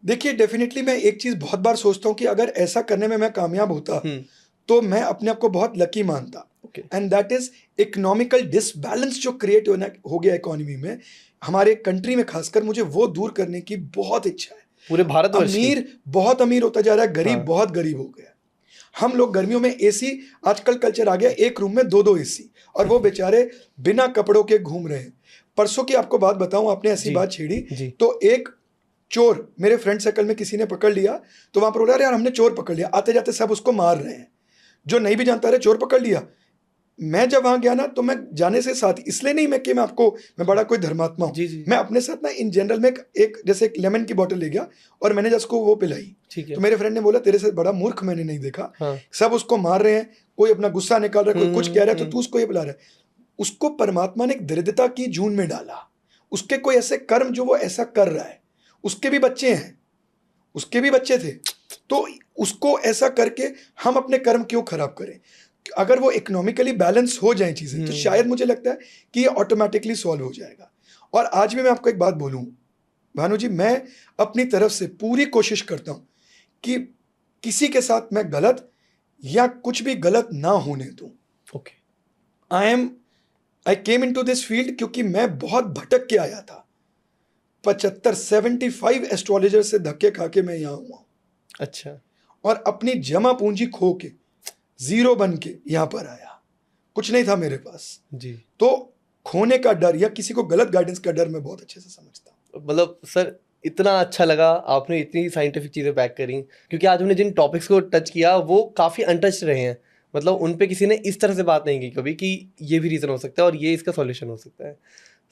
देखिए डेफिनेटली मैं एक चीज बहुत बार सोचता हूँ कि अगर ऐसा करने में मैं कामयाब होता तो मैं अपने आप को बहुत लकी मानता। And that is economical disbalance जो क्रिएट हो गया इकोनॉमी में, हमारे कंट्री में खासकर, मुझे वो दूर करने की बहुत इच्छा है। पूरे भारत अमीर बहुत अमीर होता जा रहा है, गरीब बहुत गरीब हो गया। हम लोग गर्मियों में एसी, आजकल कल्चर आ गया एक रूम में 2-2 एसी, और वो बेचारे बिना कपड़ों के घूम रहे हैं। परसों की आपको बात बताऊं, आपने ऐसी बात छेड़ी तो एक चोर मेरे फ्रेंड सर्कल में किसी ने पकड़ लिया, तो वहां पर बोला यार हमने चोर पकड़ लिया, आते जाते सब उसको मार रहे हैं। जो नहीं भी जानता रहे चोर पकड़ लिया। मैं जब वहां गया ना तो मैं जाने से साथ, इसलिए नहीं मैं कि मैं बड़ा कोई धर्मात्मा हूं, मैं अपने साथ ना इन जनरल में एक जैसे एक लेमन की बोतल ले गया और मैंने जब उसको वो पिलाई, तो मेरे फ्रेंड ने बोला तेरे से बड़ा मूर्ख मैंने नहीं देखा। सब उसको मार रहे हैं, कोई अपना गुस्सा निकाल रहा है, कोई कुछ कह रहा है, तो तू उसको ये पिला रहा है। उसको परमात्मा ने एक दरिद्रता की जून में डाला। उसके कोई ऐसे कर्म जो वो ऐसा कर रहा है, उसके भी बच्चे हैं, उसके भी बच्चे थे, तो उसको ऐसा करके हम अपने कर्म क्यों खराब करें। अगर वो इकोनॉमिकली बैलेंस हो जाए चीजें तो शायद मुझे लगता है कि ये ऑटोमेटिकली सॉल्व हो जाएगा। और आज भी मैं आपको एक बात बोलूं भानु जी, मैं अपनी तरफ से पूरी कोशिश करता हूं कि किसी के साथ मैं गलत या कुछ भी गलत ना होने दूं। आई केम इनटू दिस फील्ड क्योंकि मैं बहुत भटक के आया था। 75 एस्ट्रोलॉजर से धक्के खा के मैं यहां हुआ। अच्छा। और अपनी जमा पूंजी खो के, जीरो बन के यहां पर आया। कुछ नहीं था मेरे पास जी। तो खोने का डर या किसी को गलत गाइडेंस का डर मैं बहुत अच्छे से समझता हूं। मतलब सर इतना अच्छा लगा, आपने इतनी साइंटिफिक चीज़ें बैक करी, क्योंकि आज हमने जिन टॉपिक्स को टच किया वो काफ़ी अनटच्ड रहे हैं। मतलब उन पे किसी ने इस तरह से बात नहीं की कभी कि ये भी रीज़न हो सकता है और ये इसका सॉल्यूशन हो सकता है।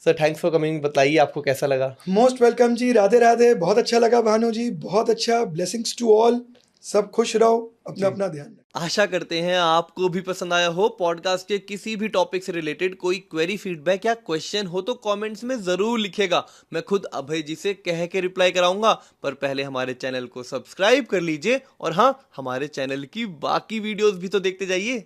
सर थैंक्स फॉर कमिंग, बताइए आपको कैसा लगा। मोस्ट वेलकम जी, राधे राधे। बहुत अच्छा लगा भानु जी, बहुत अच्छा। ब्लेसिंग्स टू ऑल, सब खुश रहो, अपना अपना ध्यान रखो। आशा करते हैं आपको भी पसंद आया हो। पॉडकास्ट के किसी भी टॉपिक से रिलेटेड कोई क्वेरी, फीडबैक या क्वेश्चन हो तो कमेंट्स में जरूर लिखेगा। मैं खुद अभय जी से कह के रिप्लाई कराऊंगा, पर पहले हमारे चैनल को सब्सक्राइब कर लीजिए और हाँ, हमारे चैनल की बाकी वीडियोस भी तो देखते जाइए।